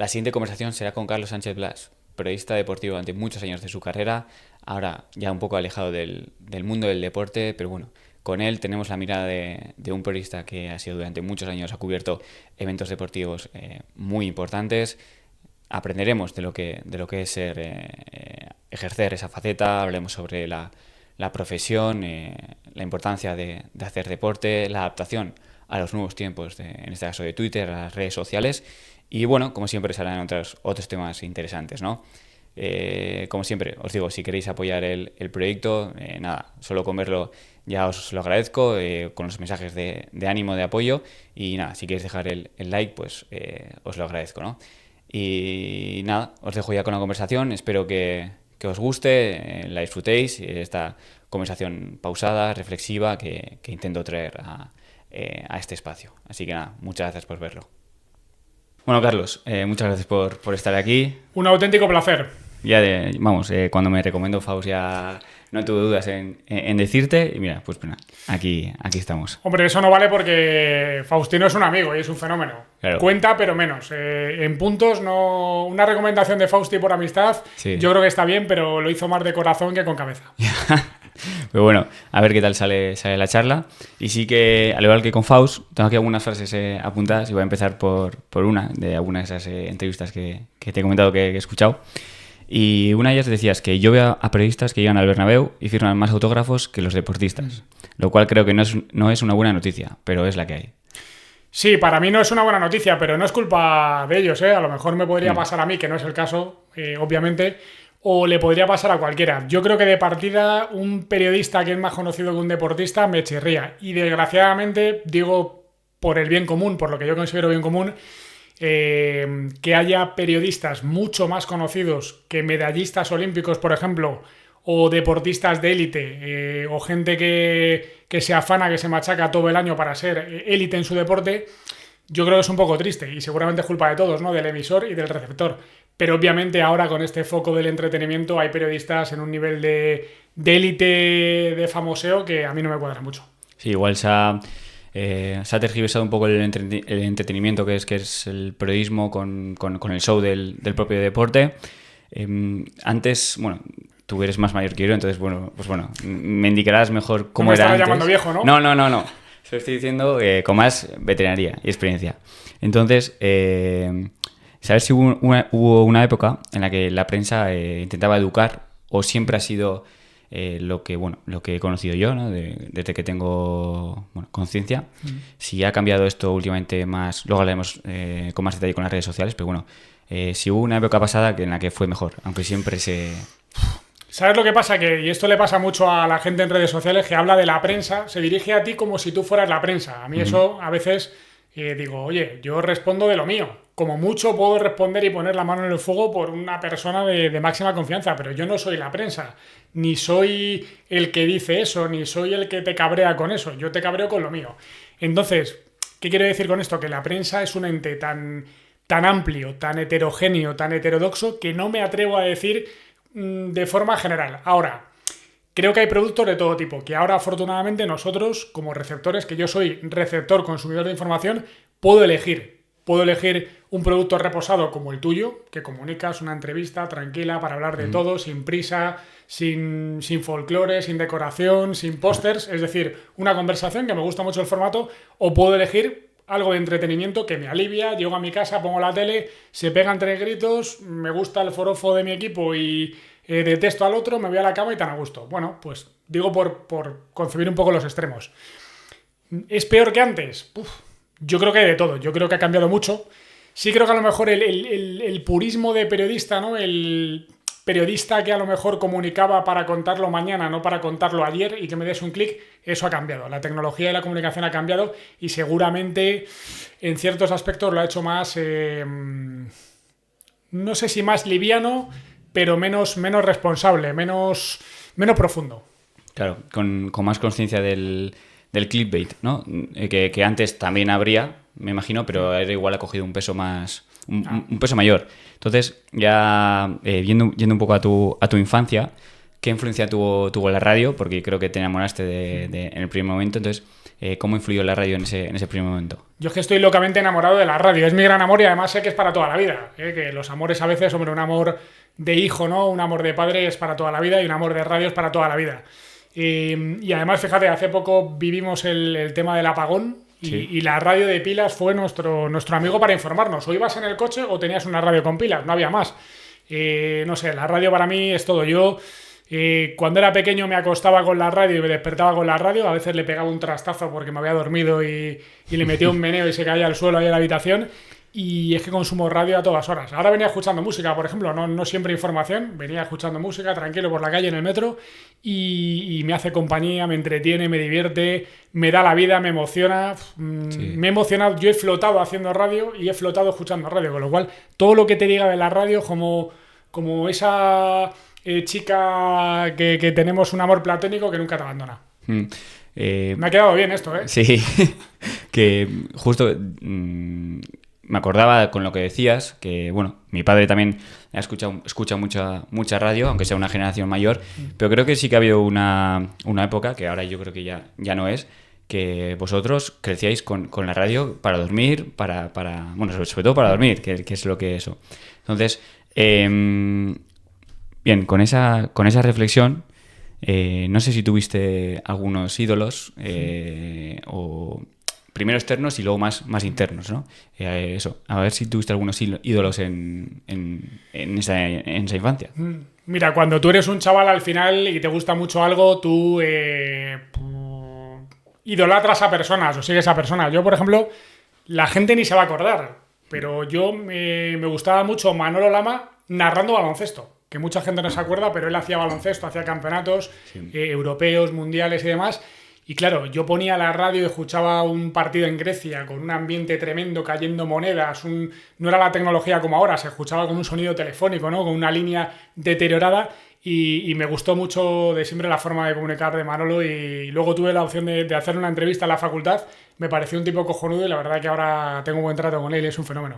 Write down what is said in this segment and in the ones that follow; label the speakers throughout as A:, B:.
A: La siguiente conversación será con Carlos Sánchez Blas, periodista deportivo durante muchos años de su carrera, ahora ya un poco alejado del mundo del deporte, pero bueno, con él tenemos la mirada de un periodista que ha sido durante muchos años, ha cubierto eventos deportivos muy importantes. Aprenderemos de lo que es ejercer esa faceta, hablaremos sobre la profesión, la importancia de hacer deporte, la adaptación a los nuevos tiempos, en este caso de Twitter, a las redes sociales. Y bueno, como siempre, se harán otros temas interesantes, ¿no? Como siempre, os digo, si queréis apoyar el proyecto, nada, solo con verlo ya os lo agradezco, con los mensajes de ánimo, de apoyo. Y nada, si queréis dejar el like, pues os lo agradezco, ¿no? Y nada, os dejo ya con la conversación, espero que os guste, la disfrutéis, esta conversación pausada, reflexiva, que intento traer a este espacio. Así que nada, muchas gracias por verlo. Bueno, Carlos, muchas gracias por estar aquí.
B: Un auténtico placer.
A: Cuando me recomendó Faust ya no tuve dudas en decirte. Y mira, pues bueno, aquí estamos.
B: Hombre, eso no vale porque Faustino es un amigo y es un fenómeno.
A: Claro.
B: Cuenta, pero menos. En puntos, no. Una recomendación de Fausti por amistad,
A: Sí.
B: Yo creo que está bien, pero lo hizo más de corazón que con cabeza.
A: Pero bueno, a ver qué tal sale la charla. Y sí que, al igual que con Faust, tengo aquí algunas frases apuntadas y voy a empezar por una de algunas de esas entrevistas que te he comentado que he escuchado. Y una de ellas decías que yo veo a periodistas que llegan al Bernabéu y firman más autógrafos que los deportistas, lo cual creo que no es una buena noticia, pero es la que hay.
B: Sí, para mí no es una buena noticia, pero no es culpa de ellos, ¿eh? A lo mejor me podría pasar a mí, que no es el caso, obviamente, o le podría pasar a cualquiera. Yo creo que de partida un periodista que es más conocido que un deportista me chirría. Y desgraciadamente, digo por el bien común, por lo que yo considero bien común, que haya periodistas mucho más conocidos que medallistas olímpicos, por ejemplo, o deportistas de élite, o gente que se afana, que se machaca todo el año para ser élite en su deporte. Yo creo que es un poco triste y seguramente es culpa de todos, ¿no? Del emisor y del receptor. Pero obviamente ahora con este foco del entretenimiento hay periodistas en un nivel de élite de famoseo que a mí no me cuadra mucho.
A: Sí, igual se ha tergiversado un poco el entretenimiento que es el periodismo con el show del propio deporte. Antes, bueno, tú eres más mayor que yo, entonces, pues bueno, me indicarás mejor cómo era antes.
B: No me estarás llamando viejo, ¿no?
A: No. Se lo estoy diciendo con más veterinaria y experiencia. Entonces, ¿sabes si hubo una época en la que la prensa intentaba educar o siempre ha sido lo que he conocido yo, ¿no? Desde que tengo conciencia? Si ha cambiado esto últimamente más, luego hablaremos con más detalle con las redes sociales, pero bueno, si hubo una época pasada en la que fue mejor, aunque siempre se...
B: ¿Sabes lo que pasa? Y esto le pasa mucho a la gente en redes sociales que habla de la prensa, se dirige a ti como si tú fueras la prensa. A mí eso a veces digo, oye, yo respondo de lo mío. Como mucho puedo responder y poner la mano en el fuego por una persona de máxima confianza, pero yo no soy la prensa, ni soy el que dice eso, ni soy el que te cabrea con eso. Yo te cabreo con lo mío. Entonces, ¿qué quiero decir con esto? Que la prensa es un ente tan amplio, tan heterogéneo, tan heterodoxo, que no me atrevo a decir de forma general. Ahora, creo que hay productos de todo tipo, que ahora afortunadamente nosotros, como receptores, que yo soy receptor, consumidor de información, puedo elegir un producto reposado como el tuyo, que comunicas una entrevista tranquila para hablar de todo, sin prisa, sin folclore, sin decoración, sin pósters, es decir, una conversación que me gusta mucho el formato, o puedo elegir algo de entretenimiento que me alivia, llego a mi casa, pongo la tele, se pegan 3 gritos, me gusta el forofo de mi equipo y detesto al otro, me voy a la cama y tan a gusto. Bueno, pues digo por concebir un poco los extremos. ¿Es peor que antes? Yo creo que hay de todo, yo creo que ha cambiado mucho. Sí creo que a lo mejor el purismo de periodista, ¿no? El periodista que a lo mejor comunicaba para contarlo mañana, no para contarlo ayer y que me des un clic, eso ha cambiado. La tecnología y la comunicación ha cambiado y seguramente en ciertos aspectos lo ha hecho más, no sé si más liviano, pero menos responsable, menos profundo.
A: Claro, con más conciencia del clickbait, ¿no? Que antes también habría, me imagino, pero ahora igual ha cogido un peso más... Un peso mayor. Entonces, ya yendo un poco a tu infancia, ¿qué influencia tuvo la radio? Porque creo que te enamoraste en el primer momento. Entonces, ¿Cómo influyó la radio en ese primer momento?
B: Yo es que estoy locamente enamorado de la radio, es mi gran amor y además sé que es para toda la vida, que los amores a veces, hombre, un amor de hijo, ¿no? Un amor de padre es para toda la vida y un amor de radio es para toda la vida. Y además, fíjate, hace poco vivimos el tema del apagón y la radio de pilas fue nuestro amigo para informarnos. O ibas en el coche o tenías una radio con pilas, no había más. No sé, la radio para mí es todo. Yo cuando era pequeño me acostaba con la radio y me despertaba con la radio. A veces le pegaba un trastazo porque me había dormido y le metía un meneo y se caía al suelo ahí en la habitación. Y es que consumo radio a todas horas. Ahora venía escuchando música, por ejemplo, no siempre información. Venía escuchando música tranquilo por la calle en el metro y me hace compañía, me entretiene, me divierte, me da la vida, me emociona. Me he emocionado. Yo he flotado haciendo radio y he flotado escuchando radio, con lo cual todo lo que te diga de la radio como esa chica que tenemos un amor platónico que nunca te abandona. Me ha quedado bien esto, ¿eh?
A: Sí, que justo me acordaba con lo que decías, que bueno, mi padre también escucha mucha radio, aunque sea una generación mayor, pero creo que sí que ha habido una época, que ahora yo creo que ya no es, que vosotros crecíais con la radio para dormir, bueno, sobre todo para dormir, que es lo que eso. Entonces, bien, con esa reflexión, no sé si tuviste algunos ídolos o primero externos y luego más internos, ¿no? Eso, a ver si tuviste algunos ídolos en esa infancia.
B: Mira, cuando tú eres un chaval al final y te gusta mucho algo, tú idolatras a personas o sigues a personas. Yo, por ejemplo, la gente ni se va a acordar, pero yo me gustaba mucho Manolo Lama narrando baloncesto, que mucha gente no se acuerda, pero él hacía baloncesto, hacía campeonatos europeos, mundiales y demás. Y claro, yo ponía la radio y escuchaba un partido en Grecia con un ambiente tremendo, cayendo monedas, no era la tecnología como ahora, se escuchaba con un sonido telefónico, ¿no? Con una línea deteriorada y me gustó mucho de siempre la forma de comunicar de Manolo y luego tuve la opción de hacer una entrevista en la facultad, me pareció un tipo cojonudo y la verdad que ahora tengo buen trato con él y es un fenómeno.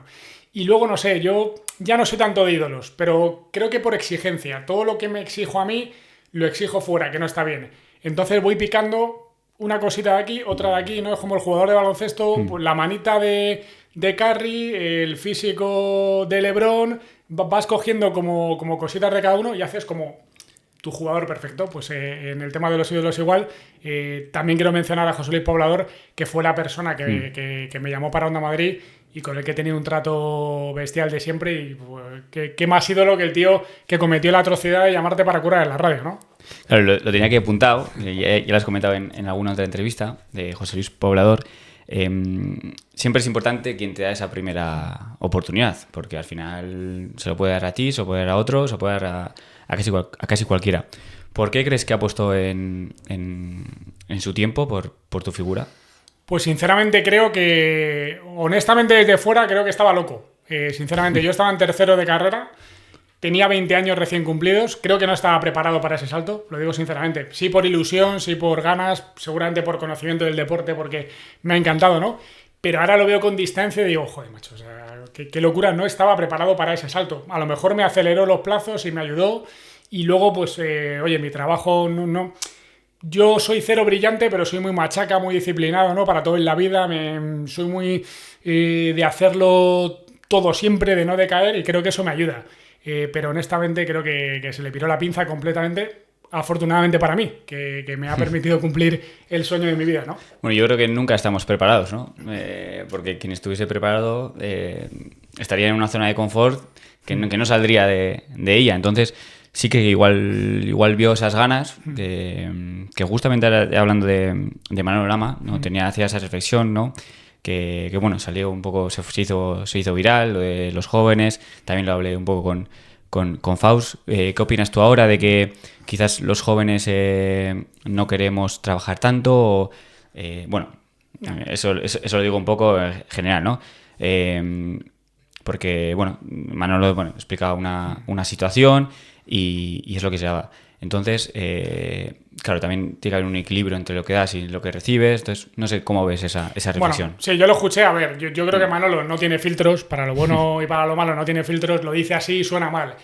B: Y luego, no sé, yo ya no soy tanto de ídolos, pero creo que por exigencia, todo lo que me exijo a mí, lo exijo fuera, que no está bien. Entonces voy picando una cosita de aquí, otra de aquí, ¿no? Es como el jugador de baloncesto, pues la manita de Curry, el físico de LeBron, vas cogiendo como cositas de cada uno y haces como tu jugador perfecto. Pues en el tema de los ídolos igual, también quiero mencionar a José Luis Poblador, que fue la persona que me llamó para Onda Madrid y con el que he tenido un trato bestial de siempre y pues, qué más ídolo que el tío que cometió la atrocidad de llamarte para curar en la radio, ¿no?
A: Claro, lo tenía aquí apuntado, ya lo has comentado en alguna otra entrevista de José Luis Poblador. Siempre es importante quien te da esa primera oportunidad, porque al final se lo puede dar a ti, se lo puede dar a otros, se lo puede dar a casi cualquiera. ¿Por qué crees que apostó en su tiempo por tu figura?
B: Pues sinceramente creo que, honestamente desde fuera, creo que estaba loco. Sinceramente, yo estaba en tercero de carrera, tenía 20 años recién cumplidos, creo que no estaba preparado para ese salto, lo digo sinceramente. Sí por ilusión, sí por ganas, seguramente por conocimiento del deporte, porque me ha encantado, ¿no? Pero ahora lo veo con distancia y digo, joder, macho, o sea, qué locura, no estaba preparado para ese salto. A lo mejor me aceleró los plazos y me ayudó, y luego, pues, oye, mi trabajo no. Yo soy cero brillante, pero soy muy machaca, muy disciplinado, ¿no? Para todo en la vida, soy muy de hacerlo todo siempre, de no decaer, y creo que eso me ayuda. Pero honestamente creo que se le piró la pinza completamente, afortunadamente para mí, que me ha permitido cumplir el sueño de mi vida, ¿no?
A: Bueno, yo creo que nunca estamos preparados, ¿no? Porque quien estuviese preparado estaría en una zona de confort que no saldría de ella. Entonces sí que igual vio esas ganas que justamente hablando de Manolo Lama, ¿no? Hacía esa reflexión, ¿no? Que bueno, salió un poco, se hizo viral, lo de los jóvenes, también lo hablé un poco con Faust. ¿Qué opinas tú ahora de que quizás los jóvenes no queremos trabajar tanto? O, bueno, eso lo digo un poco en general, ¿no? Porque, bueno, Manolo explicaba una situación y es lo que se daba. Entonces, claro, también tiene que haber un equilibrio entre lo que das y lo que recibes. Entonces, no sé cómo ves esa reflexión.
B: Bueno, sí, yo lo escuché. A ver, yo creo que Manolo no tiene filtros. Para lo bueno y para lo malo no tiene filtros. Lo dice así y suena mal.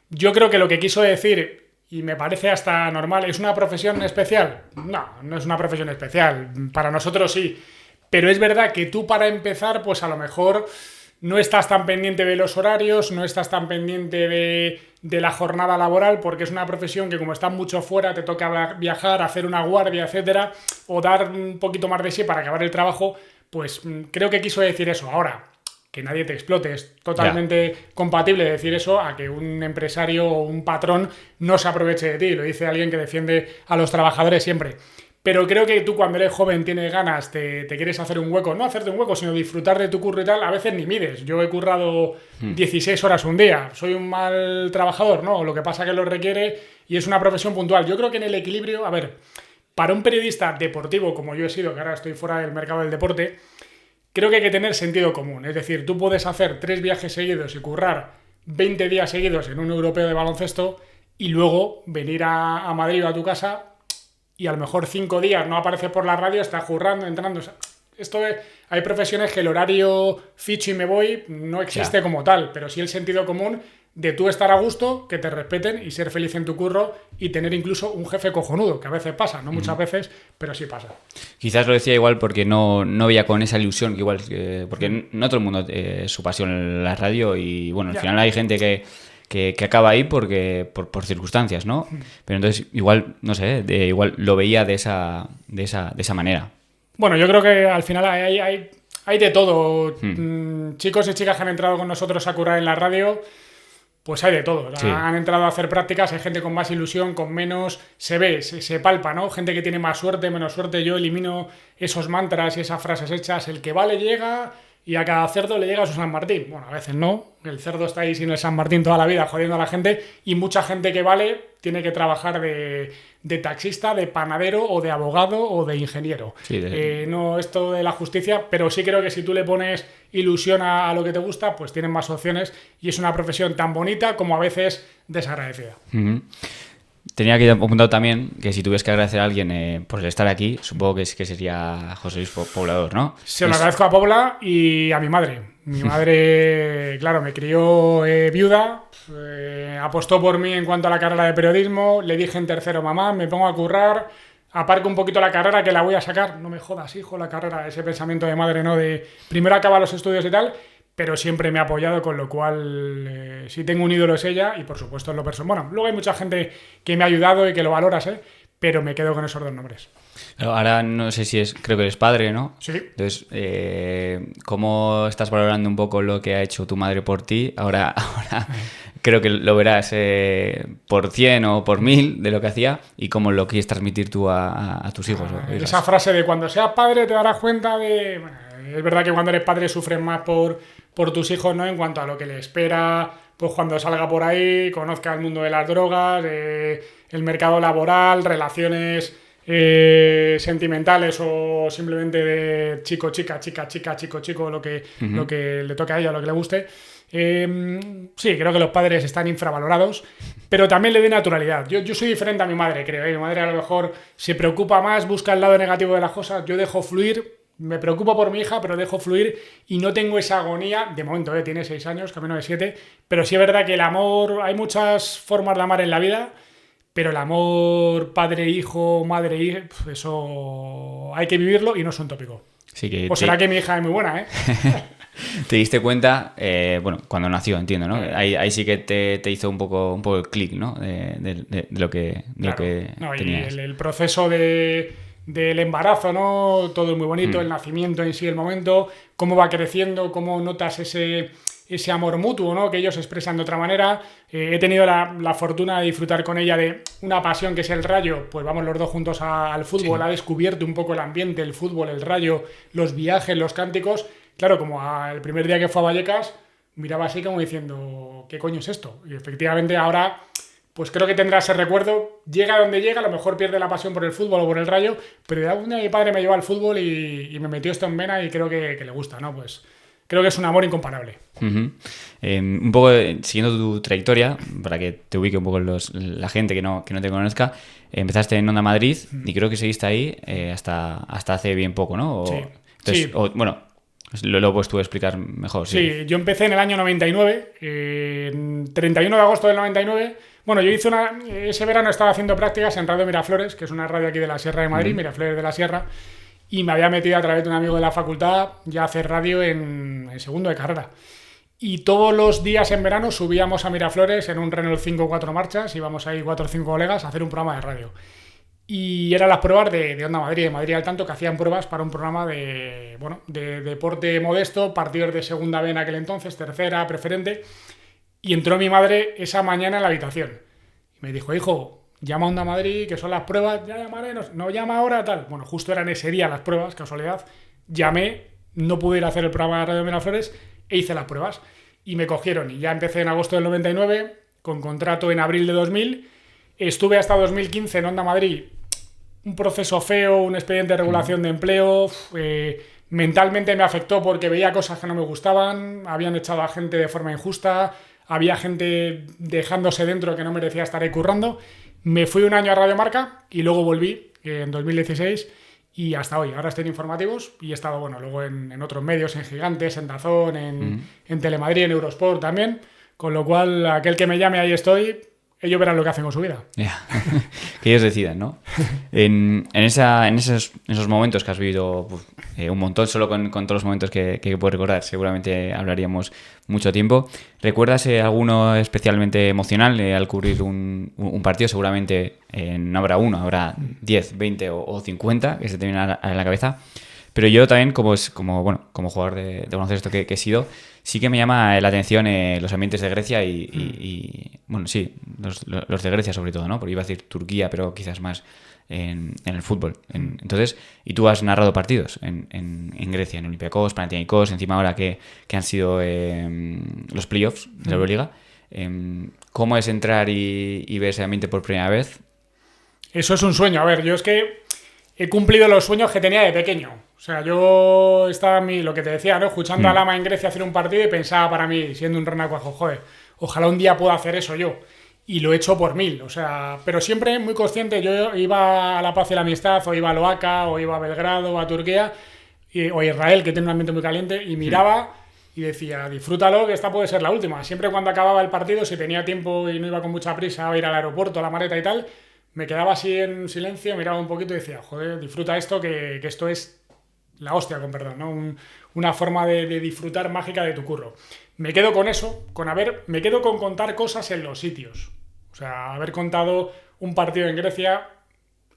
B: Yo creo que lo que quiso decir, y me parece hasta normal. ¿Es una profesión especial? No, no es una profesión especial. Para nosotros sí. Pero es verdad que tú para empezar, pues a lo mejor no estás tan pendiente de los horarios, no estás tan pendiente de la jornada laboral, porque es una profesión que como estás mucho fuera, te toca viajar, hacer una guardia, etcétera, o dar un poquito más de sí para acabar el trabajo, pues creo que quiso decir eso. Ahora, que nadie te explote, es totalmente compatible decir eso a que un empresario o un patrón no se aproveche de ti. Lo dice alguien que defiende a los trabajadores siempre. Pero creo que tú cuando eres joven, tienes ganas, te quieres hacer un hueco, no hacerte un hueco, sino disfrutar de tu curro y tal, a veces ni mides. Yo he currado 16 horas un día, soy un mal trabajador, ¿no? Lo que pasa que lo requiere y es una profesión puntual. Yo creo que en el equilibrio, a ver, para un periodista deportivo como yo he sido, que ahora estoy fuera del mercado del deporte, creo que hay que tener sentido común. Es decir, tú puedes hacer 3 viajes seguidos y currar 20 días seguidos en un europeo de baloncesto y luego venir a Madrid o a tu casa y a lo mejor 5 días no apareces por la radio, estás currando, entrando. O sea, hay profesiones que el horario ficho y me voy no existe como tal, pero sí el sentido común de tú estar a gusto, que te respeten y ser feliz en tu curro y tener incluso un jefe cojonudo, que a veces pasa, no muchas veces, pero sí pasa.
A: Quizás lo decía igual porque no veía con esa ilusión, que igual, porque no todo el mundo es su pasión en la radio y bueno, al final hay gente que acaba ahí por circunstancias, ¿no? Pero entonces igual, no sé, igual lo veía de esa manera.
B: Bueno, yo creo que al final hay de todo. Chicos y chicas que han entrado con nosotros a currar en la radio, pues hay de todo. Sí. Han entrado a hacer prácticas, hay gente con más ilusión, con menos, se ve, se palpa, ¿no? Gente que tiene más suerte, menos suerte. Yo elimino esos mantras y esas frases hechas. El que vale llega y a cada cerdo le llega su San Martín. Bueno, a veces no. El cerdo está ahí sin el San Martín toda la vida jodiendo a la gente y mucha gente que vale tiene que trabajar de taxista, de panadero o de abogado o de ingeniero. Sí, no esto de la justicia, pero sí creo que si tú le pones ilusión a lo que te gusta, pues tienes más opciones y es una profesión tan bonita como a veces desagradecida.
A: Uh-huh. Tenía que apuntado también que si tuvieras que agradecer a alguien por el estar aquí, supongo que sería José Luis Poblador, ¿no?
B: Se lo agradezco a Pobla y a mi madre. Mi madre, claro, me crió viuda, apostó por mí en cuanto a la carrera de periodismo, le dije en tercero, mamá, me pongo a currar, aparco un poquito la carrera que la voy a sacar. No me jodas, hijo, la carrera, ese pensamiento de madre, ¿no? De primero acaba los estudios y tal, pero siempre me ha apoyado, con lo cual si tengo un ídolo es ella y por supuesto en lo personal. Bueno, luego hay mucha gente que me ha ayudado y que lo valoras, pero me quedo con esos 2 nombres.
A: Ahora no sé si creo que eres padre, ¿no?
B: Sí.
A: Entonces, ¿cómo estás valorando un poco lo que ha hecho tu madre por ti? Ahora creo que lo verás por 100 o por 1000 de lo que hacía y cómo lo quieres transmitir tú a tus hijos.
B: Esa frase de cuando seas padre te darás cuenta de... Bueno, es verdad que cuando eres padre sufres más por tus hijos, ¿no? En cuanto a lo que le espera, pues cuando salga por ahí, conozca el mundo de las drogas, el mercado laboral, relaciones sentimentales o simplemente de chico, chica, chico, lo que le toque a ella, lo que le guste. Sí, creo que los padres están infravalorados, pero también le doy naturalidad. Yo soy diferente a mi madre, creo. Mi madre a lo mejor se preocupa más, busca el lado negativo de las cosas. Yo dejo fluir, me preocupo por mi hija, pero dejo fluir y no tengo esa agonía. De momento, tiene 6 años, camino de 7, pero sí es verdad que el amor, hay muchas formas de amar en la vida, pero el amor padre-hijo, madre-hijo, eso hay que vivirlo y no es un tópico.
A: Sí que
B: o será que mi hija es muy buena,
A: Te diste cuenta, bueno, cuando nació, entiendo, ¿no? Ahí sí que te hizo un poco el clic, ¿no? De lo que, claro, lo que tenías.
B: Y el proceso del embarazo, ¿no? Todo es muy bonito, el nacimiento en sí, el momento, cómo va creciendo, cómo notas ese amor mutuo, ¿no? Que ellos expresan de otra manera. He tenido la fortuna de disfrutar con ella de una pasión que es el Rayo, pues vamos los dos juntos al fútbol, sí. Ha descubierto un poco el ambiente, el fútbol, el Rayo, los viajes, los cánticos. Claro, como el primer día que fue a Vallecas, miraba así como diciendo, ¿qué coño es esto? Y efectivamente ahora, pues creo que tendrá ese recuerdo, llega donde llega, a lo mejor pierde la pasión por el fútbol o por el Rayo, pero de algún día mi padre me llevó al fútbol y me metió esto en vena y creo que le gusta, ¿no? Pues creo que es un amor incomparable.
A: Uh-huh. Un poco siguiendo tu trayectoria, para que te ubique un poco la gente que no te conozca, empezaste en Onda Madrid y creo que seguiste ahí hasta hace bien poco, ¿no?
B: Sí.
A: Entonces,
B: sí.
A: Bueno, lo puedes tú explicar mejor.
B: Sí, yo empecé en el año 99, 31 de agosto del 99, Bueno, yo ese verano estaba haciendo prácticas en Radio Miraflores, que es una radio aquí de la Sierra de Madrid, Miraflores de la Sierra, y me había metido a través de un amigo de la facultad ya a hacer radio en segundo de carrera. Y todos los días en verano subíamos a Miraflores en un Renault 5 4 marchas, íbamos ahí 4 o 5 colegas a hacer un programa de radio. Y eran las pruebas de Onda Madrid, de Madrid al Tanto, que hacían pruebas para un programa de deporte modesto, partidos de segunda B en aquel entonces, tercera, preferente. Y entró mi madre esa mañana en la habitación. Y me dijo, hijo, llama a Onda Madrid, que son las pruebas, ya llamaré, no llama ahora, tal. Bueno, justo eran ese día las pruebas, casualidad. Llamé, no pude ir a hacer el programa de Radio Miraflores e hice las pruebas. Y me cogieron. Y ya empecé en agosto del 99, con contrato en abril de 2000. Estuve hasta 2015 en Onda Madrid. Un proceso feo, un expediente de regulación de empleo. Mentalmente me afectó porque veía cosas que no me gustaban. Habían echado a gente de forma injusta. Había gente dejándose dentro que no merecía estar ahí currando. Me fui un año a Radio Marca y luego volví en 2016 y hasta hoy. Ahora estoy en informativos y he estado, bueno, luego en otros medios, en Gigantes, en Dazón, en Telemadrid, en Eurosport también. Con lo cual, aquel que me llame, ahí estoy. Ellos verán lo que hacen con su vida.
A: Yeah. Que ellos decidan, ¿no? En esos momentos que has vivido un montón, solo con todos los momentos que puedo recordar, seguramente hablaríamos mucho tiempo. ¿Recuerdas alguno especialmente emocional al cubrir un partido? Seguramente no habrá uno, habrá 10, 20 o 50 que se te vienen a la cabeza. Pero yo también, como jugador de baloncesto que he sido, sí que me llama la atención los ambientes de Grecia y bueno, sí, los de Grecia sobre todo, ¿no? Porque iba a decir Turquía, pero quizás más en el fútbol. Entonces, y tú has narrado partidos en Grecia, en Olympiacos, Panathinaikos, encima ahora que han sido los playoffs de la Euroliga. ¿Cómo es entrar y ver ese ambiente por primera vez?
B: Eso es un sueño. A ver, yo es que he cumplido los sueños que tenía de pequeño. O sea, yo estaba lo que te decía, ¿no? Escuchando a Lama en Grecia hacer un partido y pensaba para mí, siendo un renacuajo, joder, ojalá un día pueda hacer eso yo. Y lo he hecho por 1000, o sea, pero siempre muy consciente. Yo iba a La Paz y la Amistad, o iba a Loaca, o iba a Belgrado, o a Turquía, o a Israel, que tiene un ambiente muy caliente, y miraba y decía, disfrútalo, que esta puede ser la última. Siempre cuando acababa el partido, si tenía tiempo y no iba con mucha prisa a ir al aeropuerto, a la maleta y tal, me quedaba así en silencio, miraba un poquito y decía, joder, disfruta esto, que esto es la hostia, con perdón, ¿no? Una forma de disfrutar mágica de tu curro. Me quedo con eso, me quedo con contar cosas en los sitios. O sea, haber contado un partido en Grecia.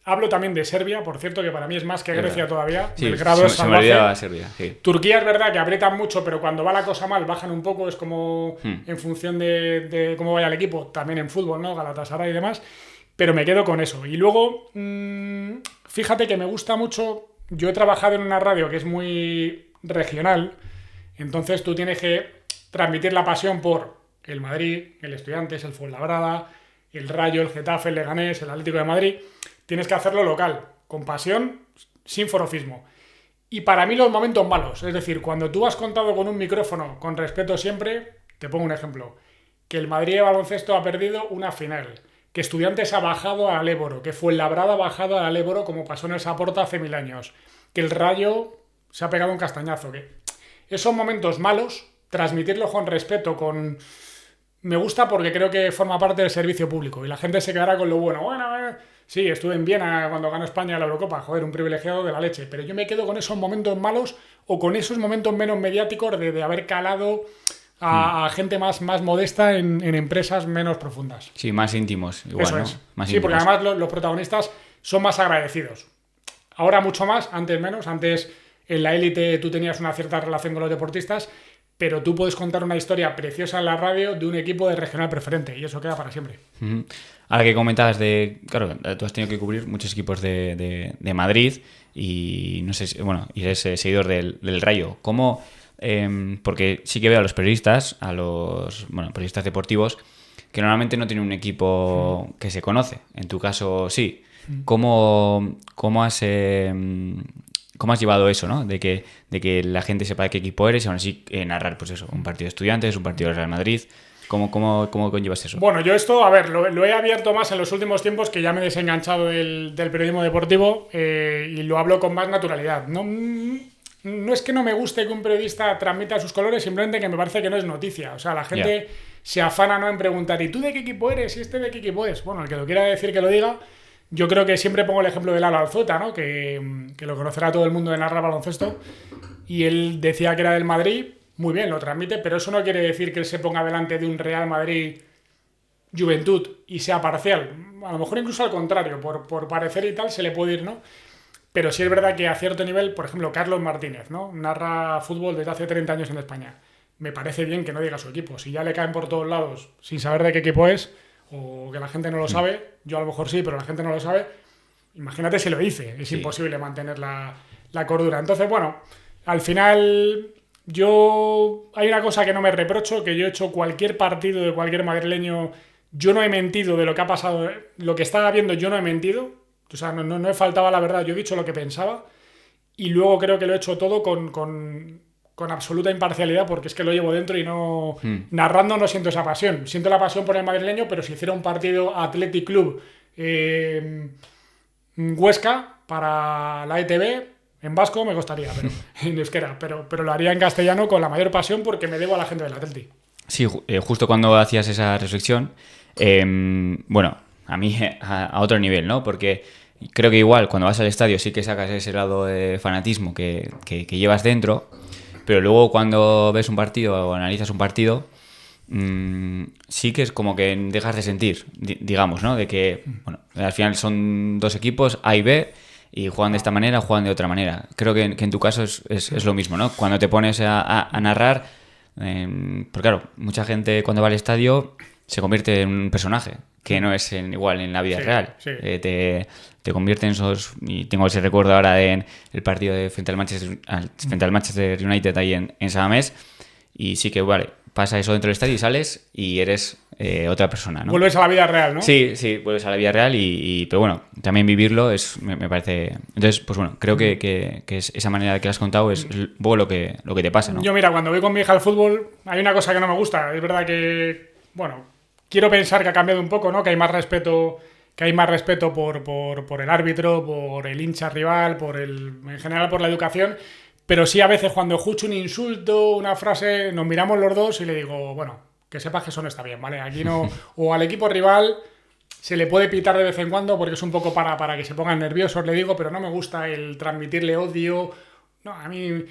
B: Hablo también de Serbia, por cierto, que para mí es más que Grecia todavía.
A: Sí,
B: Belgrado es
A: se me
B: salvaje.
A: olvidaba Serbia, sí.
B: Turquía es verdad que aprietan mucho, pero cuando va la cosa mal bajan un poco. Es como en función de cómo vaya el equipo, también en fútbol, ¿no? Galatasaray y demás. Pero me quedo con eso. Y luego, fíjate que me gusta mucho. Yo he trabajado en una radio que es muy regional, entonces tú tienes que transmitir la pasión por el Madrid, el Estudiantes, el Fuenlabrada, el Rayo, el Getafe, el Leganés, el Atlético de Madrid. Tienes que hacerlo local, con pasión, sin forofismo. Y para mí los momentos malos, es decir, cuando tú has contado con un micrófono, con respeto siempre, te pongo un ejemplo, que el Madrid de baloncesto ha perdido una final, que Estudiantes ha bajado al Éboro, que Fuenlabrada ha bajado al Éboro como pasó en el Saporta hace 1000 años, que el Rayo se ha pegado un castañazo. Que esos momentos malos, transmitirlos con respeto, me gusta porque creo que forma parte del servicio público y la gente se quedará con lo bueno. Bueno, sí, estuve en Viena cuando ganó España la Eurocopa, joder, un privilegiado de la leche, pero yo me quedo con esos momentos malos o con esos momentos menos mediáticos de haber calado a gente más modesta en empresas menos profundas.
A: Sí, más íntimos, igual,
B: eso
A: ¿no?
B: es.
A: Más
B: sí,
A: íntimos.
B: Porque además los protagonistas son más agradecidos. Ahora mucho más, antes menos. Antes en la élite tú tenías una cierta relación con los deportistas, pero tú puedes contar una historia preciosa en la radio de un equipo de regional preferente y eso queda para siempre.
A: Uh-huh. Ahora que comentabas claro, tú has tenido que cubrir muchos equipos de Madrid y no sé, y eres seguidor del Rayo. ¿Cómo? Porque sí que veo a los periodistas, periodistas deportivos, que normalmente no tienen un equipo que se conoce. En tu caso, sí. ¿Cómo has llevado eso, ¿no? De que la gente sepa de qué equipo eres y aún así narrar, pues eso, un partido de Estudiantes, un partido de Real Madrid? ¿Cómo conllevas eso?
B: Bueno, yo esto, a ver, lo he abierto más en los últimos tiempos, que ya me he desenganchado del periodismo deportivo y lo hablo con más naturalidad. No es que no me guste que un periodista transmita sus colores, simplemente que me parece que no es noticia. O sea, la gente se afana, ¿no?, en preguntar, ¿y tú de qué equipo eres? ¿Y este de qué equipo es? Bueno, el que lo quiera decir que lo diga. Yo creo que siempre pongo el ejemplo de Lalo Alzueta, ¿no?, que lo conocerá todo el mundo de narrar baloncesto, y él decía que era del Madrid, muy bien, lo transmite, pero eso no quiere decir que él se ponga delante de un Real Madrid Juventud y sea parcial. A lo mejor incluso al contrario, por parecer y tal se le puede ir, ¿no? Pero sí es verdad que a cierto nivel, por ejemplo, Carlos Martínez, ¿no?, narra fútbol desde hace 30 años en España. Me parece bien que no diga su equipo. Si ya le caen por todos lados sin saber de qué equipo es, o que la gente no lo sabe, yo a lo mejor sí, pero la gente no lo sabe, imagínate si lo dice. Es imposible mantener la cordura. Entonces, bueno, al final hay una cosa que no me reprocho, que yo he hecho cualquier partido de cualquier madrileño, yo no he mentido de lo que ha pasado, lo que estaba viendo yo no he mentido, o sea, no he faltado a la verdad, yo he dicho lo que pensaba, y luego creo que lo he hecho todo con absoluta imparcialidad, porque es que lo llevo dentro y no narrando no siento esa pasión. Siento la pasión por el madrileño, pero si hiciera un partido Athletic Club Huesca para la ETV, en vasco me costaría, pero en euskera, pero lo haría en castellano con la mayor pasión porque me debo a la gente del Atleti.
A: Sí, justo cuando hacías esa reflexión, bueno, a mí a otro nivel, ¿no? Porque creo que igual cuando vas al estadio sí que sacas ese lado de fanatismo que llevas dentro, pero luego cuando ves un partido o analizas un partido, sí que es como que dejas de sentir, digamos, ¿no? De que, bueno, al final son dos equipos, A y B, y juegan de esta manera, juegan de otra manera. Creo que en tu caso es lo mismo, ¿no? Cuando te pones a narrar, porque claro, mucha gente cuando va al estadio se convierte en un personaje, que no es igual en la vida real.
B: Sí.
A: Te convierte en esos... Y tengo ese recuerdo ahora en el partido frente al Manchester United ahí en San Mamés, y sí que, vale, pasa eso dentro del estadio y sales y eres otra persona, ¿no?
B: Vuelves a la vida real, ¿no?
A: Sí, vuelves a la vida real, pero bueno, también vivirlo me parece... Entonces, pues bueno, creo que esa manera que has contado es un poco lo que te pasa, ¿no?
B: Yo, mira, cuando voy con mi hija al fútbol, hay una cosa que no me gusta. Es verdad que, bueno, quiero pensar que ha cambiado un poco, ¿no? Que hay más respeto por el árbitro, por el hincha rival, en general por la educación. Pero sí, a veces cuando escucho un insulto, una frase, nos miramos los dos y le digo, bueno, que sepas que eso no está bien, ¿vale? Aquí no... O al equipo rival se le puede pitar de vez en cuando porque es un poco para que se pongan nerviosos, le digo, pero no me gusta el transmitirle odio. No, a mí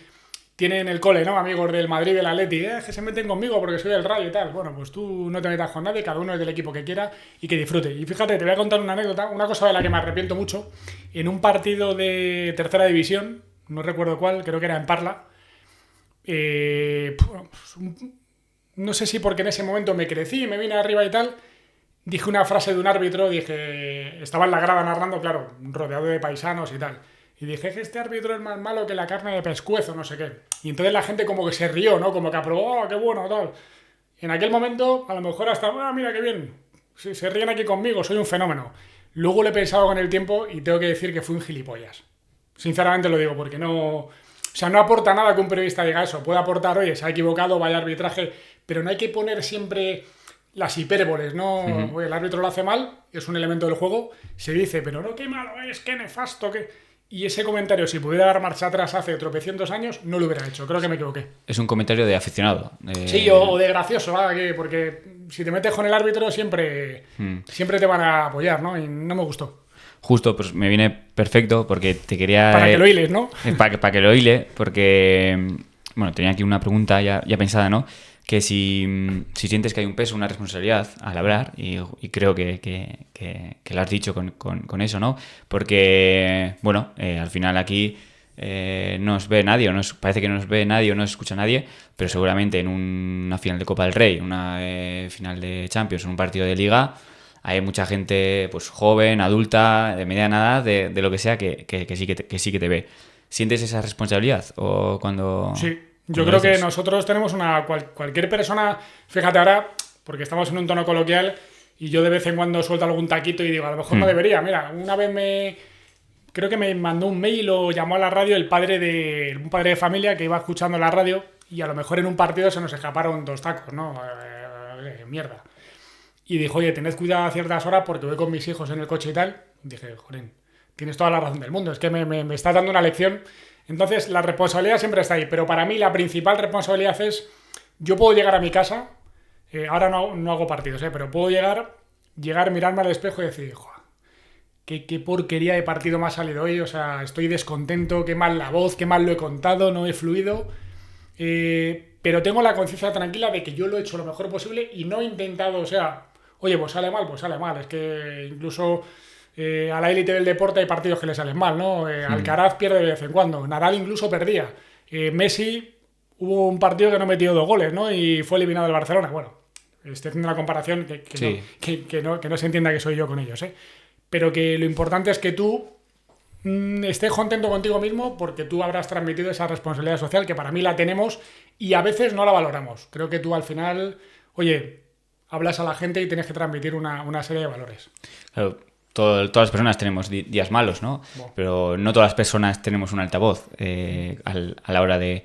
B: tienen en el cole, ¿no?, amigos del Madrid y del Atleti, que se meten conmigo porque soy del Rayo y tal. Bueno, pues tú no te metas con nadie, cada uno es del equipo que quiera y que disfrute. Y fíjate, te voy a contar una anécdota, una cosa de la que me arrepiento mucho. En un partido de tercera división, no recuerdo cuál, creo que era en Parla, no sé si porque en ese momento me crecí, me vine arriba y tal, dije una frase de un árbitro, estaba en la grada narrando, claro, rodeado de paisanos y tal, y dije que este árbitro es más malo que la carne de pescuezo, no sé qué. Y entonces la gente como que se rió, ¿no? Como que aprobó, qué bueno, tal. En aquel momento, a lo mejor hasta, mira qué bien, se ríen aquí conmigo, soy un fenómeno. Luego lo he pensado con el tiempo y tengo que decir que fui un gilipollas. Sinceramente lo digo, porque no... O sea, no aporta nada que un periodista diga eso. Puede aportar, oye, se ha equivocado, vaya arbitraje, pero no hay que poner siempre las hipérboles, ¿no? Uh-huh. Oye, el árbitro lo hace mal, es un elemento del juego, se dice, pero no, qué malo es, qué nefasto, qué... Y ese comentario, si pudiera dar marcha atrás hace tropecientos años, no lo hubiera hecho. Creo que me equivoqué.
A: Es un comentario de aficionado.
B: Sí, o de gracioso, porque si te metes con el árbitro siempre te van a apoyar, ¿no? Y no me gustó.
A: Justo, pues me viene perfecto porque te quería...
B: Para que lo hiles, ¿no?
A: Para que lo hile, porque... Bueno, tenía aquí una pregunta ya pensada, ¿no? Que si sientes que hay un peso, una responsabilidad al hablar, y creo que lo has dicho con eso, ¿no? Porque, bueno, al final aquí no os ve nadie, parece que no nos ve nadie o no os escucha nadie, pero seguramente en una final de Copa del Rey, una final de Champions, en un partido de Liga, hay mucha gente pues joven, adulta, de mediana edad, de lo que sea, que sí que te ve. ¿Sientes esa responsabilidad? O cuando...
B: Sí. Yo creo que nosotros tenemos cualquier persona, fíjate ahora, porque estamos en un tono coloquial y yo de vez en cuando suelto algún taquito y digo, a lo mejor no debería. Mira, una vez creo que me mandó un mail o llamó a la radio un padre de familia que iba escuchando la radio y a lo mejor en un partido se nos escaparon 2 tacos, ¿no? Mierda. Y dijo, oye, tened cuidado a ciertas horas porque voy con mis hijos en el coche y tal. Y dije, joder, tienes toda la razón del mundo, es que me estás dando una lección. Entonces, la responsabilidad siempre está ahí, pero para mí la principal responsabilidad es, yo puedo llegar a mi casa, ahora no hago partidos, pero puedo llegar, mirarme al espejo y decir, "Joder, qué porquería de partido me ha salido hoy, o sea, estoy descontento, qué mal la voz, qué mal lo he contado, no he fluido, pero tengo la conciencia tranquila de que yo lo he hecho lo mejor posible y no he intentado, o sea, oye, pues sale mal, es que incluso a la élite del deporte hay partidos que le salen mal, ¿no? Alcaraz pierde de vez en cuando, Nadal incluso perdía, Messi hubo un partido que no metió 2 goles, ¿no? Y fue eliminado del Barcelona, bueno, estoy haciendo una comparación
A: Sí.
B: que no se entienda que soy yo con ellos, ¿eh? Pero que lo importante es que tú estés contento contigo mismo porque tú habrás transmitido esa responsabilidad social que para mí la tenemos y a veces no la valoramos. Creo que tú al final, oye, hablas a la gente y tienes que transmitir una serie de valores.
A: Claro, todas las personas tenemos días malos, ¿no?
B: Bueno.
A: Pero no todas las personas tenemos un altavoz a la hora de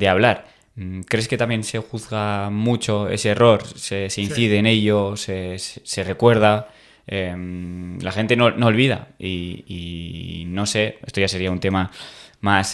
A: hablar. ¿Crees que también se juzga mucho ese error? ¿Se incide en ello? ¿Se recuerda? La gente no olvida y no sé, esto ya sería un tema más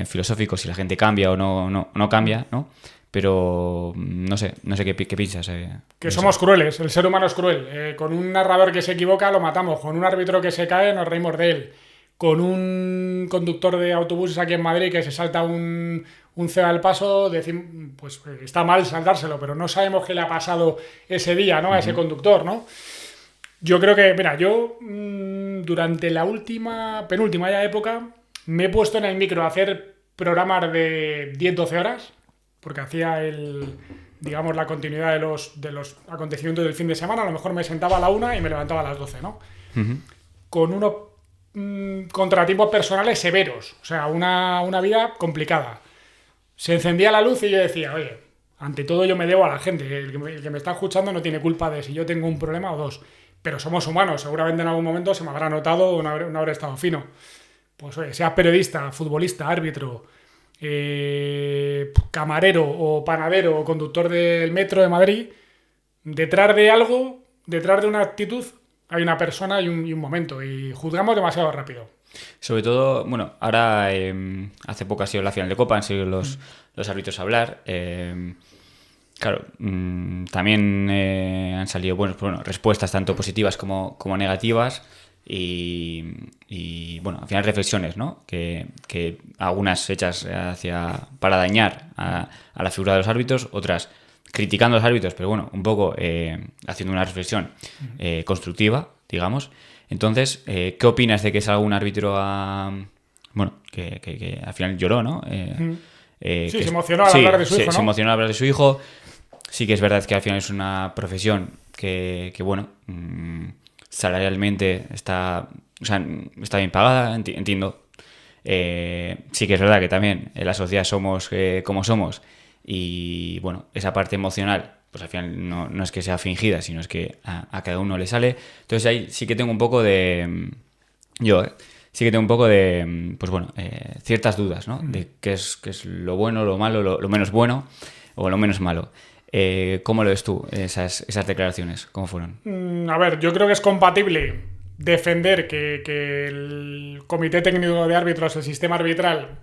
A: filosófico, si la gente cambia o no cambia, ¿no? Pero no sé qué piensas.
B: Que somos crueles, el ser humano es cruel. Con un narrador que se equivoca lo matamos, con un árbitro que se cae nos reímos de él, con un conductor de autobuses aquí en Madrid que se salta un ceba al paso, decimos, pues está mal saltárselo, pero no sabemos qué le ha pasado ese día, ¿no? A ese conductor, ¿no? Yo creo que, mira, yo durante la penúltima ya época, me he puesto en el micro a hacer programas de 10-12 horas, porque hacía digamos, la continuidad de los acontecimientos del fin de semana. A lo mejor me sentaba a la 1 y me levantaba a las 12, ¿no?
A: Uh-huh.
B: Con unos contratiempos personales severos, o sea, una vida complicada. Se encendía la luz y yo decía, oye, ante todo yo me debo a la gente, el que me está escuchando no tiene culpa de si yo tengo un problema o dos, pero somos humanos, seguramente en algún momento se me habrá notado o no habré estado fino. Pues oye, seas periodista, futbolista, árbitro, camarero o panadero o conductor del metro de Madrid, detrás de una actitud hay una persona y un momento, y juzgamos demasiado rápido.
A: Sobre todo, bueno, ahora hace poco ha sido la final de Copa, han sido los árbitros a hablar. Claro, también han salido bueno, respuestas tanto positivas como negativas y bueno, al final reflexiones, ¿no? Que algunas hechas para dañar a la figura de los árbitros, otras criticando a los árbitros, pero bueno, un poco haciendo una reflexión constructiva, digamos. Entonces, ¿qué opinas de que salga un árbitro que al final lloró, ¿no?
B: Se emocionó al hablar de su hijo, ¿no?
A: Se emocionó al hablar de su hijo. Sí que es verdad que al final es una profesión que bueno, salarialmente está bien pagada, entiendo. Sí que es verdad que también en la sociedad somos como somos y bueno, esa parte emocional pues al final no es que sea fingida, sino es que a cada uno le sale. Entonces ahí sí que tengo un poco de... sí que tengo un poco de, pues bueno, ciertas dudas, ¿no? De qué es lo bueno, lo malo, lo menos bueno o lo menos malo. ¿Cómo lo ves tú, esas declaraciones? ¿Cómo fueron?
B: A ver, yo creo que es compatible defender que el Comité Técnico de Árbitros, el sistema arbitral,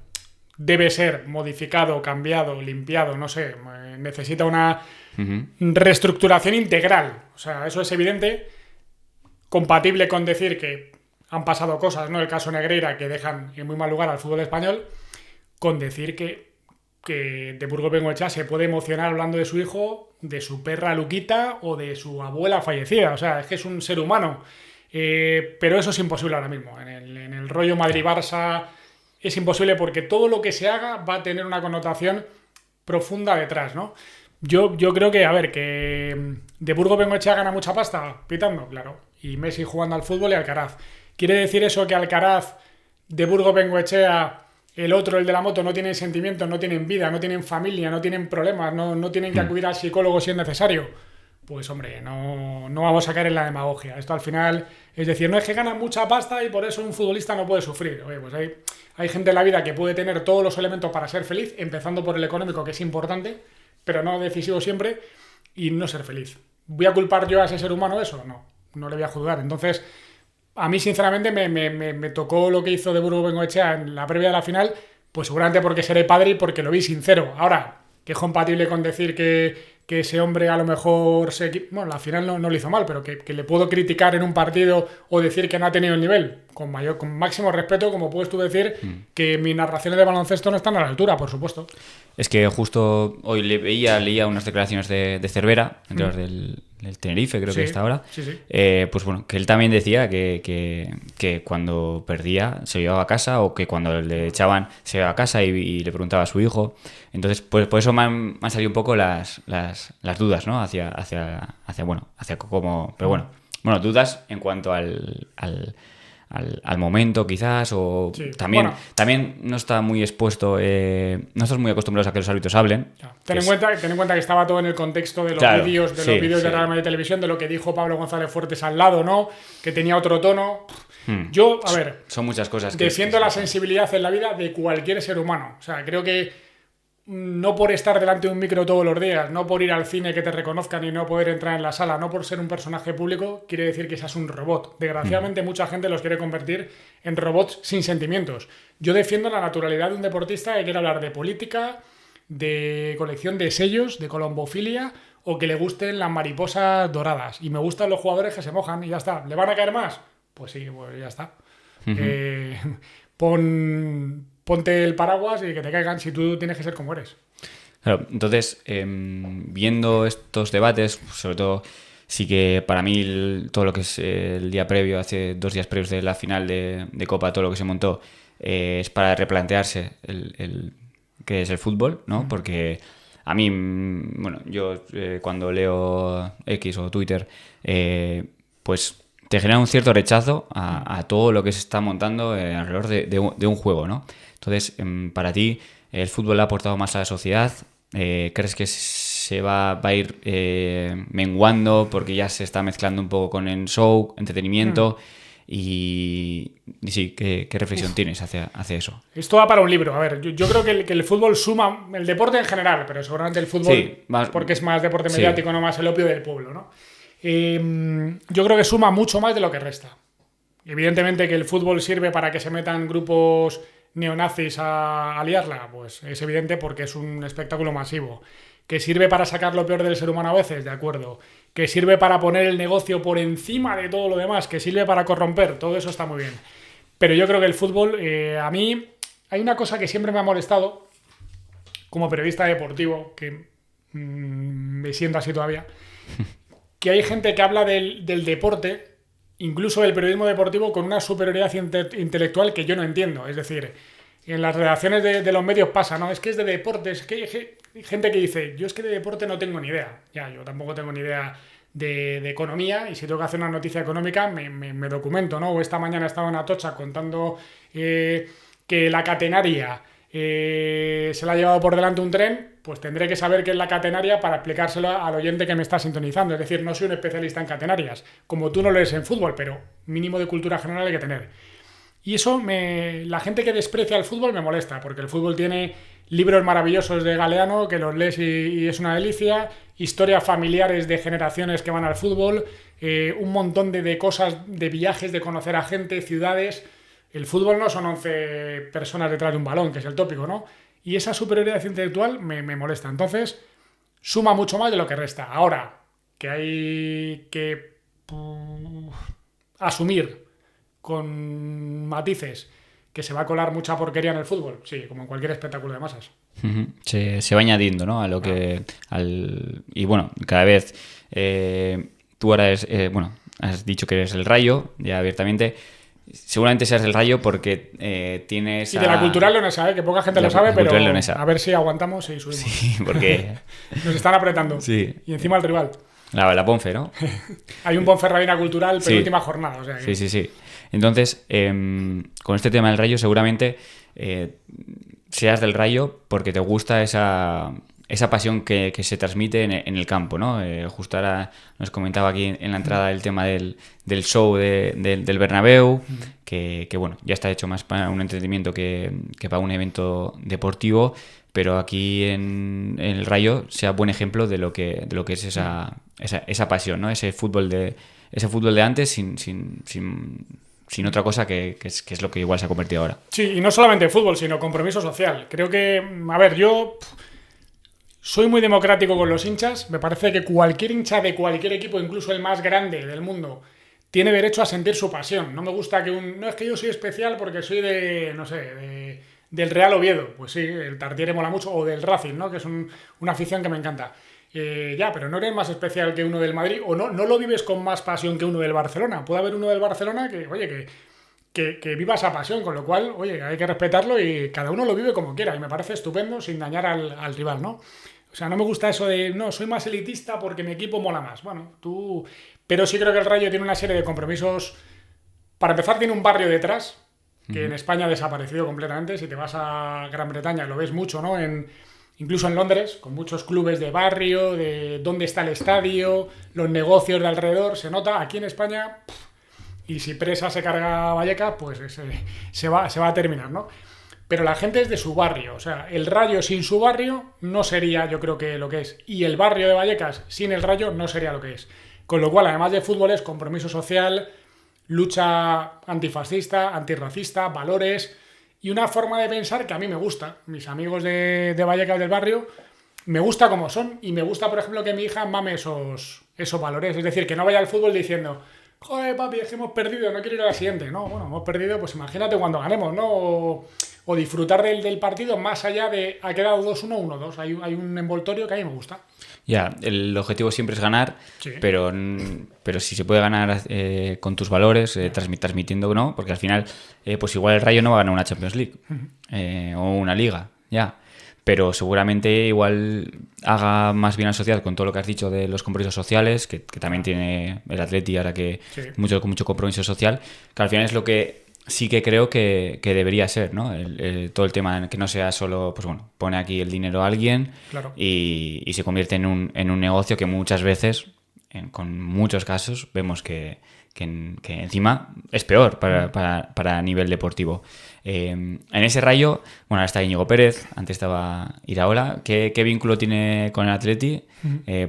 B: debe ser modificado, cambiado, limpiado, no sé, necesita una reestructuración integral. O sea, eso es evidente, compatible con decir que han pasado cosas, ¿no? El caso Negreira, que dejan en muy mal lugar al fútbol español, con decir que de Burgos Bengoechea se puede emocionar hablando de su hijo, de su perra Luquita o de su abuela fallecida. O sea, es que es un ser humano. Pero eso es imposible ahora mismo. En el rollo Madrid-Barça es imposible porque todo lo que se haga va a tener una connotación profunda detrás, ¿no? Yo creo que, a ver, que de Burgos Bengoechea gana mucha pasta pitando, claro. Y Messi jugando al fútbol y Alcaraz. ¿Quiere decir eso que Alcaraz, de Burgos Bengoechea, el otro, el de la moto, no tienen sentimientos, no tienen vida, no tienen familia, no tienen problemas, no tienen que acudir al psicólogo si es necesario? Pues hombre, no vamos a caer en la demagogia. Esto al final, es decir, no es que ganan mucha pasta y por eso un futbolista no puede sufrir. Oye, pues hay gente en la vida que puede tener todos los elementos para ser feliz, empezando por el económico, que es importante, pero no decisivo siempre, y no ser feliz. ¿Voy a culpar yo a ese ser humano eso? No le voy a juzgar. Entonces, a mí sinceramente me tocó lo que hizo de Burgos Bengoechea en la previa de la final, pues seguramente porque seré padre y porque lo vi sincero. Ahora, que es compatible con decir que que ese hombre a lo mejor bueno, al final no lo hizo mal, pero que le puedo criticar en un partido o decir que no ha tenido el nivel, con máximo respeto, como puedes tú decir que mis narraciones de baloncesto no están a la altura, por supuesto.
A: Es que justo hoy leía unas declaraciones de Cervera, entrenador del Tenerife, creo que está ahora.
B: Sí.
A: Pues bueno, que él también decía que cuando perdía se llevaba a casa, o que cuando le echaban se llevaba a casa y le preguntaba a su hijo. Entonces, pues por eso me han salido un poco las dudas, ¿no? Hacia cómo. Pero bueno, dudas en cuanto al momento, quizás, o
B: sí,
A: también no está muy expuesto, no estás muy acostumbrados a que los árbitros hablen.
B: Ten en cuenta que estaba todo en el contexto de los vídeos de Real Madrid Televisión, de lo que dijo Pablo González Fuertes al lado, ¿no? Que tenía otro tono. Yo, a ver,
A: son muchas cosas
B: defiendo la sensibilidad en la vida de cualquier ser humano. O sea, creo que no por estar delante de un micro todos los días, no por ir al cine que te reconozcan y no poder entrar en la sala, no por ser un personaje público, quiere decir que seas un robot. Desgraciadamente mucha gente los quiere convertir en robots sin sentimientos. Yo defiendo la naturalidad de un deportista que quiere hablar de política, de colección de sellos, de colombofilia, o que le gusten las mariposas doradas. Y me gustan los jugadores que se mojan y ya está. ¿Le van a caer más? Pues sí, pues ya está. Ponte el paraguas y que te caigan si tú tienes que ser como eres.
A: Claro, entonces, viendo estos debates, sobre todo, sí que para mí todo lo que es el día previo, hace 2 días previos de la final de Copa, todo lo que se montó, es para replantearse el qué es el fútbol, ¿no? Porque a mí, bueno, yo cuando leo X o Twitter, pues te genera un cierto rechazo a todo lo que se está montando alrededor de un juego, ¿no? Entonces, para ti, ¿el fútbol le ha aportado más a la sociedad? ¿Crees que se va a ir menguando porque ya se está mezclando un poco con el show, entretenimiento? Y sí, ¿qué reflexión tienes hacia eso?
B: Esto va para un libro. A ver, yo creo que el fútbol suma, el deporte en general, pero seguramente el fútbol, sí, porque es más deporte mediático, no más el opio del pueblo, ¿no? Yo creo que suma mucho más de lo que resta. Evidentemente que el fútbol sirve para que se metan grupos neonazis a liarla, pues es evidente porque es un espectáculo masivo. ¿Que sirve para sacar lo peor del ser humano a veces? De acuerdo. ¿Que sirve para poner el negocio por encima de todo lo demás? ¿Que sirve para corromper? Todo eso está muy bien. Pero yo creo que el fútbol, a mí, hay una cosa que siempre me ha molestado como periodista deportivo, que me siento así todavía, que hay gente que habla del deporte, incluso del periodismo deportivo, con una superioridad intelectual que yo no entiendo. Es decir, en las redacciones de los medios pasa, ¿no? Es que es de deportes, es que hay gente que dice, yo es que de deporte no tengo ni idea. Ya, yo tampoco tengo ni idea de economía, y si tengo que hacer una noticia económica me documento, ¿no? O esta mañana estaba en Atocha contando que la catenaria se la ha llevado por delante un tren, pues tendré que saber qué es la catenaria para explicárselo al oyente que me está sintonizando. Es decir, no soy un especialista en catenarias, como tú no lo eres en fútbol, pero mínimo de cultura general hay que tener. Y eso, la gente que desprecia el fútbol me molesta, porque el fútbol tiene libros maravillosos de Galeano, que los lees y es una delicia, historias familiares de generaciones que van al fútbol, un montón de cosas, de viajes, de conocer a gente, ciudades. El fútbol no son 11 personas detrás de un balón, que es el tópico, ¿no? Y esa superioridad intelectual me molesta. Entonces, suma mucho más de lo que resta. Ahora, que hay que asumir con matices que se va a colar mucha porquería en el fútbol, sí, como en cualquier espectáculo de masas.
A: Se va añadiendo, ¿no? A lo que... y bueno, cada vez tú ahora has dicho que eres el Rayo, ya abiertamente. Seguramente seas el Rayo porque tienes...
B: Y de la cultural leonesa, que poca gente lo sabe, pero
A: leonesa.
B: A ver si aguantamos y subimos.
A: Sí, porque...
B: Nos están apretando.
A: Sí.
B: Y encima el rival.
A: La Ponfe, ¿no?
B: Hay un Ponferradina cultural, penúltima jornada. O sea que...
A: Sí. Entonces, con este tema del Rayo, seguramente seas del Rayo porque te gusta esa pasión que se transmite en el campo, ¿no? Justo ahora nos comentaba aquí en la entrada el tema del show del Bernabéu, que bueno, ya está hecho más para un entretenimiento que para un evento deportivo, pero aquí en el Rayo sea buen ejemplo de lo que es esa pasión, ¿no? Ese fútbol de antes sin otra cosa que es lo que igual se ha convertido ahora.
B: Sí, y no solamente fútbol, sino compromiso social. Creo que, a ver, yo Soy muy democrático con los hinchas. Me parece que cualquier hincha de cualquier equipo, incluso el más grande del mundo, tiene derecho a sentir su pasión. No me gusta que no es que yo soy especial porque soy no sé, del Real Oviedo. Pues sí, el Tartiere mola mucho. O del Racing, ¿no? Que es una afición que me encanta. Ya, pero no eres más especial que uno del Madrid o no lo vives con más pasión que uno del Barcelona. Puede haber uno del Barcelona que, oye, que viva esa pasión, con lo cual, oye, hay que respetarlo y cada uno lo vive como quiera. Y me parece estupendo sin dañar al rival, ¿no? O sea, no me gusta eso de, no, soy más elitista porque mi equipo mola más. Bueno, tú... Pero sí creo que el Rayo tiene una serie de compromisos. Para empezar, tiene un barrio detrás, que en España ha desaparecido completamente. Si te vas a Gran Bretaña lo ves mucho, ¿no? Incluso en Londres, con muchos clubes de barrio, de dónde está el estadio, los negocios de alrededor, se nota. Aquí en España, y si Presa se carga Vallecas, pues se va a terminar, ¿no? Pero la gente es de su barrio, o sea, el Rayo sin su barrio no sería, yo creo, que lo que es. Y el barrio de Vallecas sin el Rayo no sería lo que es. Con lo cual, además de fútbol, es compromiso social, lucha antifascista, antirracista, valores y una forma de pensar que a mí me gusta. Mis amigos de Vallecas del barrio me gusta como son y me gusta, por ejemplo, que mi hija mame esos valores. Es decir, que no vaya al fútbol diciendo, joder, papi, es que hemos perdido, no quiero ir a la siguiente. No, bueno, hemos perdido, pues imagínate cuando ganemos, ¿no? O disfrutar del partido más allá de ha quedado 2-1, 1-2. Hay un envoltorio que a mí me gusta.
A: Ya, el objetivo siempre es ganar,
B: Sí.
A: pero si se puede ganar con tus valores, transmitiendo, ¿no? Porque al final, pues igual el Rayo no va a ganar una Champions League o una Liga, ya. Pero seguramente igual haga más bien asociado con todo lo que has dicho de los compromisos sociales, que también tiene el Atleti ahora que
B: Sí.
A: mucho compromiso social, que al final es lo que sí que creo que debería ser, ¿no? Todo el tema que no sea solo, pues bueno, pone aquí el dinero a alguien
B: Claro.
A: y se convierte en un negocio que muchas veces, con muchos casos, vemos que encima es peor para nivel deportivo. En ese Rayo, bueno, ahora está Íñigo Pérez, antes estaba Iraola. ¿Qué vínculo tiene con el Atleti?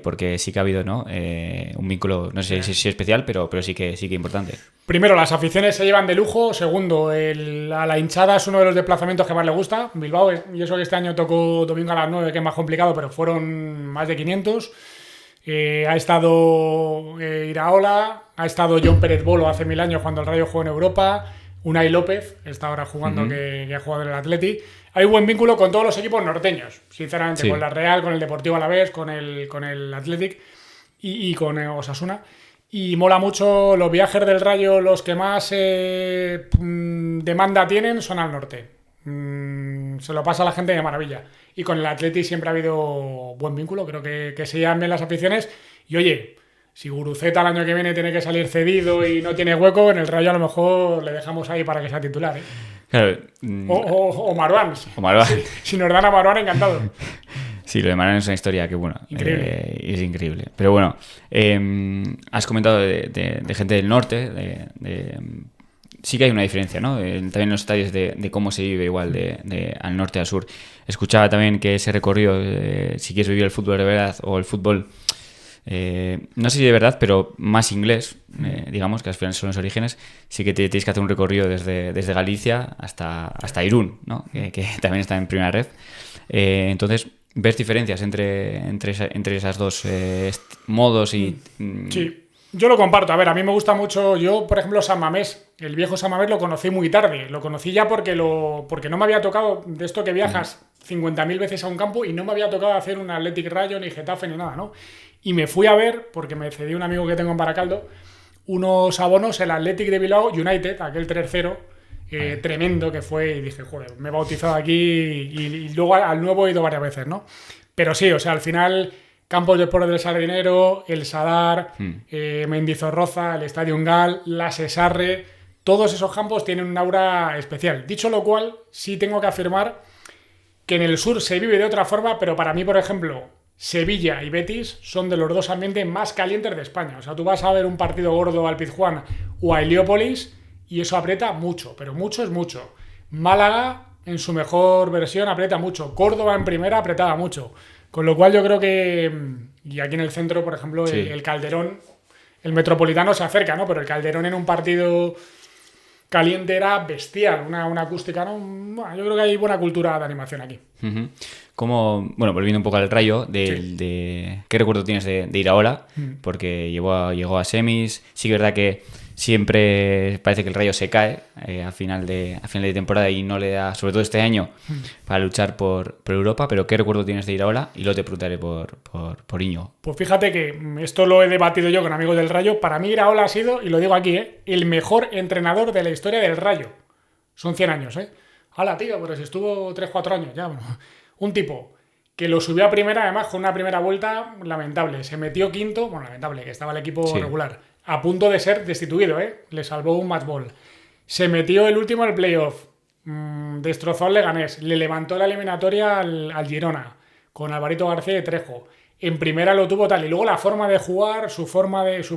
A: Porque sí que ha habido, ¿no? Un vínculo, no sé si especial, pero sí que importante.
B: Primero, las aficiones se llevan de lujo. Segundo, a la hinchada es uno de los desplazamientos que más le gusta. Bilbao, y eso que este año tocó domingo a las 9, que es más complicado, pero fueron más de 500. Ha estado Iraola, ha estado Jon Pérez Bolo hace 1000 años cuando el Rayo jugó en Europa. Unai López, que está ahora jugando, que ha jugado en el Atleti. Hay un buen vínculo con todos los equipos norteños, sinceramente, sí. Con la Real, con el Deportivo Alavés, con el Athletic y con Osasuna. Y mola mucho los viajes del Rayo, los que más demanda tienen son al norte. Se lo pasa a la gente de maravilla. Y con el Atleti siempre ha habido buen vínculo, creo que se llevan bien las aficiones. Y oye, si Guruceta el año que viene tiene que salir cedido y no tiene hueco, en el Rayo a lo mejor le dejamos ahí para que sea titular, ¿eh?
A: Claro.
B: O Marwan.
A: O Marwan.
B: Si nos dan a Marwan, encantado.
A: Sí, lo de Marwan es una historia que, bueno, es increíble. Pero bueno, has comentado de gente del norte, sí que hay una diferencia, ¿no? También en los estadios de cómo se vive igual de al norte al sur. Escuchaba también que ese recorrido, si quieres vivir el fútbol de verdad o el fútbol, no sé si de verdad, pero más inglés, digamos, que al final son los orígenes, sí que tienes que hacer un recorrido desde Galicia hasta Irún, ¿no? Que también está en primera red. Entonces, ¿ves diferencias entre esas dos modos?
B: Sí. Yo lo comparto. A ver, a mí me gusta mucho. Yo, por ejemplo, San Mamés, el viejo San Mamés lo conocí muy tarde. Lo conocí ya porque no me había tocado de esto que viajas 50.000 veces a un campo y no me había tocado hacer un Athletic Rayo, ni Getafe, ni nada, ¿no? Y me fui a ver, porque me cedió un amigo que tengo en Baracaldo, unos abonos, el Athletic de Bilbao United, aquel 3-0, tremendo que fue, y dije, joder, me he bautizado aquí y luego al nuevo he ido varias veces, ¿no? Pero sí, o sea, al final... Campos de Deportes del Sardinero, el Sadar, Mendizorroza, el Estadio Gal, la Sesarre, todos esos campos tienen un aura especial. Dicho lo cual, sí tengo que afirmar que en el sur se vive de otra forma, pero para mí, por ejemplo, Sevilla y Betis son de los dos ambientes más calientes de España. O sea, tú vas a ver un partido gordo al Pizjuán o a Heliópolis y eso aprieta mucho, pero mucho es mucho. Málaga, en su mejor versión, aprieta mucho. Córdoba, en primera, apretaba mucho. Con lo cual yo creo que, y aquí en el centro, por ejemplo, sí. el Calderón, el Metropolitano se acerca, ¿no? Pero el Calderón en un partido caliente era bestial, una acústica, ¿no? Bueno, yo creo que hay buena cultura de animación aquí.
A: Uh-huh. Como, bueno, volviendo un poco al Rayo, ¿qué recuerdo tienes de Iraola? Porque llegó a semis. Sí que es verdad que siempre parece que el Rayo se cae a final de temporada y no le da, sobre todo este año, para luchar por Europa. Pero ¿qué recuerdo tienes de Iraola? Y luego te preguntaré por Íñigo.
B: Pues fíjate que esto lo he debatido yo con amigos del Rayo. Para mí Iraola ha sido, y lo digo aquí, el mejor entrenador de la historia del Rayo. Son 100 años, ¿eh? Hala, tío, pero si estuvo 3-4 años ya, bueno. Un tipo que lo subió a primera, además con una primera vuelta lamentable. Se metió quinto, bueno, lamentable, que estaba el equipo regular. A punto de ser destituido, ¿eh? Le salvó un match ball. Se metió el último al playoff. Destrozó al Leganés. Le levantó la eliminatoria al Girona. Con Alvarito García y Trejo. En primera lo tuvo tal. Y luego la forma de jugar, su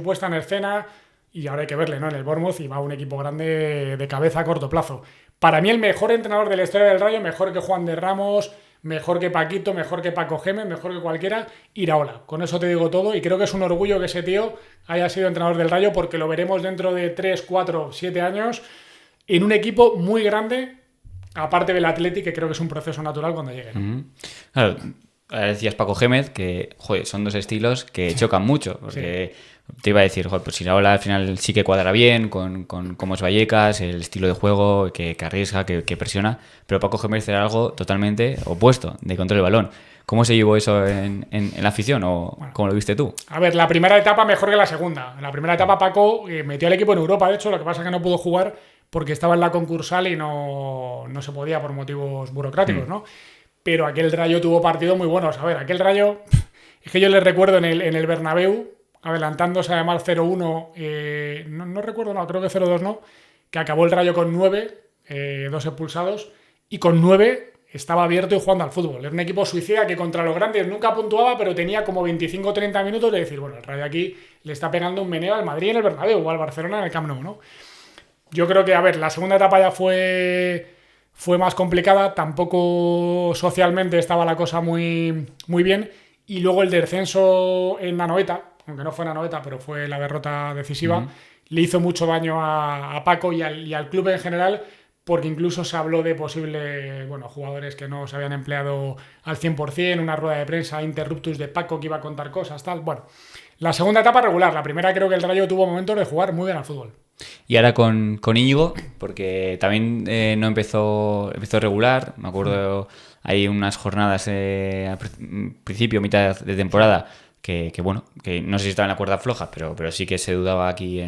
B: puesta en escena. Y ahora hay que verle, ¿no? En el Bournemouth y va un equipo grande de cabeza a corto plazo. Para mí el mejor entrenador de la historia del Rayo, mejor que Juan de Ramos, mejor que Paquito, mejor que Paco Gémez, mejor que cualquiera, Iraola. Con eso te digo todo y creo que es un orgullo que ese tío haya sido entrenador del Rayo porque lo veremos dentro de 3, 4, 7 años en un equipo muy grande, aparte del Athletic, que creo que es un proceso natural cuando llegue, ¿no?
A: Claro, ahora decías Paco Gémez, que joder, son dos estilos que chocan mucho, porque te iba a decir, joder, pues Iraola al final sí que cuadra bien con cómo es Vallecas, el estilo de juego, que arriesga, que presiona, pero Paco Gémez era algo totalmente opuesto, de control del balón. ¿Cómo se llevó eso en la afición o bueno, cómo lo viste tú?
B: A ver, la primera etapa mejor que la segunda. En la primera etapa Paco metió al equipo en Europa, de hecho, lo que pasa es que no pudo jugar porque estaba en la concursal y no se podía por motivos burocráticos, ¿no? Pero aquel Rayo tuvo partidos muy buenos. A ver, aquel Rayo, es que yo les recuerdo en el Bernabéu, adelantándose además 0-1, no recuerdo, no, creo que 0-2 no, que acabó el Rayo con 9, 2 expulsados, y con 9 estaba abierto y jugando al fútbol. Era un equipo suicida que contra los grandes nunca puntuaba, pero tenía como 25 o 30 minutos de decir, bueno, el Rayo aquí le está pegando un meneo al Madrid en el Bernabéu o al Barcelona en el Camp Nou, ¿no? Yo creo que, a ver, la segunda etapa ya fue más complicada, tampoco socialmente estaba la cosa muy, muy bien, y luego el descenso en Anoeta, aunque no fue en Anoeta, pero fue la derrota decisiva, le hizo mucho daño a Paco y al club en general, porque incluso se habló de posibles jugadores que no se habían empleado al 100%, una rueda de prensa, interruptus de Paco que iba a contar cosas, tal. Bueno, la segunda etapa regular, la primera creo que el Rayo tuvo momentos de jugar muy bien al fútbol.
A: Y ahora con Íñigo, porque también no empezó regular, me acuerdo, hay unas jornadas al principio, mitad de temporada, que no sé si estaba en la cuerda floja, pero sí que se dudaba aquí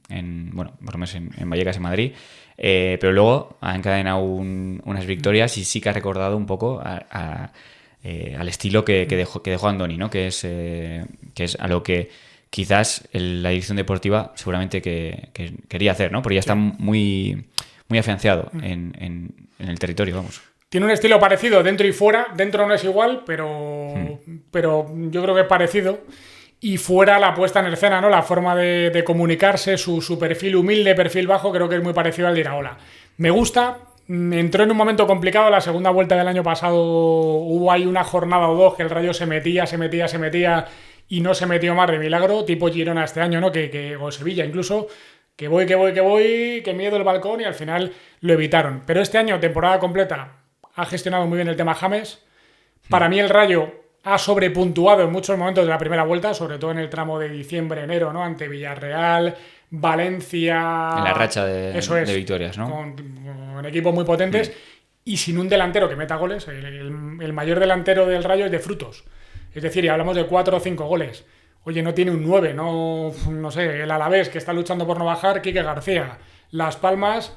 A: por lo menos en Vallecas, en Madrid, pero luego ha encadenado unas victorias y sí que ha recordado un poco al estilo que dejó Andoni, ¿no? Que es a lo que quizás la dirección deportiva seguramente que quería hacer, ¿no? Porque ya está muy, muy afianzado en el territorio, vamos.
B: Tiene un estilo parecido dentro y fuera. Dentro no es igual, pero yo creo que es parecido. Y fuera la puesta en escena, ¿no? La forma de comunicarse, su perfil humilde, perfil bajo, creo que es muy parecido al de Iraola. Me gusta. Entró en un momento complicado. La segunda vuelta del año pasado hubo ahí una jornada o dos que el Rayo se metía y no se metió más de milagro, tipo Girona este año, ¿no? O Sevilla incluso, que voy, que miedo el balcón, y al final lo evitaron. Pero este año, temporada completa, ha gestionado muy bien el tema James. Para mí el Rayo ha sobrepuntuado en muchos momentos de la primera vuelta, sobre todo en el tramo de diciembre-enero, ¿no? Ante Villarreal, Valencia...
A: En la racha de victorias, ¿no?
B: Con equipos muy potentes y sin un delantero que meta goles. El mayor delantero del Rayo es de Frutos. Es decir, ya hablamos de 4 o 5 goles. Oye, no tiene un 9, no sé, el Alavés, que está luchando por no bajar, Quique García. Las Palmas,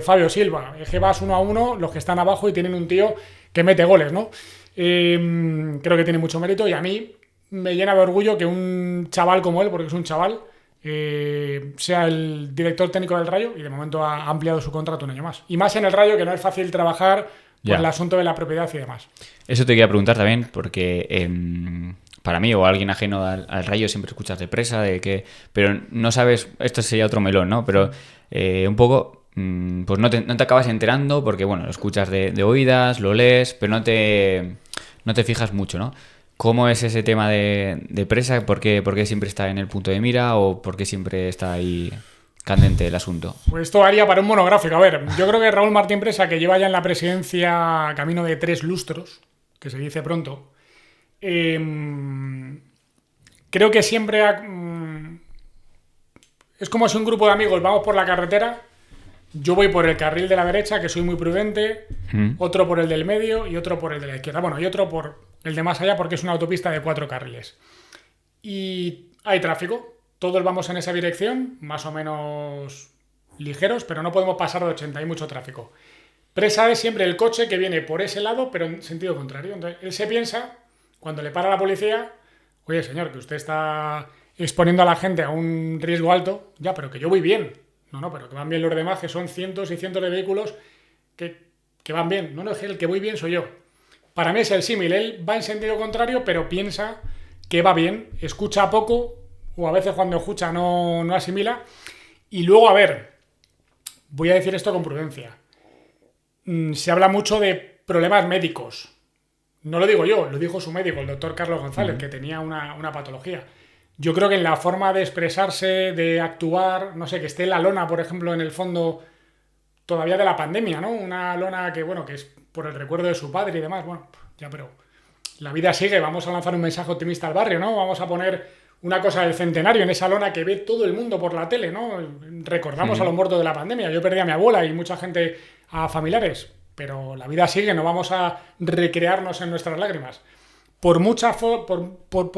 B: Fabio Silva. Es que vas 1-1, los que están abajo, y tienen un tío que mete goles, ¿no? Creo que tiene mucho mérito, y a mí me llena de orgullo que un chaval como él, porque es un chaval, sea el director técnico del Rayo, y de momento ha ampliado su contrato un año más. Y más en el Rayo, que no es fácil trabajar por el asunto de la propiedad y demás.
A: Eso te quería preguntar también, porque para mí o alguien ajeno al Rayo siempre escuchas de presa, pero no sabes, esto sería otro melón, ¿no? Pero un poco, pues no te acabas enterando porque, lo escuchas de oídas, lo lees, pero no te fijas mucho, ¿no? ¿Cómo es ese tema de presa? ¿Por qué siempre está en el punto de mira o por qué siempre está ahí candente el asunto.
B: Pues esto haría para un monográfico. A ver, yo creo que Raúl Martín Presa, que lleva ya en la presidencia camino de 3 lustros, que se dice pronto, creo que siempre es como si un grupo de amigos vamos por la carretera, yo voy por el carril de la derecha, que soy muy prudente, otro por el del medio y otro por el de la izquierda. Bueno, y otro por el de más allá porque es una autopista de 4 carriles. Y hay tráfico. Todos vamos en esa dirección, más o menos ligeros, pero no podemos pasar de 80, hay mucho tráfico. Presa es siempre el coche que viene por ese lado, pero en sentido contrario. Entonces, él se piensa, cuando le para la policía, oye, señor, que usted está exponiendo a la gente a un riesgo alto, ya, pero que yo voy bien. No, pero que van bien los demás, que son cientos y cientos de vehículos que van bien. No, es que el que voy bien soy yo. Para mí es el símil, él va en sentido contrario, pero piensa que va bien, escucha poco, o a veces cuando escucha no asimila. Y luego, a ver, voy a decir esto con prudencia. Se habla mucho de problemas médicos. No lo digo yo, lo dijo su médico, el doctor Carlos González, que tenía una patología. Yo creo que en la forma de expresarse, de actuar, no sé, que esté la lona, por ejemplo, en el fondo todavía de la pandemia, ¿no? Una lona que, bueno, que es por el recuerdo de su padre y demás. Bueno, ya, pero la vida sigue, vamos a lanzar un mensaje optimista al barrio, ¿no? Vamos a poner una cosa del centenario en esa lona que ve todo el mundo por la tele, ¿no? Recordamos a los muertos de la pandemia. Yo perdí a mi abuela y mucha gente, a familiares, pero la vida sigue, no vamos a recrearnos en nuestras lágrimas. Por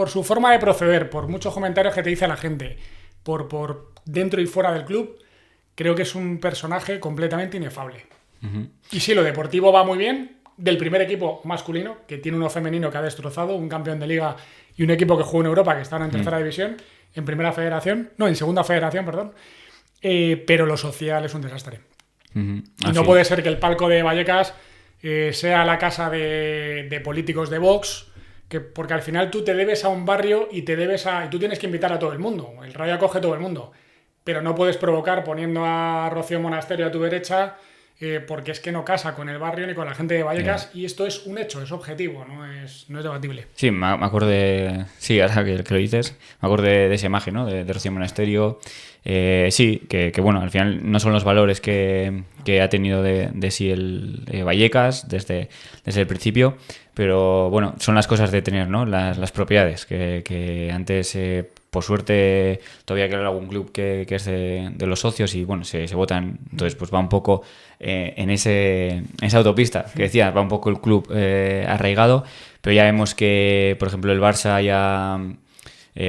B: su forma de proceder, por muchos comentarios que te dice la gente, por dentro y fuera del club, creo que es un personaje completamente inefable. Y sí, lo deportivo va muy bien, del primer equipo masculino, que tiene uno femenino que ha destrozado, un campeón de liga y un equipo que juega en Europa, que está en tercera división, en segunda federación, perdón. Pero lo social es un desastre. Y no puede ser que el palco de Vallecas sea la casa de políticos de Vox, porque al final tú te debes a un barrio y tú tienes que invitar a todo el mundo. El Rayo acoge a todo el mundo. Pero no puedes provocar poniendo a Rocío Monasterio a tu derecha, porque es que no casa con el barrio ni con la gente de Vallecas, y esto es un hecho, es objetivo, no es debatible.
A: Sí, me acuerdo de... Sí, ahora que lo dices, me acuerdo de esa imagen, ¿no? De Rocío Monasterio. Sí, que bueno, al final no son los valores que ha tenido de sí el Vallecas desde el principio, pero bueno, son las cosas de tener, ¿no? Las propiedades, que antes... por suerte todavía queda algún club que es de los socios y bueno, se votan, entonces pues va un poco en esa autopista que decías, va un poco el club arraigado, pero ya vemos que por ejemplo el Barça ya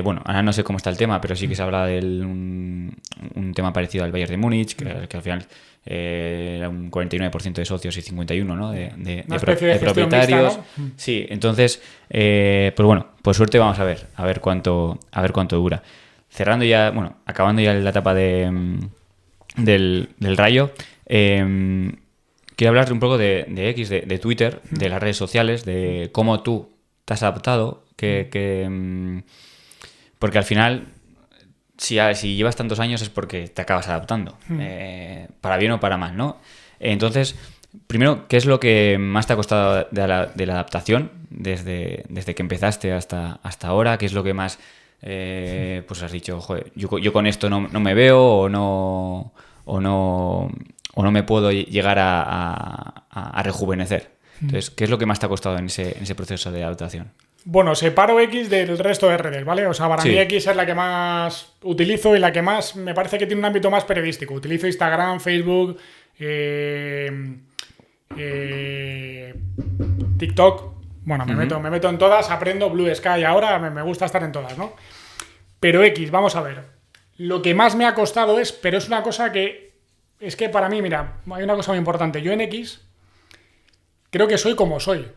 A: bueno, ahora no sé cómo está el tema, pero sí que se habla de un tema parecido al Bayern de Múnich, que al final era un 49% de socios y 51%, ¿no? de propietarios. Mixta, ¿no? Sí, entonces, pues bueno, por suerte vamos a ver cuánto dura. Cerrando ya, bueno, acabando ya la etapa del Rayo, quiero hablar un poco de X, de Twitter, de las redes sociales, de cómo tú te has adaptado, porque al final, si llevas tantos años es porque te acabas adaptando, para bien o para mal, ¿no? Entonces, primero, ¿qué es lo que más te ha costado de la adaptación desde que empezaste hasta ahora? ¿Qué es lo que más, pues has dicho, joder, yo con esto no me veo o no me puedo llegar a rejuvenecer? Entonces, ¿qué es lo que más te ha costado en ese proceso de adaptación?
B: Bueno, separo X del resto de redes, ¿vale? O sea, para mí X es la que más utilizo y la que más me parece que tiene un ámbito más periodístico. Utilizo Instagram, Facebook, TikTok. Bueno, me meto en todas, aprendo Blue Sky ahora, me gusta estar en todas, ¿no? Pero X, vamos a ver. Lo que más me ha costado pero es una cosa que, es que para mí, mira, hay una cosa muy importante. Yo en X creo que soy como soy.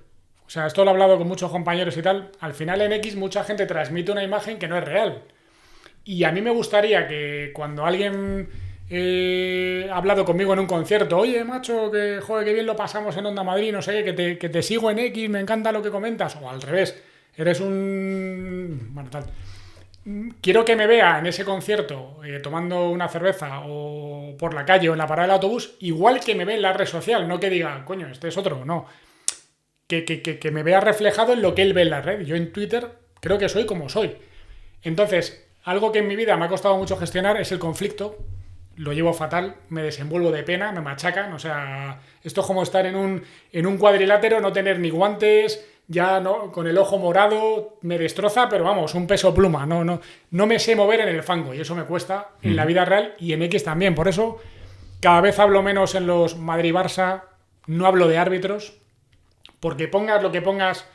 B: O sea, esto lo he hablado con muchos compañeros y tal. Al final en X mucha gente transmite una imagen que no es real. Y a mí me gustaría que cuando alguien ha hablado conmigo en un concierto, oye, macho, que joder, qué bien lo pasamos en Onda Madrid, no sé qué, que te sigo en X, me encanta lo que comentas. O al revés, eres un... Bueno, tal. Quiero que me vea en ese concierto tomando una cerveza o por la calle o en la parada del autobús, igual que me ve en la red social, no que diga, coño, este es otro, no. Que me vea reflejado en lo que él ve en la red. Yo en Twitter creo que soy como soy. Entonces, algo que en mi vida me ha costado mucho gestionar es el conflicto. lo llevo fatal, me desenvuelvo de pena, me machacan, o sea, esto es como estar en un cuadrilátero, no tener ni guantes, ya no, con el ojo morado, me destroza, pero vamos, un peso pluma, no me sé mover en el fango y eso me cuesta en la vida real y en X también, por eso cada vez hablo menos en los Madrid-Barça, no hablo de árbitros, porque pongas lo que pongas.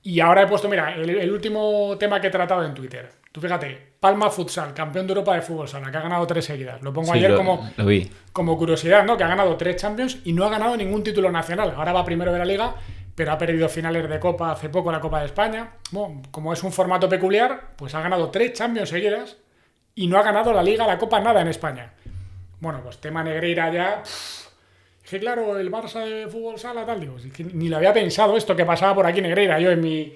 B: Y ahora he puesto, mira, el último tema que he tratado en Twitter. Tú fíjate, Palma Futsal, campeón de Europa de fútbol sala, que ha ganado 3 seguidas. Lo pongo ayer
A: lo vi.
B: como curiosidad, ¿no? Que ha ganado 3 Champions y no ha ganado ningún título nacional. Ahora va primero de la Liga, pero ha perdido finales de Copa hace poco, la Copa de España. Bueno, como es un formato peculiar, pues ha ganado 3 Champions seguidas y no ha ganado la Liga, la Copa, nada en España. Bueno, pues tema Negreira ya... Es que claro, el Barça de fútbol sala, tal, digo, es que ni lo había pensado esto que pasaba por aquí Negreira. Yo el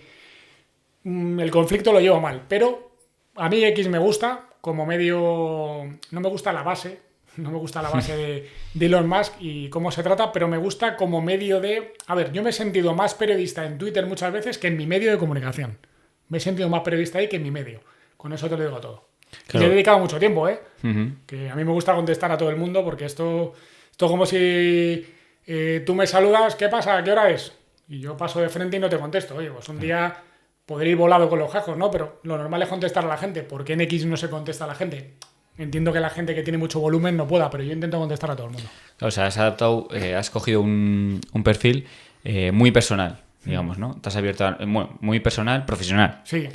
B: conflicto lo llevo mal, pero a mí X me gusta como medio, no me gusta la base, de Elon Musk y cómo se trata, pero me gusta como medio de, a ver, yo me he sentido más periodista en Twitter muchas veces que en mi medio de comunicación. Me he sentido más periodista ahí que en mi medio. Con eso te lo digo todo. Claro. Y le he dedicado mucho tiempo, que a mí me gusta contestar a todo el mundo porque esto como si tú me saludas, ¿qué pasa? ¿Qué hora es? Y yo paso de frente y no te contesto. Oye, pues un día podré ir volado con los jajos, ¿no? Pero lo normal es contestar a la gente. ¿Por qué en X no se contesta a la gente? Entiendo que la gente que tiene mucho volumen no pueda, pero yo intento contestar a todo el mundo.
A: O sea, has adaptado, has cogido un perfil muy personal, digamos, ¿no? Te has abierto muy personal, profesional,
B: sí.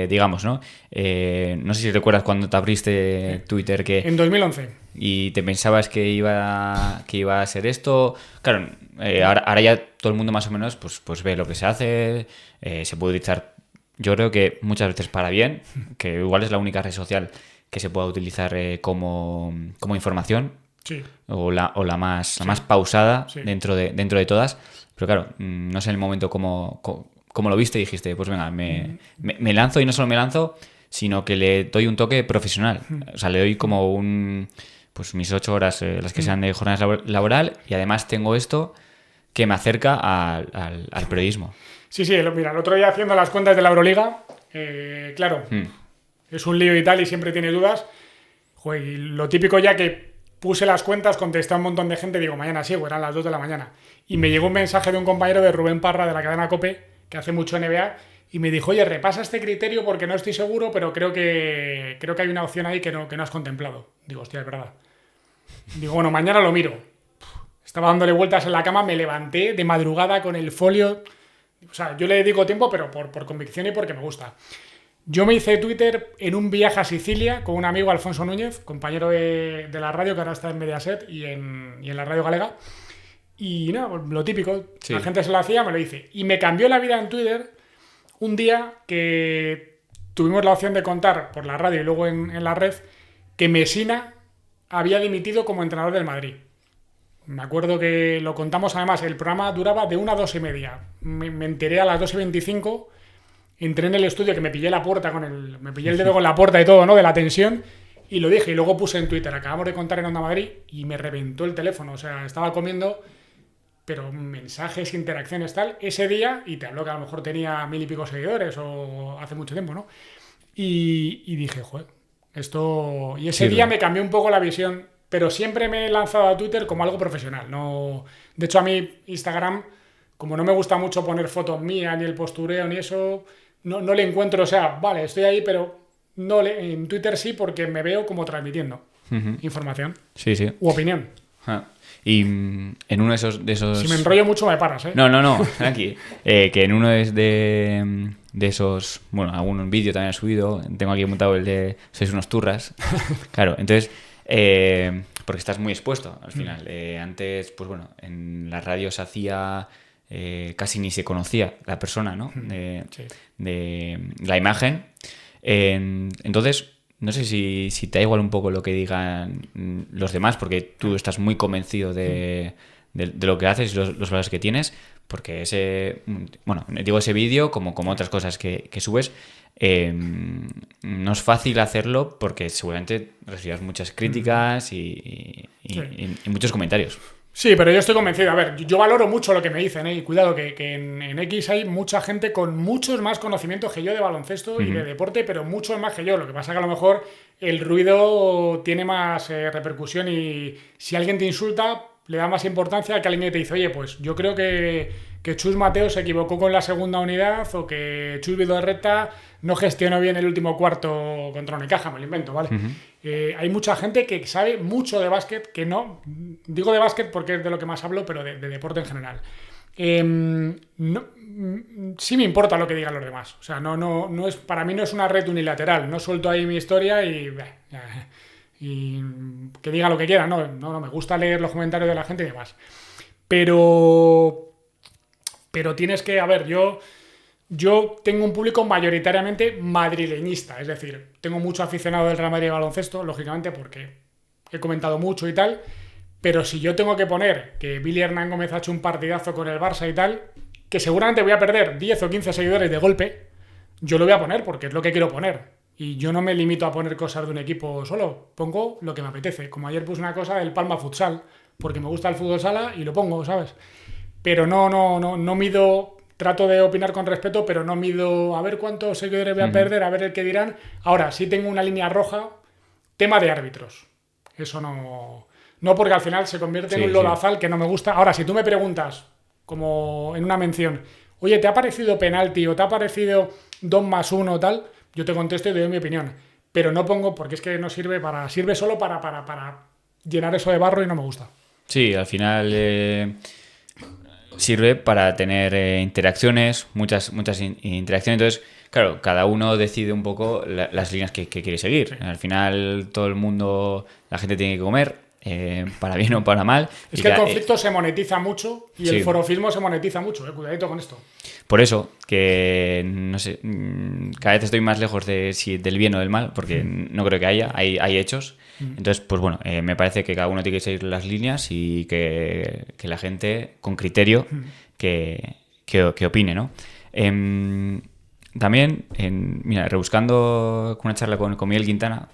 A: digamos, ¿no? No sé si recuerdas cuando te abriste Twitter que...
B: En 2011.
A: Y te pensabas que iba a ser esto. Claro, ahora ya todo el mundo más o menos pues ve lo que se hace, se puede utilizar, yo creo que muchas veces para bien, que igual es la única red social que se pueda utilizar como información,
B: sí.
A: o la más pausada, sí, dentro de todas. Pero claro, no sé en el momento cómo lo viste y dijiste, pues venga, me lanzo, y no solo me lanzo, sino que le doy un toque profesional. O sea, le doy como pues mis 8 horas, las que sean de jornada laboral, y además tengo esto que me acerca al periodismo.
B: Sí, mira, el otro día haciendo las cuentas de la Euroliga, claro, es un lío y tal, y siempre tiene dudas. Joder, y lo típico ya que puse las cuentas, contesté a un montón de gente, digo, mañana sí, eran las 2 de la mañana. Y me llegó un mensaje de un compañero de Rubén Parra, de la cadena COPE, que hace mucho NBA, y me dijo, oye, repasa este criterio porque no estoy seguro, pero creo que hay una opción ahí que no has contemplado. Digo, hostia, es verdad. Digo, bueno, mañana lo miro. Estaba dándole vueltas en la cama, me levanté de madrugada con el folio. O sea, yo le dedico tiempo, pero por convicción y porque me gusta. Yo me hice Twitter en un viaje a Sicilia con un amigo, Alfonso Núñez, compañero de la radio, que ahora está en Mediaset y en la radio galega. Y no, lo típico, sí, la gente se lo hacía, me lo hice. Y me cambió la vida en Twitter un día que tuvimos la opción de contar por la radio y luego en la red que Messina había dimitido como entrenador del Madrid. Me acuerdo que lo contamos, además, el programa duraba de 1 a 2 y media. Me enteré a las 2:25, entré en el estudio, que me pillé la puerta me pillé el dedo con la puerta y todo, ¿no? De la tensión, y lo dije, y luego puse en Twitter, acabamos de contar en Onda Madrid, y me reventó el teléfono. O sea, estaba comiendo, pero mensajes, interacciones, tal, ese día, y te hablo que a lo mejor tenía 1000 y pico seguidores, o hace mucho tiempo, ¿no? Y dije, joder, esto... Y ese día me cambió un poco la visión, pero siempre me he lanzado a Twitter como algo profesional. No... De hecho, a mí Instagram, como no me gusta mucho poner fotos mías, ni el postureo, ni eso, no le encuentro, o sea, vale, estoy ahí, pero en Twitter sí, porque me veo como transmitiendo información.
A: Sí.
B: U opinión.
A: Y en uno de esos...
B: Si me enrollo mucho me paras, ¿eh?
A: No, aquí. Que en uno de esos... Bueno, algún vídeo también he subido. Tengo aquí montado el de sois unos turras. Claro, entonces... porque estás muy expuesto al final. Antes, pues bueno, en la radio se hacía... casi ni se conocía la persona, ¿no? De la imagen. Entonces... No sé si te da igual un poco lo que digan los demás, porque tú estás muy convencido de lo que haces y los valores que tienes, porque ese vídeo, como otras cosas que subes, no es fácil hacerlo porque seguramente recibirás muchas críticas y muchos comentarios.
B: Sí, pero yo estoy convencido. A ver, yo valoro mucho lo que me dicen, ¿eh? Y cuidado, que en X hay mucha gente con muchos más conocimientos que yo de baloncesto y de deporte, pero muchos más que yo. Lo que pasa que a lo mejor el ruido tiene más repercusión y si alguien te insulta, le da más importancia a que alguien te dice, oye, pues yo creo que Chus Mateo se equivocó con la segunda unidad o que Chus Vidorreta no gestionó bien el último cuarto contra Unicaja, me lo invento, ¿vale? Hay mucha gente que sabe mucho de básquet, que no, digo de básquet porque es de lo que más hablo, pero de deporte en general. Sí me importa lo que digan los demás. O sea, no es, para mí no es una red unilateral. No suelto ahí mi historia y que diga lo que quiera. No, me gusta leer los comentarios de la gente y demás. Pero tienes que, a ver, yo tengo un público mayoritariamente madrileñista, es decir, tengo mucho aficionado del Real Madrid de baloncesto, lógicamente, porque he comentado mucho y tal, pero si yo tengo que poner que Billy Hernán Gómez ha hecho un partidazo con el Barça y tal, que seguramente voy a perder 10 o 15 seguidores de golpe, yo lo voy a poner porque es lo que quiero poner. Y yo no me limito a poner cosas de un equipo solo, pongo lo que me apetece. Como ayer puse una cosa del Palma Futsal, porque me gusta el fútbol sala y lo pongo, ¿sabes? Pero no mido. Trato de opinar con respeto, pero no mido a ver cuántos seguidores voy a perder, a ver el que dirán. Ahora, sí tengo una línea roja, tema de árbitros. Eso no porque al final se convierte en un lodazal que no me gusta. Ahora, si tú me preguntas, como en una mención, oye, ¿te ha parecido penalti o te ha parecido 2+1 o tal? Yo te contesto y te doy mi opinión. Pero no pongo, porque es que no sirve sirve solo para llenar eso de barro y no me gusta.
A: Sí, al final sirve para tener interacciones, muchas interacciones. Entonces, claro, cada uno decide un poco las líneas que quiere seguir. Sí. Al final, todo el mundo, la gente tiene que comer, para bien o para mal.
B: Es que el conflicto se monetiza mucho y el forofismo se monetiza mucho. Cuidadito con esto.
A: Por eso, que no sé, cada vez estoy más lejos del bien o del mal, porque no creo que hay hechos. Entonces, pues bueno, me parece que cada uno tiene que seguir las líneas y que la gente, con criterio, que opine, ¿no? También, mira, rebuscando una charla con Miguel Quintana,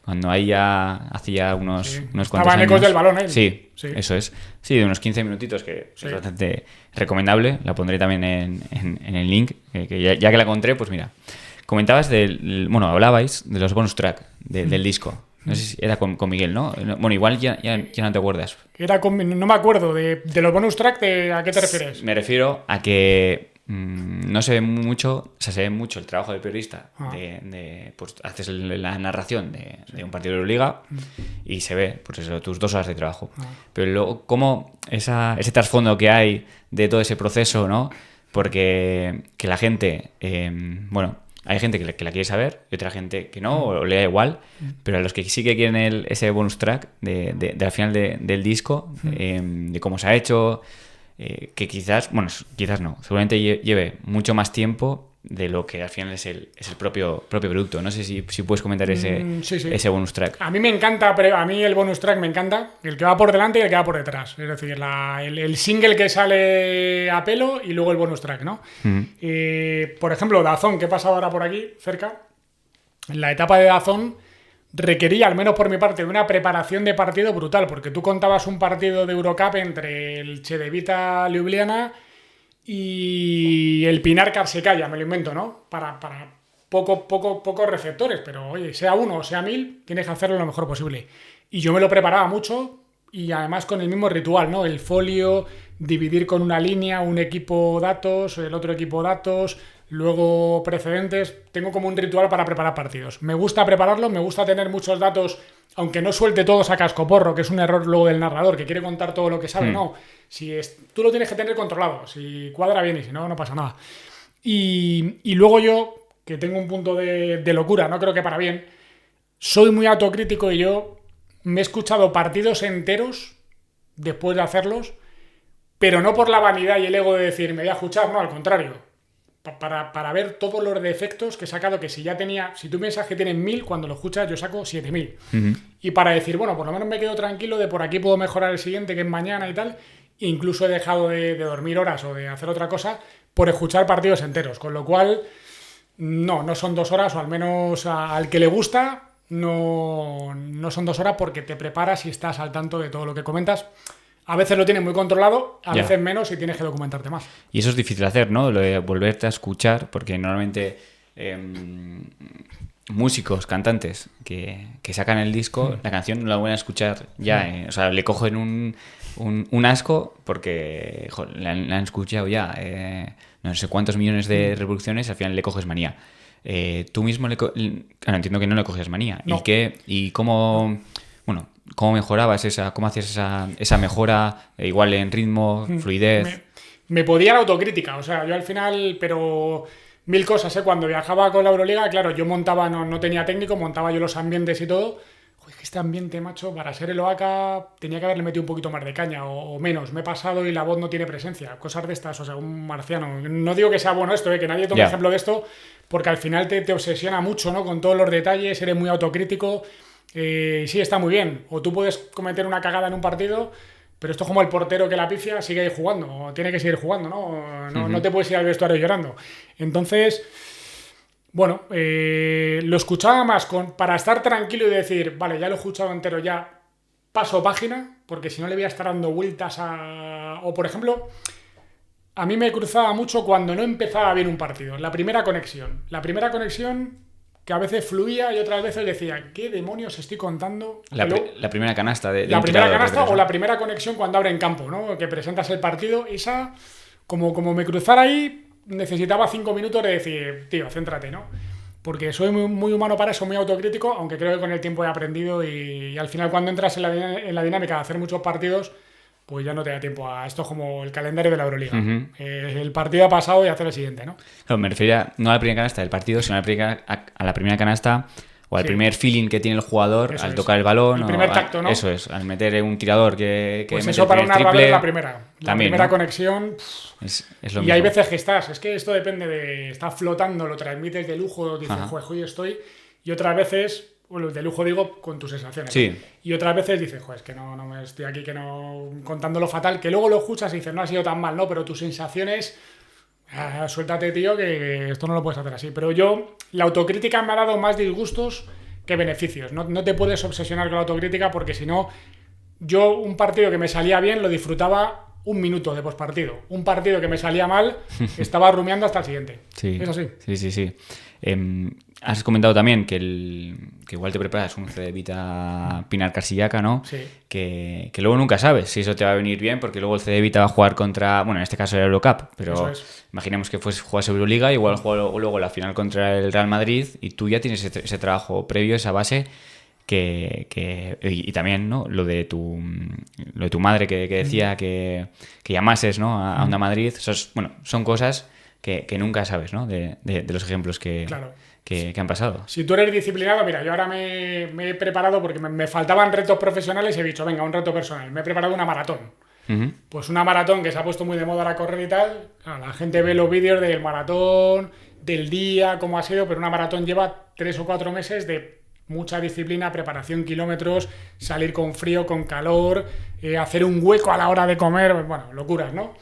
A: cuando ahí ya hacía unos cuantos
B: años. Ecos del balón, ¿eh?
A: Sí, eso es. Sí, de unos 15 minutitos, que es bastante recomendable. La pondré también en el link, que ya que la encontré, pues mira. Comentabas hablabais de los bonus track del disco. No sé si era con Miguel, ¿no? Bueno, igual ya no te acuerdas.
B: No me acuerdo. ¿De los bonus track a qué te refieres?
A: Me refiero a que no se ve mucho, o sea, se ve mucho el trabajo del periodista. Pues haces la narración de un partido de Euroliga y se ve, pues eso, tus 2 horas de trabajo. Pero luego, ¿cómo ese trasfondo que hay de todo ese proceso, ¿no? Porque que la gente, hay gente que la quiere saber y otra gente que no, o le da igual, pero a los que sí que quieren ese bonus track de al final del disco, de cómo se ha hecho, que quizás no, seguramente lleve mucho más tiempo de lo que al final es el propio producto. No sé si puedes comentar ese bonus track.
B: A mí me encanta, a mí el bonus track me encanta, el que va por delante y el que va por detrás. Es decir, el single que sale a pelo y luego el bonus track, ¿no? Por ejemplo, DAZN, que he pasado ahora por aquí, cerca, en la etapa de DAZN requería, al menos por mi parte, una preparación de partido brutal, porque tú contabas un partido de Eurocup entre el Cedevita Ljubljana y el Pinar Karsikaja, me lo invento, ¿no? Para pocos receptores, pero oye, sea uno o sea 1000, tienes que hacerlo lo mejor posible. Y yo me lo preparaba mucho y además con el mismo ritual, ¿no? El folio, dividir con una línea, un equipo datos, el otro equipo datos, luego precedentes. Tengo como un ritual para preparar partidos. Me gusta prepararlo, me gusta tener muchos datos, aunque no suelte todos a cascoporro, que es un error luego del narrador, que quiere contar todo lo que sabe, no. Tú lo tienes que tener controlado, si cuadra bien y si no, no pasa nada. Y luego yo, que tengo un punto de locura, no creo que para bien, soy muy autocrítico y yo me he escuchado partidos enteros después de hacerlos, pero no por la vanidad y el ego de decir, me voy a escuchar, no, al contrario. Para ver todos los defectos que he sacado, que si tú piensas que tienen 1000, cuando lo escuchas yo saco 7000. Y para decir, bueno, por lo menos me quedo tranquilo de por aquí puedo mejorar el siguiente, que es mañana y tal. Incluso he dejado de dormir horas o de hacer otra cosa por escuchar partidos enteros. Con lo cual, no son 2 horas, o al menos al que le gusta, no son 2 horas porque te preparas y estás al tanto de todo lo que comentas. A veces lo tienes muy controlado, a
A: Ya.
B: veces menos y tienes que documentarte más.
A: Y eso es difícil de hacer, ¿no? Lo de volverte a escuchar, porque normalmente músicos, cantantes que sacan el disco, la canción no la van a escuchar ya. O sea, le cogen un asco porque la han escuchado ya no sé cuántos millones de reproducciones, al final le coges manía. Tú mismo claro, entiendo que no le cogías manía.
B: No.
A: ¿Y cómo, bueno, cómo mejorabas cómo hacías esa mejora, igual en ritmo, fluidez?
B: Me podía la autocrítica, o sea, yo al final, pero mil cosas, ¿eh? Cuando viajaba con la Euroliga, claro, yo montaba, no tenía técnico, montaba yo los ambientes y todo. Joder, que este ambiente, macho, para ser el OACA tenía que haberle metido un poquito más de caña o menos. Me he pasado y la voz no tiene presencia. Cosas de estas, o sea, un marciano. No digo que sea bueno esto, que nadie tome ejemplo de esto, porque al final te obsesiona mucho, ¿no? Con todos los detalles, eres muy autocrítico. Sí, está muy bien. O tú puedes cometer una cagada en un partido, pero esto es como el portero que la pifia sigue ahí jugando, o tiene que seguir jugando, ¿no? No te puedes ir al vestuario llorando. Entonces, bueno, lo escuchaba más para estar tranquilo y decir, vale, ya lo he escuchado entero, ya paso página, porque si no le voy a estar dando vueltas a... O, por ejemplo, a mí me cruzaba mucho cuando no empezaba bien un partido. La primera conexión que a veces fluía y otras veces decía, ¿qué demonios estoy contando?
A: La primera canasta de
B: la
A: un
B: primera
A: tirador,
B: canasta
A: creo,
B: o la primera conexión cuando abre en campo, ¿no? Que presentas el partido, esa, como me cruzara ahí, necesitaba 5 minutos de decir, tío, céntrate, ¿no? Porque soy muy humano para eso, muy autocrítico, aunque creo que con el tiempo he aprendido y al final cuando entras en la dinámica de hacer muchos partidos, pues ya no te da tiempo a esto, es como el calendario de la Euroliga. El partido ha pasado y hacer el siguiente, ¿no?
A: Claro, me refería no a la primera canasta del partido, sino a la primera canasta o al primer feeling que tiene el jugador
B: Eso
A: al
B: es.
A: tocar el balón.
B: El primer tacto, ¿no?
A: Eso es, al meter un tirador que
B: Pues
A: mete
B: eso
A: el
B: para
A: primer
B: un narrador
A: triple.
B: es la primera. La
A: También,
B: primera
A: ¿no?
B: conexión.
A: Es lo
B: Y
A: mismo.
B: hay veces que es que esto depende de... Estás flotando, lo transmites de lujo, dices,
A: Ajá.
B: joder, hoy estoy. Y otras veces, bueno, de lujo digo, con tus sensaciones.
A: Sí.
B: ¿no? Y otras veces dices, joder, es que no me estoy aquí que no contando lo fatal, que luego lo escuchas y dices, no ha sido tan mal, ¿no? Pero tus sensaciones, suéltate, tío, que esto no lo puedes hacer así. Pero yo, la autocrítica me ha dado más disgustos que beneficios. No te puedes obsesionar con la autocrítica porque si no, yo un partido que me salía bien lo disfrutaba un minuto de postpartido. Un partido que me salía mal estaba rumiando hasta el siguiente.
A: Sí.
B: Es así.
A: Sí. Has comentado también que igual te preparas un Cedevita Pinar Casillaca, ¿no?
B: Sí.
A: Que luego nunca sabes si eso te va a venir bien, porque luego el Cedevita va a jugar contra, bueno, en este caso el Eurocup, pero
B: Eso es.
A: imaginemos que juegas Euroliga, igual juega luego la final contra el Real Madrid y tú ya tienes ese trabajo previo, esa base. Y también, ¿no? Lo de tu madre que decía que llamases, ¿no? a Onda Madrid. Son cosas que nunca sabes, ¿no? De los ejemplos
B: Claro.
A: que han pasado.
B: Si tú eres disciplinado, mira, yo ahora me he preparado porque me faltaban retos profesionales y he dicho, venga, un reto personal. Me he preparado una maratón.
A: Uh-huh.
B: Pues una maratón que se ha puesto muy de moda la correr y tal. Claro, la gente ve los vídeos del maratón, del día, cómo ha sido, pero una maratón lleva 3 o 4 meses de mucha disciplina, preparación, kilómetros, salir con frío, con calor, hacer un hueco a la hora de comer, bueno, locuras, ¿no?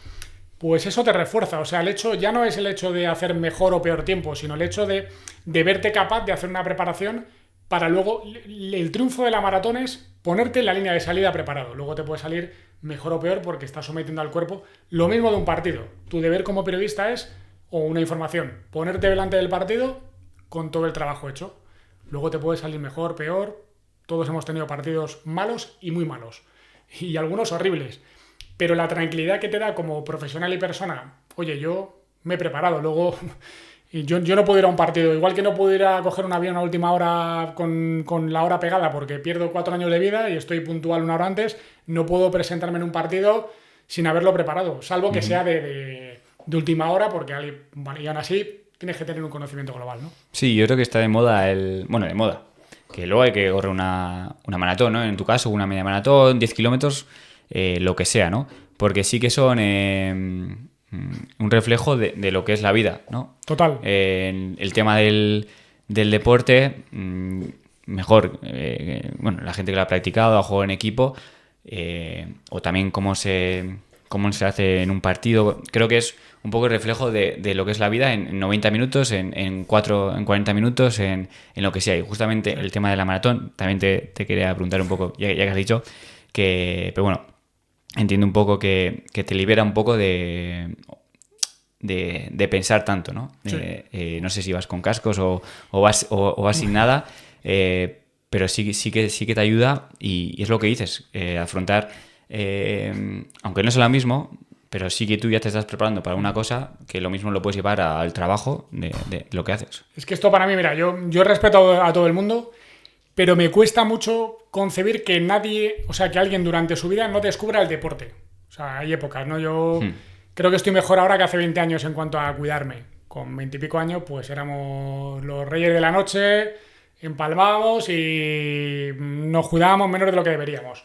B: Pues eso te refuerza, o sea, el hecho ya no es el hecho de hacer mejor o peor tiempo, sino el hecho de verte capaz de hacer una preparación para luego, el triunfo de la maratón es ponerte en la línea de salida preparado, luego te puede salir mejor o peor porque estás sometiendo al cuerpo, lo mismo de un partido, tu deber como periodista es, o una información, ponerte delante del partido con todo el trabajo hecho. Luego te puede salir mejor, peor. Todos hemos tenido partidos malos y muy malos. Y algunos horribles. Pero la tranquilidad que te da como profesional y persona, oye, yo me he preparado. Luego, yo no puedo ir a un partido. Igual que no puedo ir a coger un avión a última hora con la hora pegada porque pierdo 4 años de vida y estoy puntual una hora antes, no puedo presentarme en un partido sin haberlo preparado. Salvo que sea de última hora porque y aún así tienes que tener un conocimiento global, ¿no?
A: Sí, yo creo que está de moda de moda. Que luego hay que correr una maratón, ¿no? En tu caso, una media maratón, 10 kilómetros, lo que sea, ¿no? Porque sí que son un reflejo de lo que es la vida, ¿no?
B: Total.
A: El tema del deporte, mejor, la gente que lo ha practicado, ha jugado en equipo, o también cómo se hace en un partido. Creo que es un poco el reflejo de lo que es la vida en 90 minutos, en 40 minutos, en lo que sea. Y justamente el tema de la maratón, también te quería preguntar un poco, ya que has dicho, pero bueno, entiendo un poco que te libera un poco de pensar tanto, ¿no?
B: Sí.
A: No sé si vas con cascos o vas sin nada, pero sí que te ayuda y es lo que dices, afrontar, aunque no es lo mismo, pero sí que tú ya te estás preparando para una cosa que lo mismo lo puedes llevar al trabajo de lo que haces.
B: Es que esto para mí, mira, yo respeto a todo el mundo, pero me cuesta mucho concebir que nadie, o sea, que alguien durante su vida no descubra el deporte. O sea, hay épocas, ¿no? Yo creo que estoy mejor ahora que hace 20 años en cuanto a cuidarme. Con 20 y pico años, pues éramos los reyes de la noche, empalmábamos y nos cuidábamos menos de lo que deberíamos.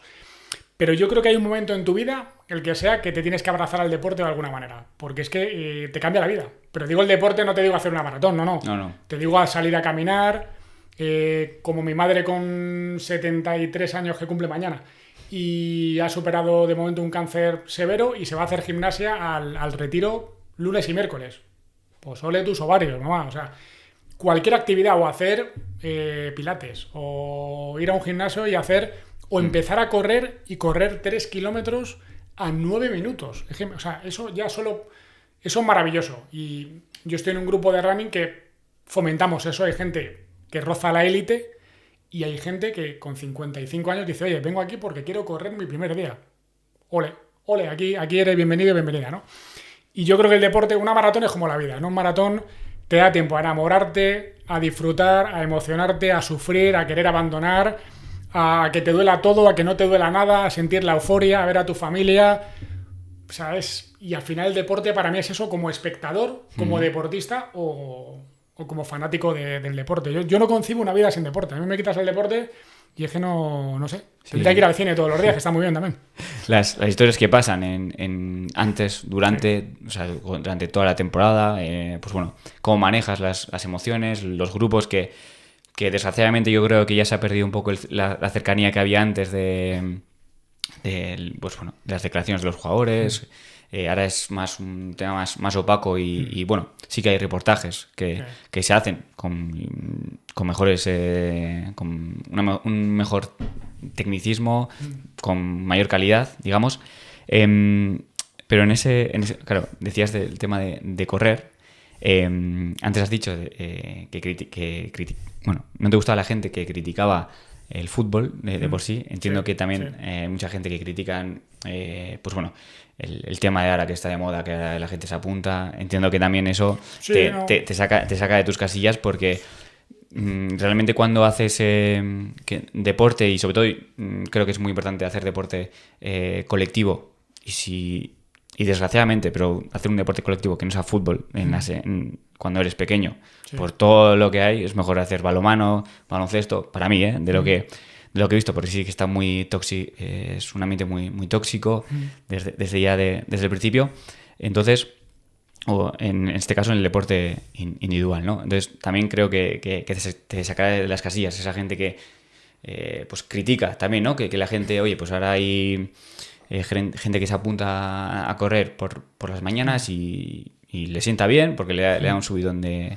B: Pero yo creo que hay un momento en tu vida, el que sea, que te tienes que abrazar al deporte de alguna manera. Porque es que te cambia la vida. Pero digo el deporte, no te digo hacer una maratón, no.
A: No.
B: Te digo a salir a caminar, como mi madre con 73 años que cumple mañana. Y ha superado de momento un cáncer severo y se va a hacer gimnasia al retiro lunes y miércoles. Pues ole tus ovarios, mamá. O sea, cualquier actividad o hacer pilates o ir a un gimnasio y hacer... O empezar a correr y correr 3 kilómetros a 9 minutos. O sea, eso ya solo... Eso es maravilloso. Y yo estoy en un grupo de running que fomentamos eso. Hay gente que roza la élite y hay gente que con 55 años dice, oye, vengo aquí porque quiero correr mi primer día. Ole, aquí eres bienvenido y bienvenida, ¿no? Y yo creo que el deporte, una maratón es como la vida, ¿no? Un maratón te da tiempo a enamorarte, a disfrutar, a emocionarte, a sufrir, a querer abandonar, a que te duela todo, a que no te duela nada, a sentir la euforia, a ver a tu familia, ¿sabes? Y al final el deporte para mí es eso como espectador, como deportista o como fanático del deporte. Yo no concibo una vida sin deporte. A mí me quitas el deporte y es que no sé. Tendría que ir al cine todos los días, que está muy bien también.
A: Las historias que pasan antes, durante, o sea, durante toda la temporada, pues bueno, cómo manejas las emociones, los grupos que desgraciadamente yo creo que ya se ha perdido un poco la cercanía que había antes de las declaraciones de los jugadores. Ahora es más un tema más opaco y bueno, sí que hay reportajes que se hacen con mejores, con un mejor tecnicismo, con mayor calidad, digamos. Pero en ese, claro, decías del tema de correr. Antes has dicho bueno, no te gustaba la gente que criticaba el fútbol de por sí. Entiendo que también hay mucha gente que critican, pues bueno, el tema de ahora que está de moda, que ahora la gente se apunta. Entiendo que también eso te saca de tus casillas porque realmente cuando haces deporte y sobre todo creo que es muy importante hacer deporte colectivo y desgraciadamente, pero hacer un deporte colectivo que no sea fútbol cuando eres pequeño, por todo lo que hay, es mejor hacer balonmano, baloncesto, para mí, de lo que he visto, porque sí que está muy tóxico, es un ambiente muy, muy tóxico desde el principio. Entonces, o en este caso en el deporte individual, ¿no? Entonces también creo que te saca de las casillas esa gente que pues critica también, ¿no? Que la gente, oye, pues ahora hay gente que se apunta a correr por las mañanas y le sienta bien porque le da un subidón de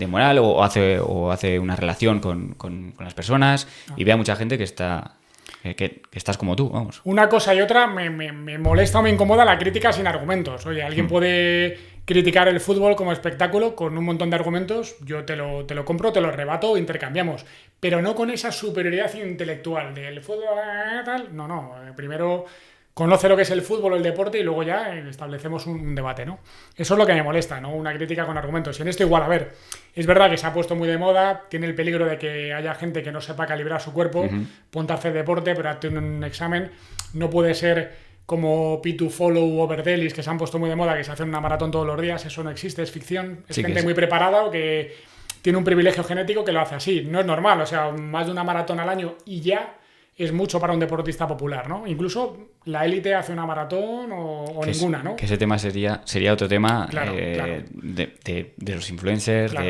A: moral o hace una relación con las personas y ve a mucha gente que estás como tú, vamos.
B: Una cosa y otra me molesta o me incomoda la crítica sin argumentos. Oye, alguien puede criticar el fútbol como espectáculo con un montón de argumentos, yo te lo compro, te lo rebato, intercambiamos, pero no con esa superioridad intelectual del fútbol tal. No, primero conoce lo que es el fútbol o el deporte y luego ya establecemos un debate, ¿no? Eso es lo que me molesta, ¿no? Una crítica con argumentos. Y en esto igual, a ver, es verdad que se ha puesto muy de moda, tiene el peligro de que haya gente que no sepa calibrar su cuerpo, ponte a hacer deporte, pero hazte un examen, no puede ser como P2Follow o Verdelis, que se han puesto muy de moda, que se hacen una maratón todos los días, eso no existe, es ficción, es gente muy preparada o que tiene un privilegio genético que lo hace así, no es normal, o sea, más de una maratón al año y ya es mucho para un deportista popular, ¿no? Incluso la élite hace una maratón o ninguna, ¿no?
A: Que ese tema sería otro tema,
B: claro.
A: De los influencers,
B: Claro.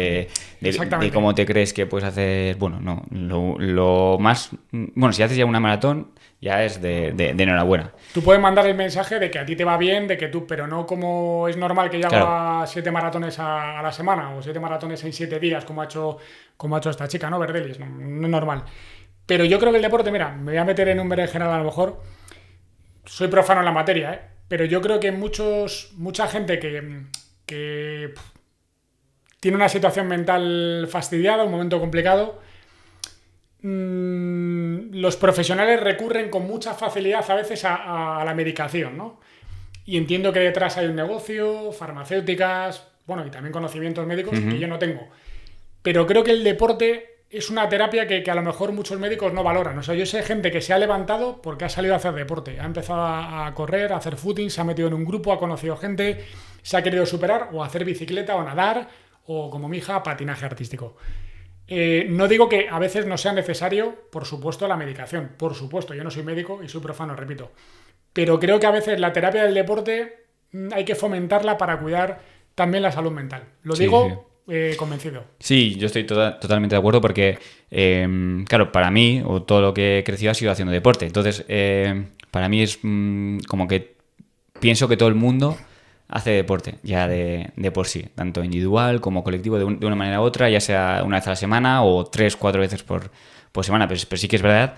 A: de cómo te crees que puedes hacer... Bueno, no, lo más... Bueno, si haces ya una maratón, ya es de enhorabuena.
B: Tú puedes mandar el mensaje de que a ti te va bien, de que tú... Pero no como es normal que yo haga 7 maratones a la semana o 7 maratones en 7 días, como ha hecho esta chica, ¿no? Verdelis, no es normal. Pero yo creo que el deporte, mira, me voy a meter en un berenjenal a lo mejor. soy profano en la materia, ¿eh? Pero yo creo que mucha gente que tiene una situación mental fastidiada, un momento complicado, los profesionales recurren con mucha facilidad a veces a la medicación, ¿no? Y entiendo que detrás hay un negocio, farmacéuticas, bueno, y también conocimientos médicos que yo no tengo. Pero creo que el deporte es una terapia que a lo mejor muchos médicos no valoran. O sea, yo sé gente que se ha levantado porque ha salido a hacer deporte. Ha empezado a correr, a hacer footing, se ha metido en un grupo, ha conocido gente, se ha querido superar o hacer bicicleta o nadar o, como mi hija, patinaje artístico. No digo que a veces no sea necesario, por supuesto, la medicación. Por supuesto, yo no soy médico y soy profano, repito. Pero creo que a veces la terapia del deporte hay que fomentarla para cuidar también la salud mental. Lo digo convencido.
A: Sí, yo estoy totalmente de acuerdo porque, claro, para mí, o todo lo que he crecido ha sido haciendo deporte. Entonces, para mí es como que pienso que todo el mundo hace deporte ya de por sí, tanto individual como colectivo, de una manera u otra, ya sea una vez a la semana o 3-4 veces por semana. Pero sí que es verdad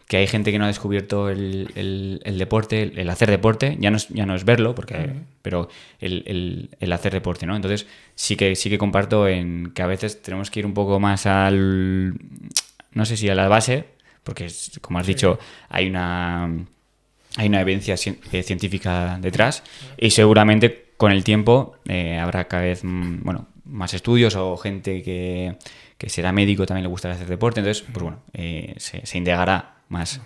A: que hay gente que no ha descubierto el deporte, el hacer deporte, ya no es verlo, pero el hacer deporte, ¿no? Entonces sí que comparto en que a veces tenemos que ir un poco más no sé si a la base, porque como has dicho, hay una evidencia científica detrás y seguramente con el tiempo habrá cada vez más estudios o gente que será médico también le gustará hacer deporte, entonces pues bueno, se indagará más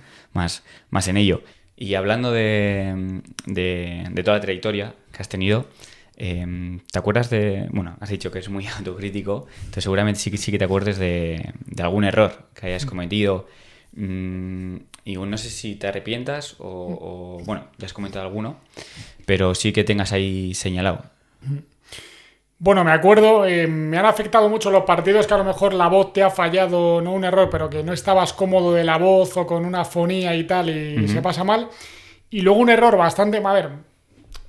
A: en ello. Y hablando de toda la trayectoria que has tenido, ¿te acuerdas has dicho que es muy autocrítico, entonces seguramente sí que te acuerdes de algún error que hayas cometido, y no sé si te arrepientas o ya has comentado alguno, pero sí que tengas ahí señalado.
B: Bueno, me acuerdo, me han afectado mucho los partidos que a lo mejor la voz te ha fallado, no un error, pero que no estabas cómodo de la voz o con una fonía y tal y se pasa mal. Y luego un error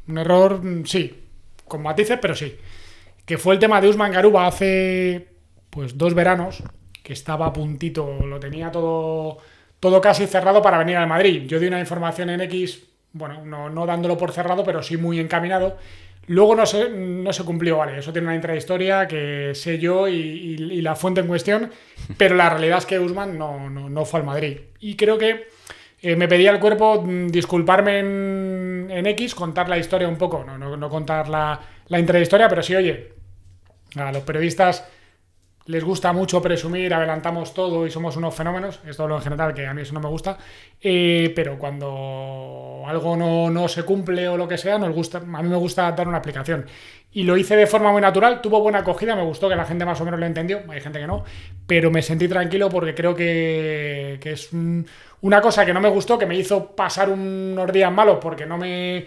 B: un error, sí, con matices, pero sí, que fue el tema de Usman Garuba hace pues 2 veranos, que estaba a puntito, lo tenía todo casi cerrado para venir al Madrid. Yo di una información en X, bueno, no dándolo por cerrado, pero sí muy encaminado. Luego no se cumplió, vale, eso tiene una intrahistoria que sé yo y la fuente en cuestión, pero la realidad es que Usman no fue al Madrid. Y creo que me pedía el cuerpo disculparme en X, contar la historia un poco, no contar la intrahistoria, pero sí, oye, a los periodistas les gusta mucho presumir, adelantamos todo y somos unos fenómenos, esto lo en general, que a mí eso no me gusta, pero cuando algo no se cumple o lo que sea, a mí me gusta dar una explicación. Y lo hice de forma muy natural, tuvo buena acogida, me gustó que la gente más o menos lo entendió, hay gente que no, pero me sentí tranquilo porque creo que es una cosa que no me gustó, que me hizo pasar unos días malos porque no me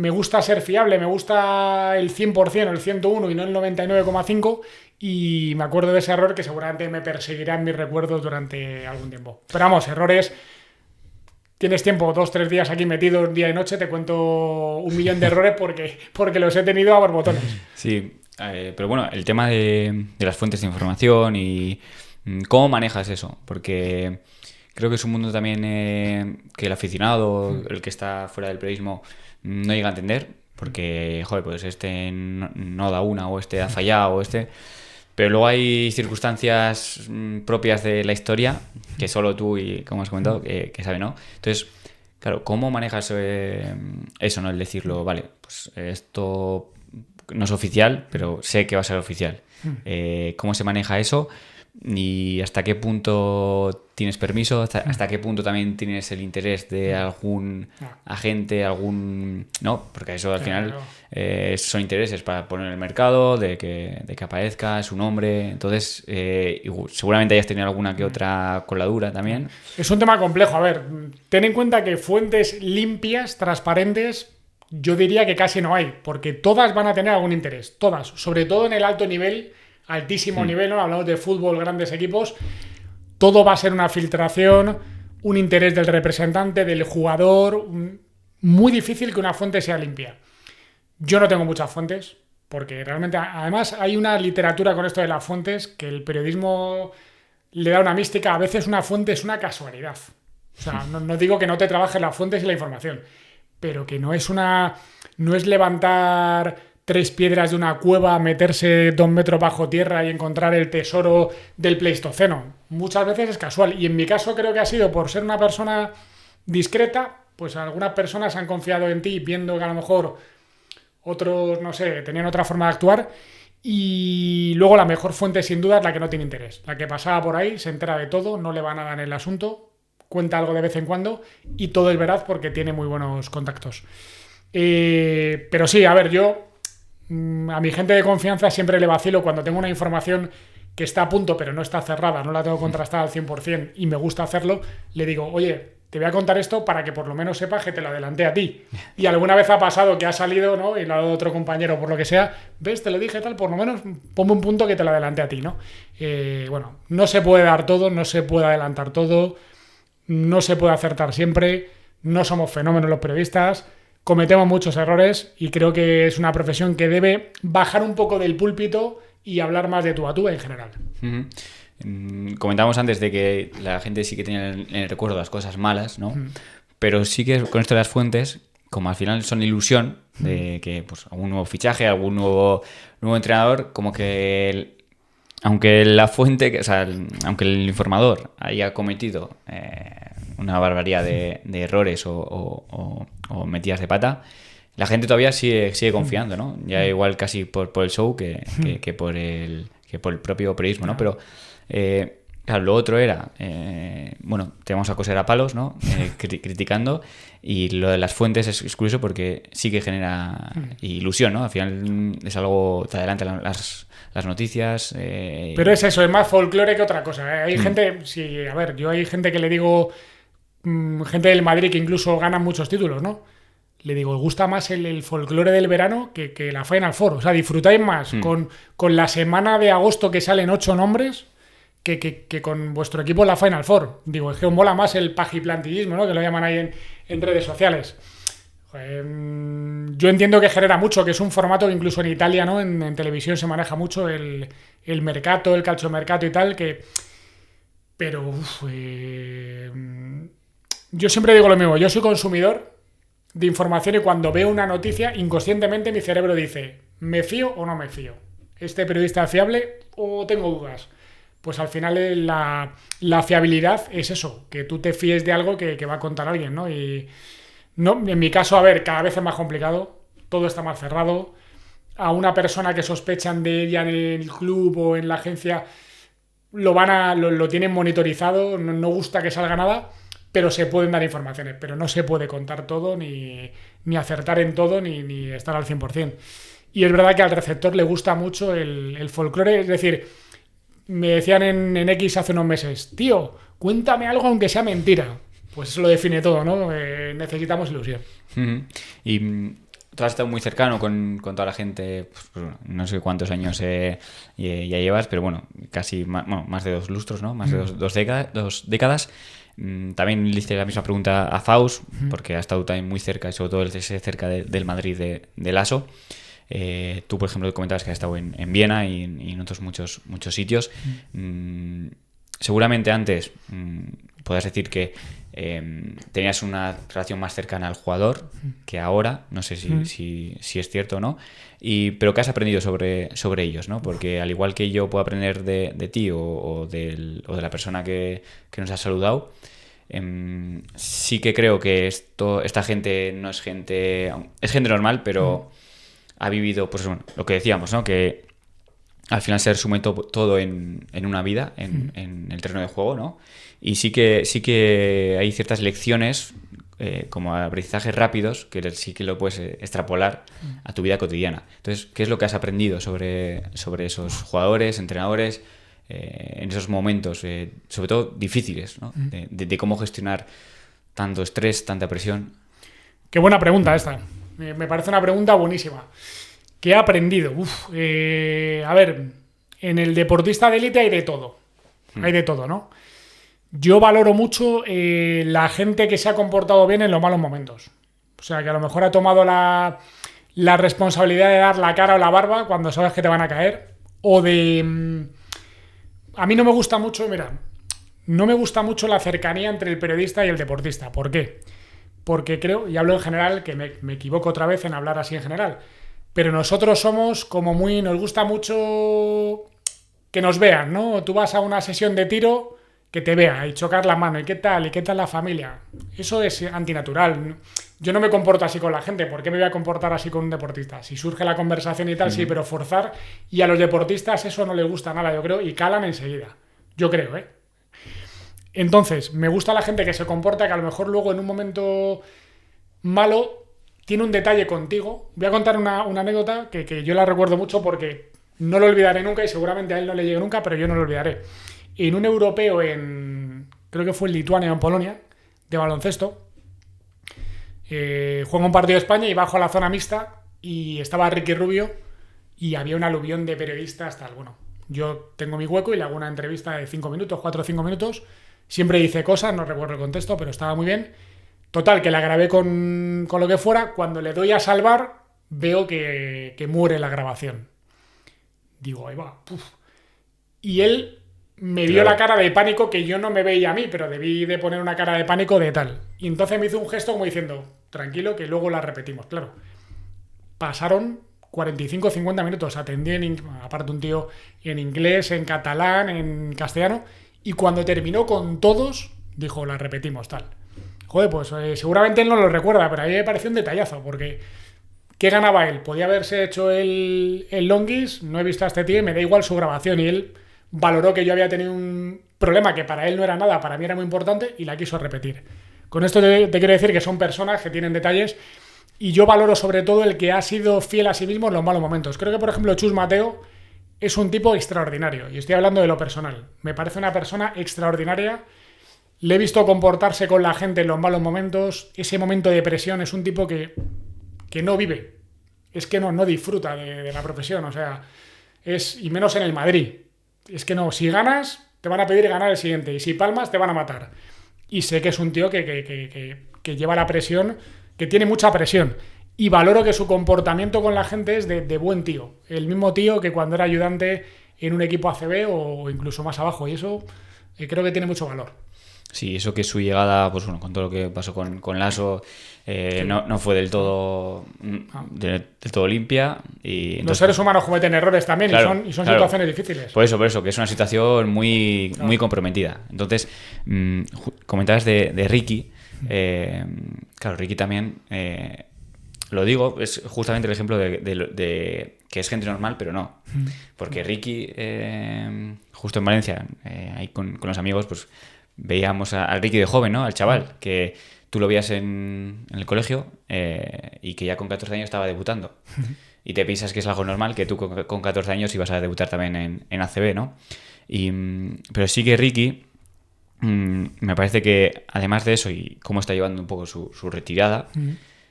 B: gusta ser fiable, me gusta el 100%, el 101 y no el 99,5%. Y me acuerdo de ese error que seguramente me perseguirá en mis recuerdos durante algún tiempo. Pero vamos, errores. Tienes tiempo, 2-3 días aquí metido día y noche, te cuento 1.000.000 de errores porque los he tenido a borbotones.
A: Sí, pero bueno, el tema de las fuentes de información y cómo manejas eso, porque creo que es un mundo también que el aficionado, el que está fuera del periodismo, no llega a entender, porque, joder, pues este no da una, o este ha fallado, o este... Pero luego hay circunstancias propias de la historia que solo tú y, como has comentado, que saben, ¿no? Entonces, claro, ¿cómo manejas eso, no? El decirlo, vale, pues esto no es oficial, pero sé que va a ser oficial. ¿Cómo se maneja eso? ¿Y hasta qué punto tienes permiso? ¿Hasta qué punto también tienes el interés de algún agente, no? Porque eso al final son intereses para poner en el mercado, de que aparezca su nombre. Entonces, seguramente hayas tenido alguna que otra coladura también.
B: Es un tema complejo. A ver, ten en cuenta que fuentes limpias, transparentes, yo diría que casi no hay, porque todas van a tener algún interés. Todas, sobre todo en el alto nivel, altísimo nivel, ¿no? Hablamos de fútbol, grandes equipos, todo va a ser una filtración, un interés del representante, del jugador, muy difícil que una fuente sea limpia. Yo no tengo muchas fuentes, porque realmente, además, hay una literatura con esto de las fuentes que el periodismo le da una mística. A veces una fuente es una casualidad. O sea, no digo que no te trabajes las fuentes y la información, pero que no es levantar 3 piedras de una cueva, meterse 2 metros bajo tierra y encontrar el tesoro del Pleistoceno. Muchas veces es casual. Y en mi caso creo que ha sido por ser una persona discreta, pues algunas personas han confiado en ti viendo que a lo mejor otros, no sé, tenían otra forma de actuar. Y luego la mejor fuente sin duda es la que no tiene interés. La que pasaba por ahí, se entera de todo, no le va nada en el asunto, cuenta algo de vez en cuando y todo es veraz porque tiene muy buenos contactos. Pero sí, a ver, yo a mi gente de confianza siempre le vacilo cuando tengo una información que está a punto pero no está cerrada, no la tengo contrastada al 100% y me gusta hacerlo, le digo, oye, te voy a contar esto para que por lo menos sepas que te lo adelanté a ti. Y alguna vez ha pasado que ha salido, ¿no? Y lo ha dado otro compañero por lo que sea, ves, te lo dije tal, por lo menos ponme un punto que te lo adelanté a ti, ¿no? Bueno, no se puede dar todo, no se puede adelantar todo, no se puede acertar siempre, no somos fenómenos los periodistas, cometemos muchos errores y creo que es una profesión que debe bajar un poco del púlpito y hablar más de tú a tú en general.
A: Uh-huh. Comentábamos antes de que la gente sí que tenía en el recuerdo las cosas malas, ¿no? Pero sí que con esto de las fuentes, como al final son ilusión de que pues algún nuevo fichaje, algún nuevo entrenador, como que aunque la fuente, o sea, aunque el informador haya cometido una barbaridad de errores o metidas de pata, la gente todavía sigue confiando, ¿no? Ya igual casi por el show que por el propio periodismo, ¿no? Pero claro, lo otro era, bueno, te vamos a coser a palos, ¿no? Criticando, y lo de las fuentes es curioso porque sí que genera ilusión, ¿no? Al final es algo, te adelantan las noticias.
B: Pero es eso, es más folclore que otra cosa, ¿eh? Hay gente, sí, a ver, yo hay gente que le digo, gente del Madrid que incluso gana muchos títulos, ¿no? Le digo, os gusta más el folclore del verano que la Final Four. O sea, disfrutáis más con la semana de agosto que salen 8 nombres que con vuestro equipo en la Final Four. Digo, es que os mola más el pagiplantillismo, ¿no? Que lo llaman ahí en redes sociales. Yo entiendo que genera mucho, que es un formato que incluso en Italia, ¿no? En televisión se maneja mucho el mercato, el calciomercato y tal, pero yo siempre digo lo mismo, yo soy consumidor de información y cuando veo una noticia, inconscientemente mi cerebro dice, ¿me fío o no me fío? ¿Este periodista es fiable o tengo dudas? Pues al final la fiabilidad es eso, que tú te fíes de algo que va a contar alguien, ¿no? Y no, en mi caso, a ver, cada vez es más complicado, todo está más cerrado. A una persona que sospechan de ella en el club o en la agencia lo tienen monitorizado, no gusta que salga nada, pero se pueden dar informaciones, pero no se puede contar todo, ni acertar en todo, ni estar al 100%. Y es verdad que al receptor le gusta mucho el folclore, es decir, me decían en X hace unos meses, tío, cuéntame algo aunque sea mentira. Pues eso lo define todo, ¿no? Necesitamos ilusión.
A: Uh-huh. Y tú has estado muy cercano con toda la gente, pues, no sé cuántos años ya llevas, pero bueno, casi más de 2 lustros, ¿no? Más de dos décadas. También le hice la misma pregunta a Faust, porque ha estado también muy cerca, y sobre todo cerca del Madrid del ASO. Tú, por ejemplo, comentabas que has estado en Viena y en otros muchos sitios. Seguramente antes podrás decir que tenías una relación más cercana al jugador que ahora, no sé si es cierto o no, pero ¿qué has aprendido sobre ellos, ¿no? Porque al igual que yo puedo aprender de ti o de la persona que nos ha saludado, sí que creo que esta gente no es gente... Es gente normal, pero ha vivido, pues bueno, lo que decíamos, ¿no? Que al final se resume todo en una vida, en el terreno de juego, ¿no? Y sí que hay ciertas lecciones, como aprendizajes rápidos, que sí que lo puedes extrapolar a tu vida cotidiana. Entonces, ¿qué es lo que has aprendido sobre esos jugadores, entrenadores, en esos momentos, sobre todo difíciles, ¿no? De cómo gestionar tanto estrés, tanta presión?
B: Qué buena pregunta esta. Me parece una pregunta buenísima. ¿Qué he aprendido? A ver, en el deportista de élite hay de todo. Hay de todo, ¿no? Yo valoro mucho la gente que se ha comportado bien en los malos momentos. O sea, que a lo mejor ha tomado la responsabilidad de dar la cara o la barba cuando sabes que te van a caer. O de... A mí no me gusta mucho, mira, no me gusta mucho la cercanía entre el periodista y el deportista. ¿Por qué? Porque creo, y hablo en general, que me equivoco otra vez en hablar así en general, pero nosotros somos como muy, nos gusta mucho que nos vean, ¿no? Tú vas a una sesión de tiro, que te vea y chocar la mano, ¿y qué tal? ¿Y qué tal la familia? Eso es antinatural. Yo no me comporto así con la gente, ¿por qué me voy a comportar así con un deportista? Si surge la conversación y tal, sí, pero forzar, y a los deportistas eso no les gusta nada, yo creo, y calan enseguida. Yo creo, ¿eh? Entonces, me gusta la gente que se comporta, que a lo mejor luego en un momento malo tiene un detalle contigo. Voy a contar una anécdota que yo la recuerdo mucho porque no lo olvidaré nunca y seguramente a él no le llegue nunca, pero yo no lo olvidaré. En un europeo creo que fue en Lituania o en Polonia, de baloncesto, juego un partido de España y bajo a la zona mixta y estaba Ricky Rubio y había un aluvión de periodistas tal. Bueno, yo tengo mi hueco y le hago una entrevista de 5 minutos, 4 o 5 minutos. Siempre dice cosas, no recuerdo el contexto, pero estaba muy bien. Total, que la grabé con lo que fuera. Cuando le doy a salvar, veo que muere la grabación. Digo, ahí va. Puf. Y él me dio la cara de pánico que yo no me veía a mí, pero debí de poner una cara de pánico de tal. Y entonces me hizo un gesto como diciendo, tranquilo, que luego la repetimos. Claro, pasaron 45 o 50 minutos. Atendí, aparte un tío en inglés, en catalán, en castellano. Y cuando terminó con todos, dijo, la repetimos, tal. Joder, pues seguramente él no lo recuerda, pero a mí me pareció un detallazo, porque ¿qué ganaba él? Podía haberse hecho el longis, no he visto a este tío y me da igual su grabación. Y él valoró que yo había tenido un problema que para él no era nada, para mí era muy importante y la quiso repetir. Con esto te quiero decir que son personas que tienen detalles y yo valoro sobre todo el que ha sido fiel a sí mismo en los malos momentos. Creo que, por ejemplo, Chus Mateo es un tipo extraordinario y estoy hablando de lo personal. Me parece una persona extraordinaria. Le he visto comportarse con la gente en los malos momentos. Ese momento de presión es un tipo que no vive. Es que no disfruta de la profesión. O sea, y menos en el Madrid. Es que no, si ganas, te van a pedir ganar el siguiente. Y si palmas, te van a matar. Y sé que es un tío que lleva la presión, que tiene mucha presión. Y valoro que su comportamiento con la gente es de buen tío. El mismo tío que cuando era ayudante en un equipo ACB o incluso más abajo. Y eso creo que tiene mucho valor.
A: Sí, eso que su llegada, pues bueno, con todo lo que pasó con Lasso, sí. no fue del todo limpia. Y entonces,
B: los seres humanos cometen errores también, claro, y son claro, situaciones difíciles.
A: Por eso, que es una situación muy comprometida. Entonces, comentabas de Ricky. Claro, Ricky también, lo digo, es justamente el ejemplo de que es gente normal, pero no. Porque Ricky, justo en Valencia, ahí con los amigos, pues veíamos al Ricky de joven, ¿no? Al chaval, que tú lo veías en el colegio y que ya con 14 años estaba debutando. Y te piensas que es algo normal, que tú con 14 años ibas a debutar también en ACB, ¿no? Pero sí que Ricky, me parece que además de eso y cómo está llevando un poco su retirada,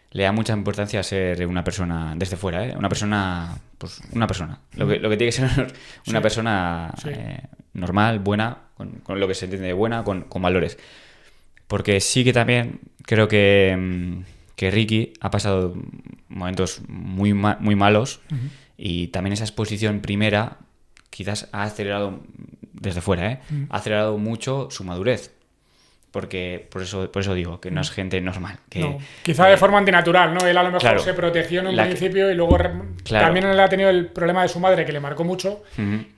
A: le da mucha importancia a ser una persona desde fuera, ¿eh? Una persona, pues una persona. Lo que tiene que ser una persona normal, buena, con lo que se entiende de buena, con valores. Porque sí que también creo que Ricky ha pasado momentos muy malos y también esa exposición primera quizás ha acelerado, desde fuera, ha acelerado mucho su madurez. Porque por eso digo que no es gente normal.
B: Quizá de forma antinatural, ¿no? Él a lo mejor se protegió en un principio y luego también él ha tenido el problema de su madre que le marcó mucho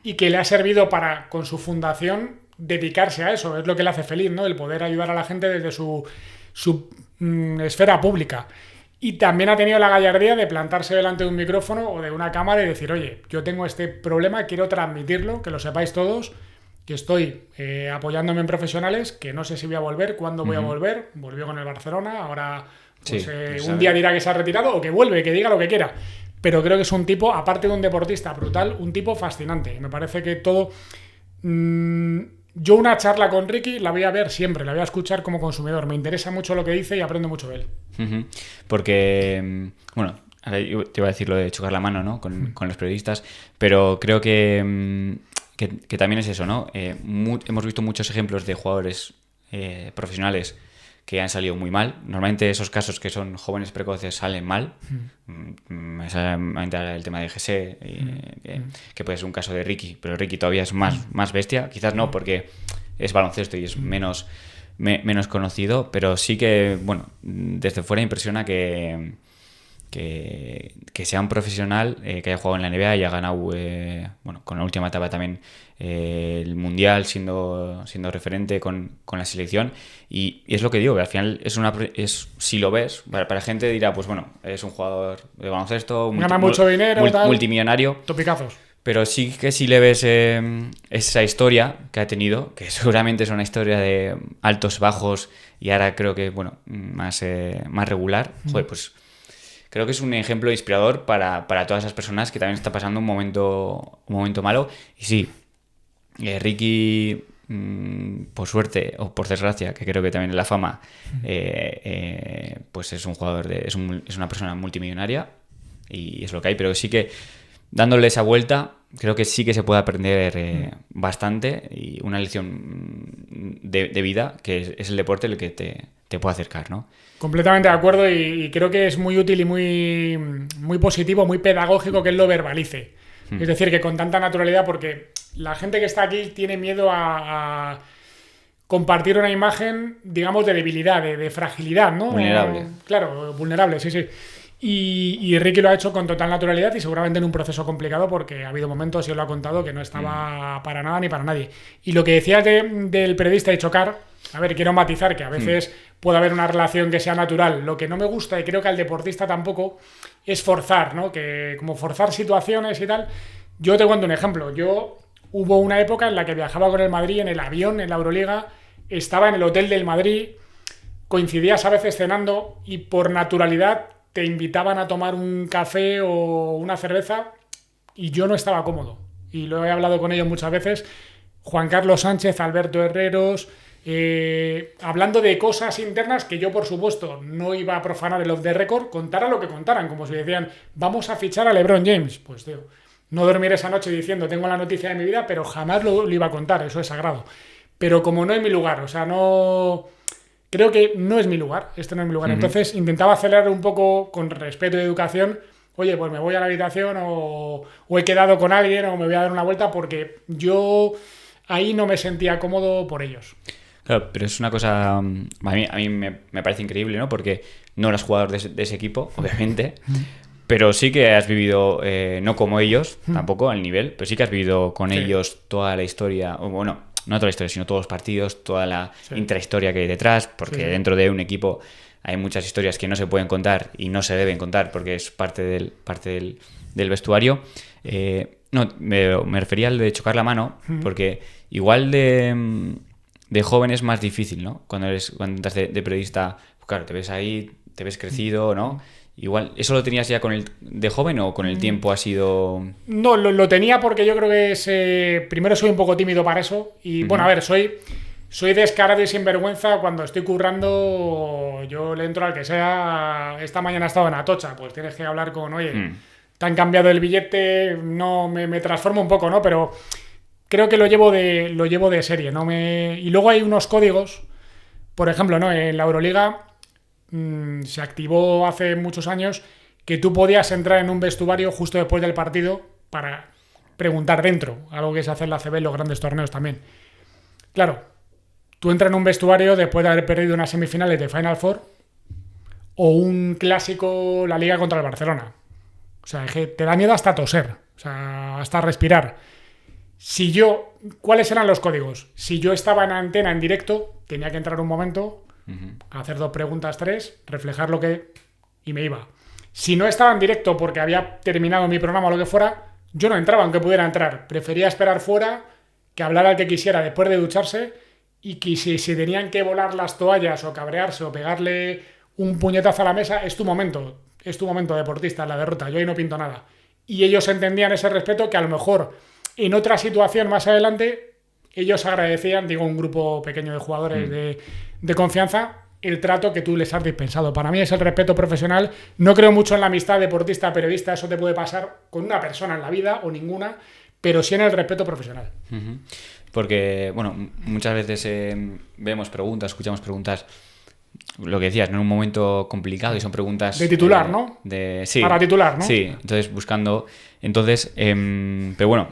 B: y que le ha servido para, con su fundación, dedicarse a eso. Es lo que le hace feliz, ¿no? El poder ayudar a la gente desde su esfera pública. Y también ha tenido la gallardía de plantarse delante de un micrófono o de una cámara y decir, oye, yo tengo este problema, quiero transmitirlo, que lo sepáis todos, que estoy apoyándome en profesionales, que no sé si voy a volver, cuándo voy a volver. Volvió con el Barcelona, ahora pues, un día dirá que se ha retirado o que vuelve, que diga lo que quiera. Pero creo que es un tipo, aparte de un deportista brutal, un tipo fascinante. Me parece que todo... yo una charla con Ricky la voy a ver siempre, la voy a escuchar como consumidor. Me interesa mucho lo que dice y aprendo mucho de él. Porque, bueno, ahora yo te iba a decir lo de chocar la mano, ¿no? Con los periodistas, pero creo que también es eso, ¿no? Hemos visto muchos ejemplos de jugadores profesionales que han salido muy mal. Normalmente esos casos que son jóvenes precoces salen mal. Me sale a mente el tema de GC, que puede ser un caso de Ricky, pero Ricky todavía es más bestia. Quizás no, porque
A: es baloncesto y es menos conocido, pero sí que, bueno, desde fuera impresiona que sea un profesional que haya jugado en la NBA y ha ganado, bueno, con la última etapa también el Mundial, siendo referente con la selección. Y es lo que digo, que al final si lo ves, para gente dirá, pues bueno, es un jugador de baloncesto,
B: gana mucho dinero,
A: multimillonario.
B: Topicazos.
A: Pero sí que si le ves esa historia que ha tenido, que seguramente es una historia de altos, bajos y ahora creo que, bueno, más regular, joder, pues creo que es un ejemplo inspirador para todas esas personas que también están pasando un momento malo. Y sí, Ricky, por suerte o por desgracia, que creo que también es la fama, pues es un jugador, es una persona multimillonaria y es lo que hay, pero sí que dándole esa vuelta, creo que sí que se puede aprender bastante y una lección de vida, que es el deporte el que te puede acercar, ¿no?
B: Completamente de acuerdo y creo que es muy útil y muy positivo, muy pedagógico que él lo verbalice. Es decir, que con tanta naturalidad, porque la gente que está aquí tiene miedo a compartir una imagen, digamos, de debilidad, de fragilidad, ¿no?
A: Vulnerable.
B: Claro, vulnerable, sí. Y Ricky lo ha hecho con total naturalidad y seguramente en un proceso complicado porque ha habido momentos, y os lo ha contado, que no estaba para nada ni para nadie. Y lo que decías del periodista y chocar, a ver, quiero matizar que a veces puede haber una relación que sea natural. Lo que no me gusta, y creo que al deportista tampoco, es forzar, ¿no? Que como forzar situaciones y tal. Yo te cuento un ejemplo. Hubo una época en la que viajaba con el Madrid en el avión, en la Euroliga, estaba en el hotel del Madrid, coincidías a veces cenando y por naturalidad te invitaban a tomar un café o una cerveza y yo no estaba cómodo. Y lo he hablado con ellos muchas veces. Juan Carlos Sánchez, Alberto Herreros, hablando de cosas internas que yo, por supuesto, no iba a profanar el off the record, contara lo que contaran, como si decían, vamos a fichar a LeBron James. Pues, tío, no dormir esa noche diciendo, tengo la noticia de mi vida, pero jamás lo iba a contar, eso es sagrado. Pero como no es mi lugar, o sea, no... Creo que no es mi lugar, este no es mi lugar. Entonces intentaba acelerar un poco con respeto y educación. Oye, pues me voy a la habitación o he quedado con alguien o me voy a dar una vuelta porque yo ahí no me sentía cómodo por ellos.
A: Claro, pero es una cosa... A mí me parece increíble, ¿no? Porque no eres jugador de ese equipo, obviamente, pero sí que has vivido, no como ellos, tampoco al nivel, pero sí que has vivido con ellos toda la historia, o bueno... No toda la historia, sino todos los partidos, toda la intrahistoria que hay detrás, porque dentro de un equipo hay muchas historias que no se pueden contar y no se deben contar porque es parte del vestuario. No, me refería al de chocar la mano, porque igual de joven es más difícil, ¿no? Cuando entras de periodista, pues claro, te ves ahí, te ves crecido, ¿no? Igual, ¿eso lo tenías ya de joven o con el tiempo ha sido...?
B: No, lo tenía porque yo creo que primero soy un poco tímido para eso y bueno, a ver, soy descarado y sinvergüenza cuando estoy currando, yo le entro al que sea. Esta mañana he estado en Atocha, pues tienes que hablar con, oye, te han cambiado el billete, no me transformo un poco, ¿no? Pero creo que lo llevo de serie, ¿no? Y luego hay unos códigos, por ejemplo, ¿no? En la Euroliga... se activó hace muchos años que tú podías entrar en un vestuario justo después del partido para preguntar dentro, algo que se hace en la CB en los grandes torneos también. Claro, tú entras en un vestuario después de haber perdido unas semifinales de Final Four o un clásico, la Liga contra el Barcelona. O sea, es que te da miedo hasta toser, o sea, hasta respirar. ¿Cuáles eran los códigos? Si yo estaba en antena en directo, tenía que entrar un momento... hacer 2 preguntas, 3, reflejar y me iba. Si no estaba en directo porque había terminado mi programa o lo que fuera, yo no entraba aunque pudiera entrar. Prefería esperar fuera, que hablara el que quisiera después de ducharse y que si tenían que volar las toallas o cabrearse o pegarle un puñetazo a la mesa, es tu momento deportista, la derrota, yo ahí no pinto nada. Y ellos entendían ese respeto que a lo mejor en otra situación más adelante ellos agradecían, digo, un grupo pequeño de jugadores de confianza, el trato que tú les has dispensado. Para mí es el respeto profesional. No creo mucho en la amistad deportista-periodista, eso te puede pasar con una persona en la vida o ninguna, pero sí en el respeto profesional.
A: Porque, bueno, muchas veces escuchamos preguntas, lo que decías, en un momento complicado y son preguntas...
B: De titular, ¿no?
A: Sí.
B: Para titular, ¿no?
A: Sí, entonces buscando... Entonces, pero bueno...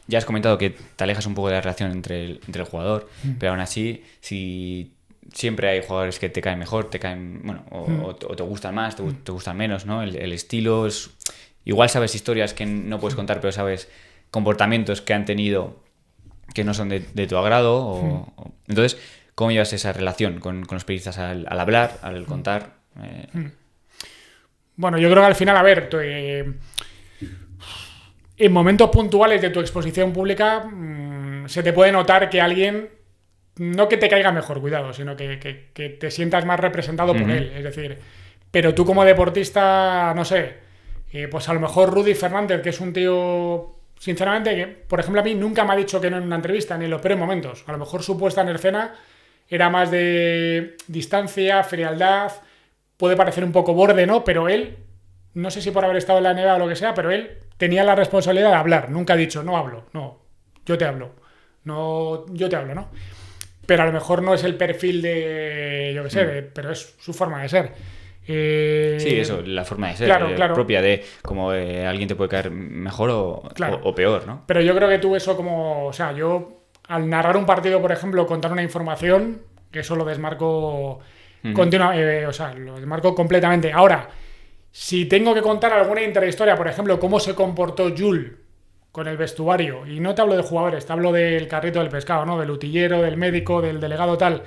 A: ya has comentado que te alejas un poco de la relación entre el jugador, pero aún así, si siempre hay jugadores que te caen mejor, te caen, bueno, o te gustan más, te gustan menos, ¿no? El estilo es... Igual sabes historias que no puedes contar, pero sabes comportamientos que han tenido que no son de tu agrado. Entonces, ¿cómo llevas esa relación con los periodistas al hablar, al contar?
B: Bueno, yo creo que al final, a ver, en momentos puntuales de tu exposición pública se te puede notar que alguien, no que te caiga mejor, cuidado, sino que te sientas más representado por él. Es decir, pero tú como deportista, no sé, pues a lo mejor Rudy Fernández, que es un tío, sinceramente, que por ejemplo a mí nunca me ha dicho que no en una entrevista, ni en los peores momentos. A lo mejor su puesta en escena era más de distancia, frialdad, puede parecer un poco borde, ¿no? Pero él, no sé si por haber estado en la NBA o lo que sea, pero él tenía la responsabilidad de hablar. Nunca ha dicho, no hablo, no, yo te hablo. No, yo te hablo, ¿no? Pero a lo mejor no es el perfil de, yo qué sé, pero es su forma de ser.
A: Sí, eso, la forma de ser,
B: claro.
A: propia de cómo alguien te puede caer mejor o peor, ¿no?
B: Pero yo creo que tú eso como, o sea, yo al narrar un partido, por ejemplo, contar una información, que eso lo desmarco o sea, lo desmarco completamente. Ahora, si tengo que contar alguna intrahistoria, por ejemplo, cómo se comportó Jules con el vestuario, y no te hablo de jugadores, te hablo del carrito del pescado, ¿no? Del utillero, del médico, del delegado, tal,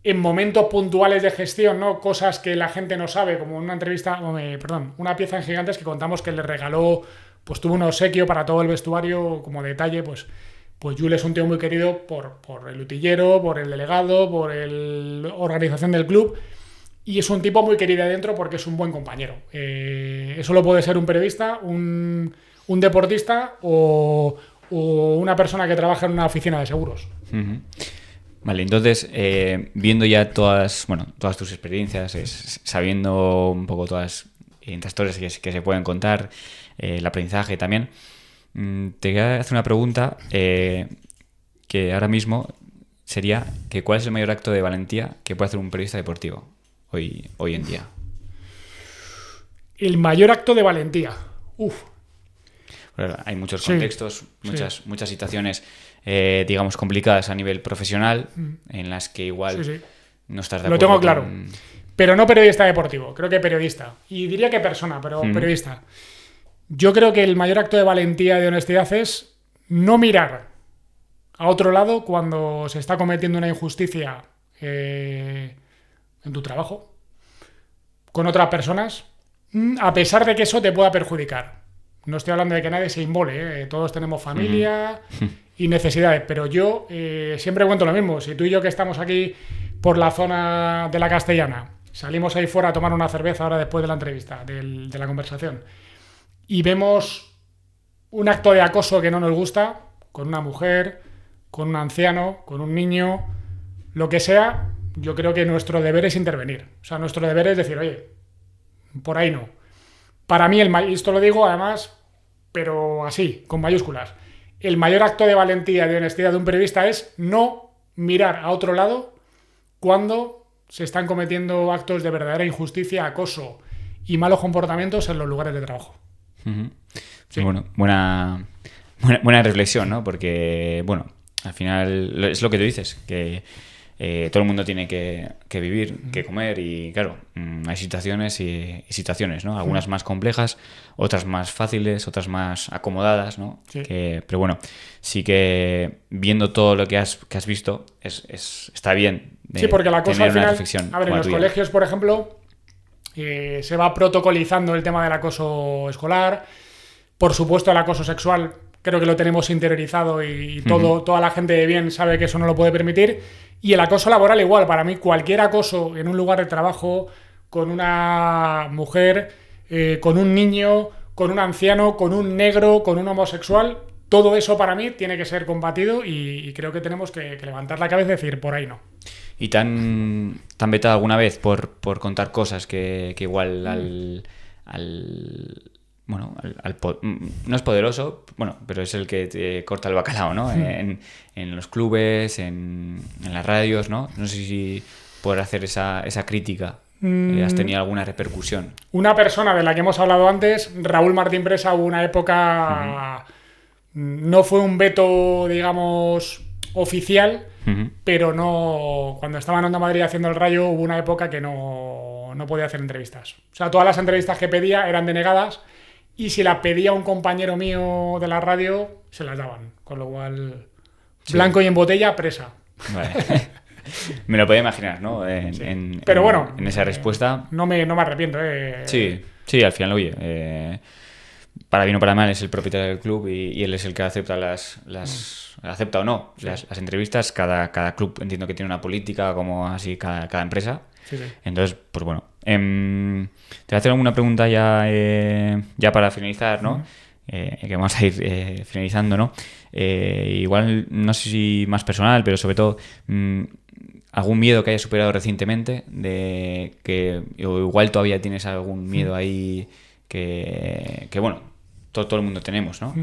B: en momentos puntuales de gestión, ¿no? Cosas que la gente no sabe, como una entrevista, una pieza en Gigantes que contamos que le regaló, pues tuvo un obsequio para todo el vestuario, como detalle, pues Jules es un tío muy querido por el utillero, por el delegado, por la organización del club, y es un tipo muy querido adentro porque es un buen compañero. Eso lo puede ser un periodista, un deportista o una persona que trabaja en una oficina de seguros.
A: Vale, entonces, viendo ya todas tus experiencias, sabiendo un poco todas las historias que se pueden contar, el aprendizaje también, te quería hacer una pregunta que ahora mismo sería que ¿cuál es el mayor acto de valentía que puede hacer un periodista deportivo hoy en día?
B: El mayor acto de valentía.
A: Bueno, hay muchos contextos, muchas situaciones, digamos, complicadas a nivel profesional, en las que igual no estás de acuerdo.
B: Lo tengo claro. Pero no periodista deportivo, creo que periodista. Y diría que persona, pero periodista. Yo creo que el mayor acto de valentía y de honestidad es no mirar a otro lado cuando se está cometiendo una injusticia en tu trabajo, con otras personas, a pesar de que eso te pueda perjudicar. No estoy hablando de que nadie se inmole, todos tenemos familia y necesidades, pero yo siempre cuento lo mismo. Si tú y yo que estamos aquí por la zona de la Castellana, salimos ahí fuera a tomar una cerveza ahora después de la entrevista, de la conversación, y vemos un acto de acoso que no nos gusta, con una mujer, con un anciano, con un niño, lo que sea, yo creo que nuestro deber es intervenir. O sea, nuestro deber es decir, oye, por ahí no. Para mí, esto lo digo además, pero así, con mayúsculas, el mayor acto de valentía y de honestidad de un periodista es no mirar a otro lado cuando se están cometiendo actos de verdadera injusticia, acoso y malos comportamientos en los lugares de trabajo.
A: Sí. Bueno, buena reflexión, ¿no? Porque, bueno, al final es lo que tú dices, que todo el mundo tiene que vivir, que comer y, claro, hay situaciones y situaciones, ¿no? Algunas más complejas, otras más fáciles, otras más acomodadas, ¿no?
B: Sí.
A: Pero bueno, sí que viendo todo lo que has visto, está bien
B: sí, porque la cosa al final,
A: reflexión.
B: A ver, en los colegios, por ejemplo, se va protocolizando el tema del acoso escolar. Por supuesto, el acoso sexual creo que lo tenemos interiorizado y toda la gente de bien sabe que eso no lo puede permitir. Y el acoso laboral igual. Para mí, cualquier acoso en un lugar de trabajo, con una mujer, con un niño, con un anciano, con un negro, con un homosexual, todo eso para mí tiene que ser combatido y creo que tenemos que levantar la cabeza y decir, por ahí no.
A: ¿Y te han vetado alguna vez por contar cosas que igual no es poderoso, bueno, pero es el que te corta el bacalao, ¿no? En los clubes, en las radios, ¿no? No sé si por hacer esa crítica has tenido alguna repercusión.
B: Una persona de la que hemos hablado antes, Raúl Martín Presa, hubo una época No fue un veto, digamos, oficial, pero no. Cuando estaba en Onda Madrid haciendo el Rayo, hubo una época que no podía hacer entrevistas. O sea, todas las entrevistas que pedía eran denegadas, y si las pedía un compañero mío de la radio, se las daban. Con lo cual, blanco y en botella, presa.
A: Vale. Me lo podía imaginar, ¿no?
B: Pero bueno,
A: en esa respuesta.
B: No me arrepiento,
A: Sí, al final, oye, para bien o para mal es el propietario del club y él es el que acepta acepta o no las entrevistas. Cada club entiendo que tiene una política, como así cada empresa.
B: Sí.
A: Entonces, pues bueno. Te voy a hacer alguna pregunta ya para finalizar, ¿no? Que vamos a ir finalizando, ¿no? Igual, no sé si más personal, pero sobre todo algún miedo que hayas superado recientemente, de que o igual todavía tienes algún miedo ahí que bueno, todo el mundo tenemos, ¿no?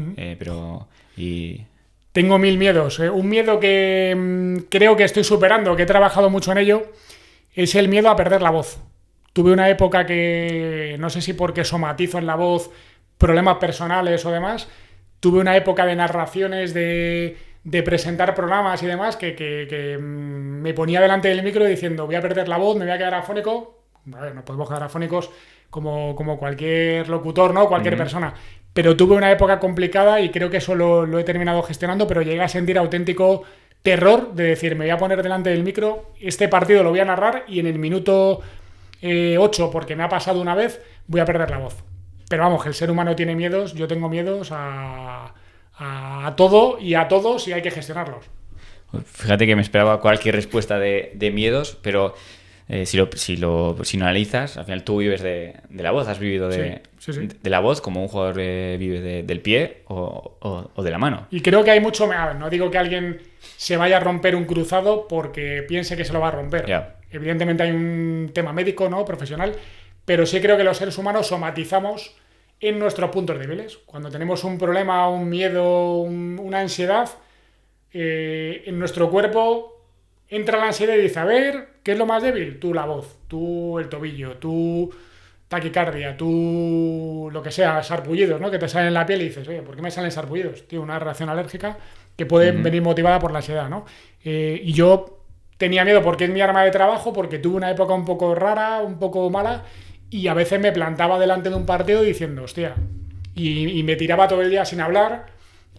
B: Tengo 1000 miedos. Un miedo que creo que estoy superando, que he trabajado mucho en ello, es el miedo a perder la voz. Tuve una época que, no sé si porque somatizo en la voz problemas personales o demás, tuve una época de narraciones, de presentar programas y demás, que me ponía delante del micro diciendo voy a perder la voz, me voy a quedar afónico. A ver, nos podemos quedar afónicos como cualquier locutor, ¿no? Cualquier persona. Pero tuve una época complicada y creo que eso lo he terminado gestionando, pero llegué a sentir auténtico terror de decir, me voy a poner delante del micro, este partido lo voy a narrar y en el minuto 8, porque me ha pasado una vez, voy a perder la voz. Pero vamos, que el ser humano tiene miedos, yo tengo miedos a todo y a todos, y hay que gestionarlos.
A: Fíjate que me esperaba cualquier respuesta de miedos, pero si lo analizas, al final tú vives de la voz, has vivido de la voz como un jugador vive del pie o de la mano.
B: Y creo que hay mucho... No digo que alguien se vaya a romper un cruzado porque piense que se lo va a romper.
A: Yeah.
B: Evidentemente hay un tema médico, ¿no? Profesional, pero sí creo que los seres humanos somatizamos en nuestros puntos débiles. Cuando tenemos un problema, un miedo, una ansiedad, en nuestro cuerpo entra la ansiedad y dice, a ver, ¿qué es lo más débil? Tú la voz, tú el tobillo, tú taquicardia, tú lo que sea, sarpullidos, ¿no? Que te salen en la piel y dices, oye, ¿por qué me salen sarpullidos? Tío, una reacción alérgica que puede venir motivada por la ansiedad, ¿no? Y yo tenía miedo porque es mi arma de trabajo, porque tuve una época un poco rara, un poco mala, y a veces me plantaba delante de un partido diciendo, hostia, y me tiraba todo el día sin hablar,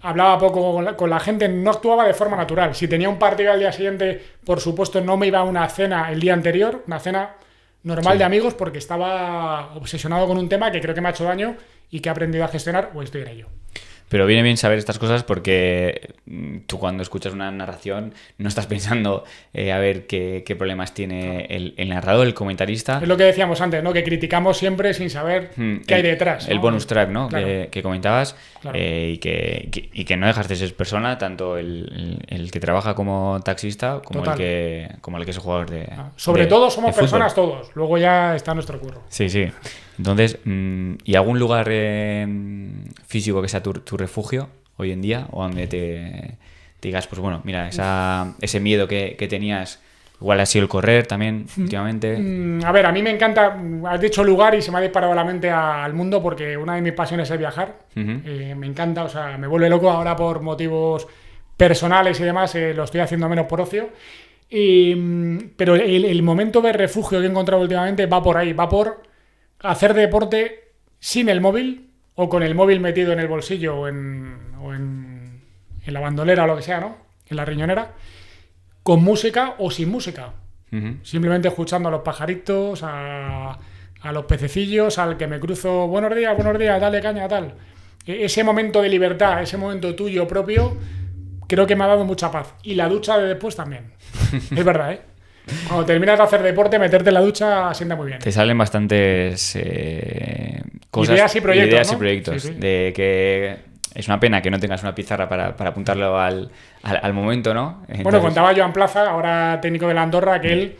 B: hablaba poco con la gente, no actuaba de forma natural. Si tenía un partido al día siguiente, por supuesto no me iba a una cena el día anterior, una cena normal de amigos, porque estaba obsesionado con un tema que creo que me ha hecho daño y que he aprendido a gestionar, o estoy en ello.
A: Pero viene bien saber estas cosas porque tú cuando escuchas una narración no estás pensando a ver qué problemas tiene el narrador, el comentarista.
B: Es lo que decíamos antes, ¿no? Que criticamos siempre sin saber qué hay detrás, ¿no?
A: El bonus track, ¿no?
B: Claro.
A: Que comentabas.
B: Claro.
A: Y que no dejas de ser persona, tanto el que trabaja como taxista como el que es jugador de
B: Sobre todo somos
A: de
B: personas
A: fútbol.
B: Todos, luego ya está nuestro curro.
A: Sí. Entonces, ¿y algún lugar físico que sea tu refugio hoy en día? O donde te digas, pues bueno, mira, ese miedo que tenías, igual ha sido el correr también últimamente.
B: A ver, a mí me encanta, has dicho lugar y se me ha disparado la mente al mundo porque una de mis pasiones es viajar. Me encanta, o sea, me vuelve loco ahora por motivos personales y demás, lo estoy haciendo menos por ocio. Pero el momento de refugio que he encontrado últimamente va por ahí, va por hacer deporte sin el móvil o con el móvil metido en el bolsillo o en la bandolera o lo que sea, ¿no? En la riñonera, con música o sin música. Simplemente escuchando a los pajaritos, a los pececillos, al que me cruzo, buenos días, dale caña, tal. Ese momento de libertad, ese momento tuyo propio, creo que me ha dado mucha paz. Y la ducha de después también. Es verdad, ¿eh? Cuando terminas de hacer deporte, meterte en la ducha sienta muy bien.
A: Te salen bastantes cosas,
B: ideas y proyectos, ¿no? Sí.
A: De que es una pena que no tengas una pizarra para apuntarlo al momento, ¿no? Entonces...
B: Bueno, contaba Joan Plaza, ahora técnico de la Andorra, que él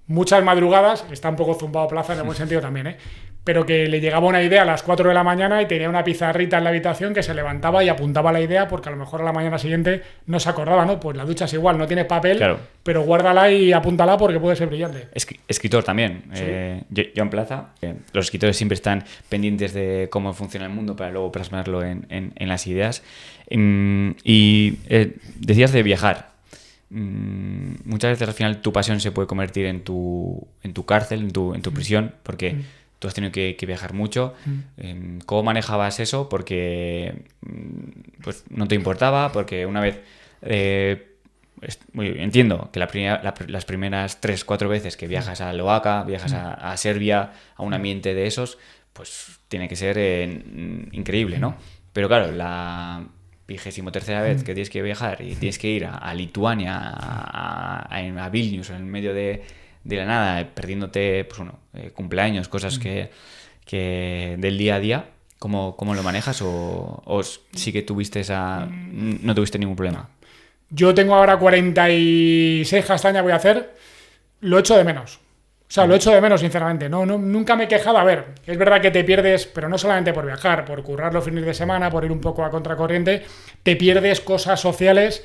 B: muchas madrugadas, está un poco zumbado Plaza en el buen sentido también, pero que le llegaba una idea a las 4 de la mañana y tenía una pizarrita en la habitación que se levantaba y apuntaba la idea porque a lo mejor a la mañana siguiente no se acordaba, ¿no? Pues la ducha es igual, no tienes papel,
A: Claro.
B: pero guárdala y apúntala porque puede ser brillante.
A: Escritor también.
B: Sí.
A: Yo en Plaza. Los escritores siempre están pendientes de cómo funciona el mundo para luego plasmarlo en las ideas. Decías de viajar. Muchas veces al final tu pasión se puede convertir en tu cárcel, en tu prisión, porque tú has tenido que viajar mucho. ¿Cómo manejabas eso? Porque pues no te importaba, porque una vez... entiendo que las primeras 3-4 veces que viajas a Loaca, viajas a Serbia, a un ambiente de esos, pues tiene que ser increíble, ¿no? Pero claro, la 23ª vez que tienes que viajar y tienes que ir a Lituania, a Vilnius, en el medio de la nada, perdiéndote pues cumpleaños, cosas que del día a día, ¿cómo lo manejas? ¿O sí que no tuviste ningún problema?
B: Yo tengo ahora 46 castañas, voy a hacer. Lo echo de menos. O sea, lo echo de menos, sinceramente. Nunca me he quejado. A ver, es verdad que te pierdes, pero no solamente por viajar, por currar los fines de semana, por ir un poco a contracorriente, te pierdes cosas sociales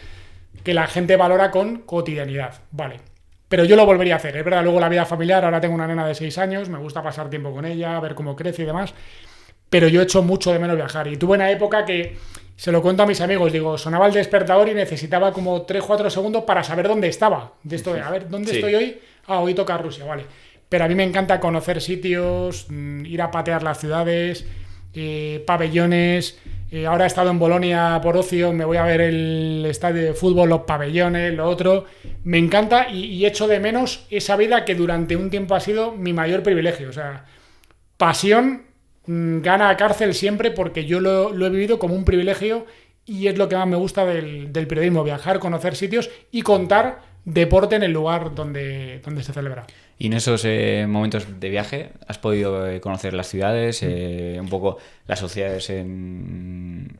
B: que la gente valora con cotidianidad. Vale. Pero yo lo volvería a hacer. Es verdad, luego la vida familiar, ahora tengo una nena de 6 años, me gusta pasar tiempo con ella, ver cómo crece y demás. Pero yo echo mucho de menos viajar. Y tuve una época que, se lo cuento a mis amigos, digo, sonaba el despertador y necesitaba como 3-4 segundos para saber dónde estaba. De esto de, a ver, ¿dónde estoy hoy? Hoy toca Rusia, vale. Pero a mí me encanta conocer sitios, ir a patear las ciudades, pabellones. Ahora he estado en Bolonia por ocio, me voy a ver el estadio de fútbol, los pabellones, lo otro. Me encanta y echo de menos esa vida que durante un tiempo ha sido mi mayor privilegio. O sea, pasión gana a cárcel siempre porque yo lo he vivido como un privilegio y es lo que más me gusta del periodismo, viajar, conocer sitios y contar deporte en el lugar donde se celebra.
A: Y en esos momentos de viaje has podido conocer las ciudades, un poco las sociedades en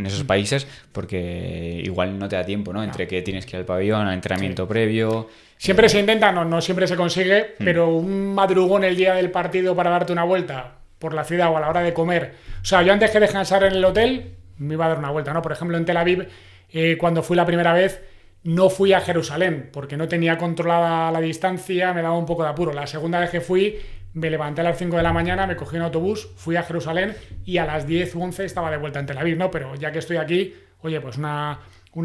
A: esos países, porque igual no te da tiempo, ¿no? Entre que tienes que ir al pabellón, al entrenamiento previo.
B: Siempre se intenta, no siempre se consigue, pero un madrugón el día del partido para darte una vuelta por la ciudad o a la hora de comer. O sea, yo antes que descansar en el hotel me iba a dar una vuelta, ¿no? Por ejemplo, en Tel Aviv, cuando fui la primera vez, no fui a Jerusalén porque no tenía controlada la distancia, me daba un poco de apuro. La segunda vez que fui, me levanté a las 5 de la mañana, me cogí un autobús, fui a Jerusalén y a las 10 u 11 estaba de vuelta en Tel Aviv, ¿no? Pero ya que estoy aquí, oye, pues una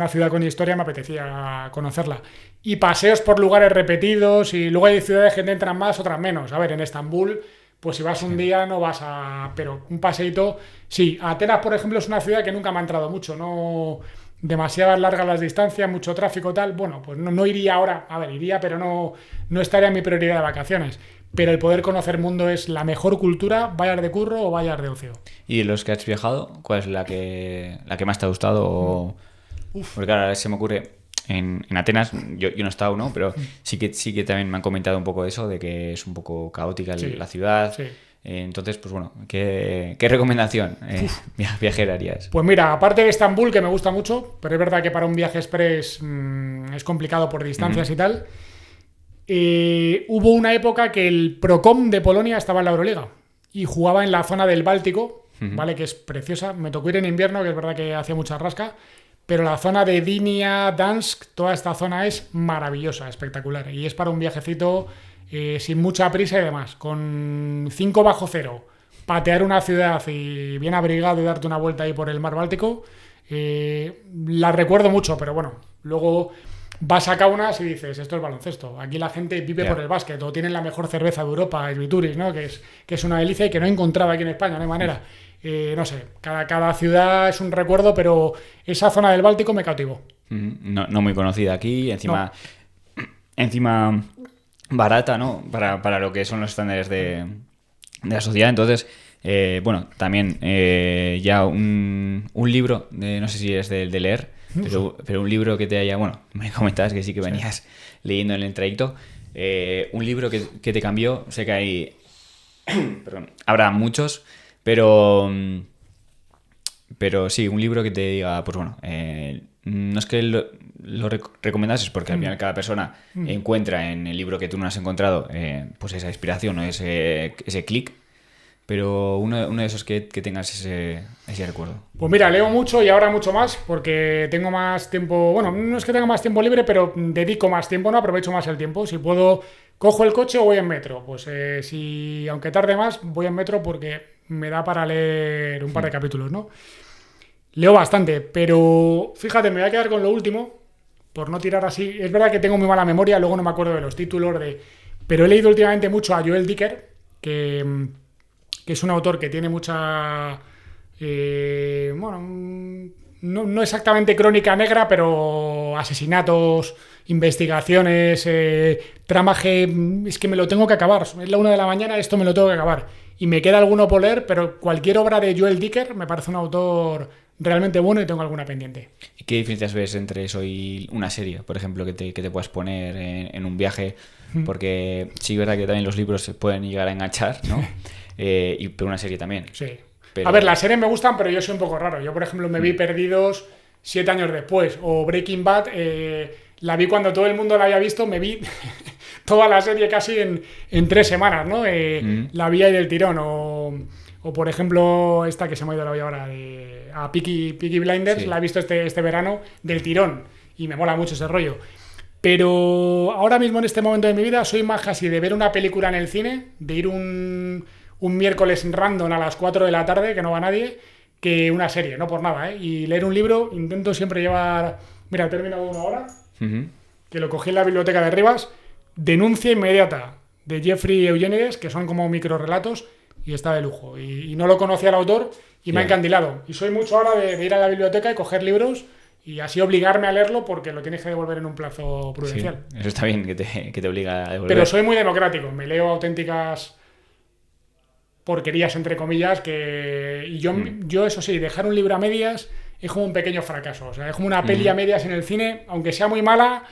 B: ciudad con historia me apetecía conocerla. Y paseos por lugares repetidos y luego hay ciudades que te entran más, otras menos. A ver, en Estambul, pues si vas un día no vas a... Pero un paseíto... Sí, Atenas, por ejemplo, es una ciudad que nunca me ha entrado mucho, no... Demasiadas largas las distancias, mucho tráfico, tal. Bueno, pues no iría ahora. A ver, iría, pero no estaría en mi prioridad de vacaciones. Pero el poder conocer mundo es la mejor cultura, vayas de curro o vayas de ocio.
A: ¿Y de los que has viajado, cuál es la que más te ha gustado? Porque claro, se me ocurre en Atenas, yo no he estado, ¿no? Pero sí que también me han comentado un poco de eso, de que es un poco caótica la ciudad. Sí. Entonces, pues bueno, ¿qué recomendación viajera harías?
B: Pues mira, aparte de Estambul, que me gusta mucho, pero es verdad que para un viaje express es complicado por distancias y tal, hubo una época que el Procom de Polonia estaba en la Euroliga y jugaba en la zona del Báltico, ¿vale? Que es preciosa. Me tocó ir en invierno, que es verdad que hacía mucha rasca, pero la zona de Gdynia, Dansk, toda esta zona es maravillosa, espectacular. Y es para un viajecito... sin mucha prisa y demás, con 5 bajo cero, patear una ciudad y bien abrigado y darte una vuelta ahí por el mar Báltico, la recuerdo mucho, pero bueno, luego vas a Kaunas y dices, esto es baloncesto, aquí la gente vive por el básquet, o tienen la mejor cerveza de Europa, el Vituris, ¿no? que es una delicia y que no he encontrado aquí en España, no hay manera. No sé, cada ciudad es un recuerdo, pero esa zona del Báltico me cautivó.
A: No muy conocida aquí, encima barata, ¿no? Para lo que son los estándares de la sociedad. Entonces, bueno, también ya un libro, no sé si es de leer, pero un libro que te haya... Bueno, me comentabas que sí que venías leyendo en el trayecto. Un libro que te cambió, sé que hay... perdón, habrá muchos, pero sí, un libro que te diga, pues bueno, no es que lo recomiendas es porque al final cada persona encuentra en el libro que tú no has encontrado pues esa inspiración o ese clic, pero uno de esos que tengas ese recuerdo.
B: Pues mira, leo mucho y ahora mucho más porque tengo más tiempo, bueno, no es que tenga más tiempo libre, pero dedico más tiempo, no aprovecho más el tiempo. Si puedo, cojo el coche o voy en metro. Pues si aunque tarde más, voy en metro porque me da para leer un par de capítulos, ¿no? Leo bastante, pero fíjate, me voy a quedar con lo último, por no tirar así. Es verdad que tengo muy mala memoria, luego no me acuerdo de los títulos, pero he leído últimamente mucho a Joel Dicker, que es un autor que tiene mucha... bueno, no exactamente crónica negra, pero asesinatos, investigaciones, tramaje... Es que me lo tengo que acabar. Es la 1 de la mañana, esto me lo tengo que acabar. Y me queda alguno por leer, pero cualquier obra de Joel Dicker me parece un autor realmente bueno y tengo alguna pendiente.
A: ¿Y qué diferencias ves entre eso y una serie, por ejemplo, que te puedas poner en un viaje? Porque sí es verdad que también los libros se pueden llegar a enganchar, ¿no? Pero una serie también.
B: Sí.
A: Pero...
B: A ver, las series me gustan, pero yo soy un poco raro. Yo, por ejemplo, me vi Perdidos 7 años después. O Breaking Bad, la vi cuando todo el mundo la había visto, me vi toda la serie casi en 3 semanas, ¿no? La vi ahí del tirón. O por ejemplo, esta que se me ha ido la olla ahora, a Peaky Blinders, sí. La he visto este verano del tirón. Y me mola mucho ese rollo. Pero ahora mismo, en este momento de mi vida, soy más casi de ver una película en el cine, de ir un miércoles random a las 4 de la tarde, que no va nadie, que una serie, no por nada, ¿eh? Y leer un libro, intento siempre llevar... Mira, he terminado uno ahora, que lo cogí en la biblioteca de Rivas, Denuncia Inmediata, de Jeffrey Eugenides, que son como microrelatos, y está de lujo. Y no lo conocía el autor, y me ha encandilado. Y soy mucho ahora de ir a la biblioteca y coger libros, y así obligarme a leerlo porque lo tienes que devolver en un plazo prudencial.
A: Sí, eso está bien, que te obliga a devolver.
B: Pero soy muy democrático, me leo auténticas porquerías, entre comillas, y yo eso sí, dejar un libro a medias es como un pequeño fracaso. O sea, es como una peli a medias en el cine, aunque sea muy mala,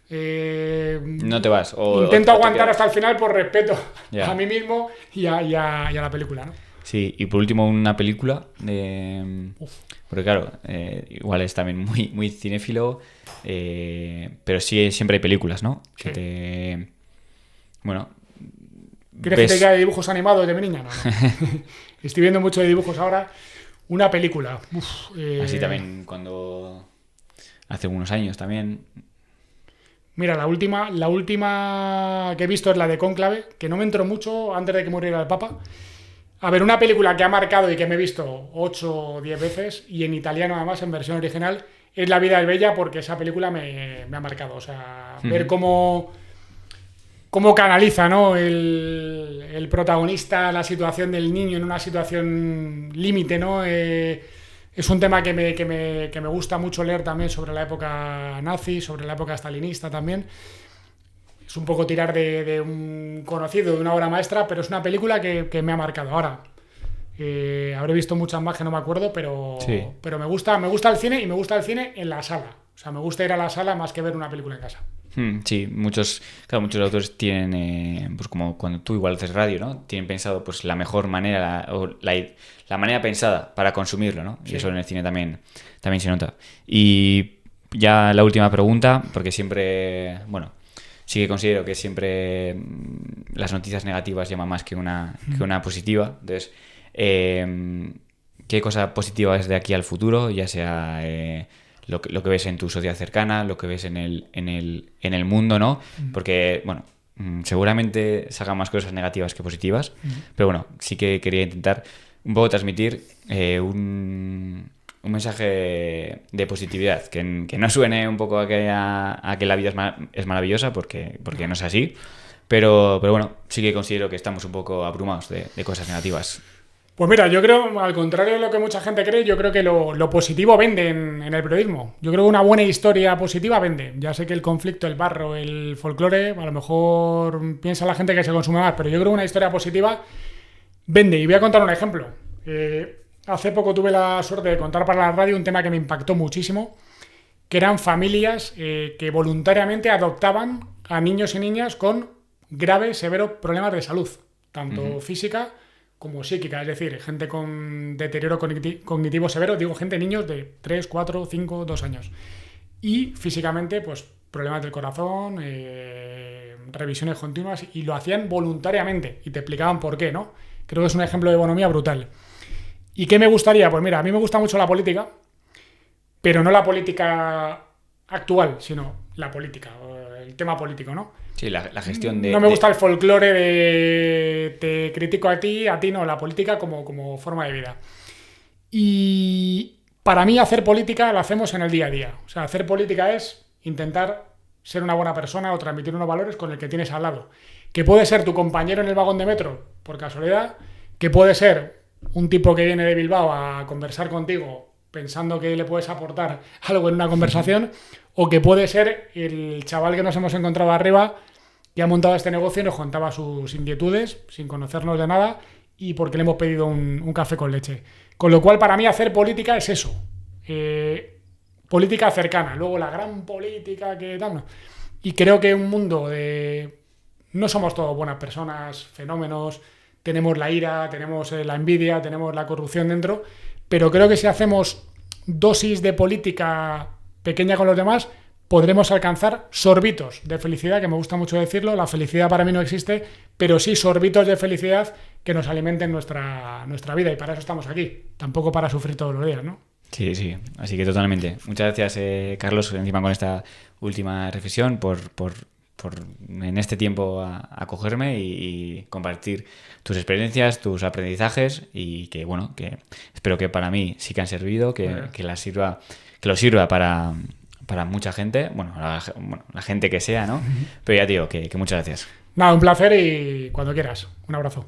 A: no te vas.
B: Intento aguantar hasta el final por respeto a mí mismo y a la película, ¿no?
A: Sí, y por último una película porque claro, igual es también muy, muy cinéfilo, pero sí siempre hay películas, ¿no?
B: Sí.
A: Bueno...
B: ¿Quieres que te diga de dibujos animados de mi niña? No. Estoy viendo mucho de dibujos ahora. Una película.
A: Así también cuando... Hace unos años también...
B: Mira, la última que he visto es la de Cónclave, que no me entró mucho antes de que muriera el Papa. A ver, una película que ha marcado y que me he visto 8 o 10 veces, y en italiano además, en versión original, es La vida es bella, porque esa película me ha marcado. O sea, ver cómo canaliza, ¿no? el protagonista la situación del niño en una situación límite, ¿no? Es un tema que me gusta mucho leer también sobre la época nazi, sobre la época stalinista también. Es un poco tirar de un conocido, de una obra maestra, pero es una película que me ha marcado. Ahora, habré visto muchas más que no me acuerdo, pero me gusta el cine, y me gusta el cine en la sala. O sea, me gusta ir a la sala más que ver una película en casa.
A: Sí, muchos autores tienen, pues como cuando tú igual haces radio, ¿no? Tienen pensado pues la mejor manera, la manera pensada para consumirlo, ¿no? Sí. Y eso en el cine también se nota. Y ya la última pregunta, porque siempre, bueno, sí que considero que siempre las noticias negativas llaman más que una positiva. Entonces, ¿qué cosa positiva es de aquí al futuro? Ya sea... lo que ves en tu sociedad cercana, lo que ves en el mundo, ¿no? Porque, bueno, seguramente salgan más cosas negativas que positivas, pero bueno, sí que quería intentar un poco transmitir un mensaje de positividad, que no suene un poco a que la vida es maravillosa, porque no es así, pero bueno, sí que considero que estamos un poco abrumados de cosas negativas.
B: Pues mira, yo creo, al contrario de lo que mucha gente cree, yo creo que lo positivo vende en el periodismo. Yo creo que una buena historia positiva vende. Ya sé que el conflicto, el barro, el folclore, a lo mejor piensa la gente que se consume más, pero yo creo que una historia positiva vende. Y voy a contar un ejemplo. Hace poco tuve la suerte de contar para la radio un tema que me impactó muchísimo, que eran familias que voluntariamente adoptaban a niños y niñas con graves, severos problemas de salud, tanto física como psíquica, es decir, gente con deterioro cognitivo severo, digo gente, niños de 3, 4, 5, 2 años. y físicamente, pues problemas del corazón, revisiones continuas, y lo hacían voluntariamente y te explicaban por qué, ¿no? Creo que es un ejemplo de bonomía brutal. ¿Y qué me gustaría? Pues mira, a mí me gusta mucho la política, pero no la política actual, sino la política, el tema político, ¿no?
A: Sí, la gestión de...
B: No me gusta el folclore de te critico a ti no, la política como forma de vida. Y para mí hacer política la hacemos en el día a día. O sea, hacer política es intentar ser una buena persona o transmitir unos valores con el que tienes al lado. Que puede ser tu compañero en el vagón de metro, por casualidad, que puede ser un tipo que viene de Bilbao a conversar contigo pensando que le puedes aportar algo en una conversación, o que puede ser el chaval que nos hemos encontrado arriba, que ha montado este negocio y nos contaba sus inquietudes, sin conocernos de nada, y porque le hemos pedido un café con leche. Con lo cual, para mí, hacer política es eso. Política cercana. Luego, la gran política que tal, no. Y creo que un mundo de... No somos todos buenas personas, fenómenos, tenemos la ira, tenemos la envidia, tenemos la corrupción dentro, pero creo que si hacemos dosis de política pequeña con los demás, podremos alcanzar sorbitos de felicidad, que me gusta mucho decirlo. La felicidad para mí no existe, pero sí sorbitos de felicidad que nos alimenten nuestra vida, y para eso estamos aquí, tampoco para sufrir todos los días, ¿no?
A: Sí, sí, así que totalmente. Muchas gracias, Carlos, encima con esta última reflexión, por en este tiempo acogerme y compartir tus experiencias, tus aprendizajes, y que bueno, que espero que para mí sí que han servido, que lo sirva para mucha gente, bueno, la gente que sea, ¿no? Pero ya te digo que muchas gracias.
B: Nada, un placer, y cuando quieras. Un abrazo.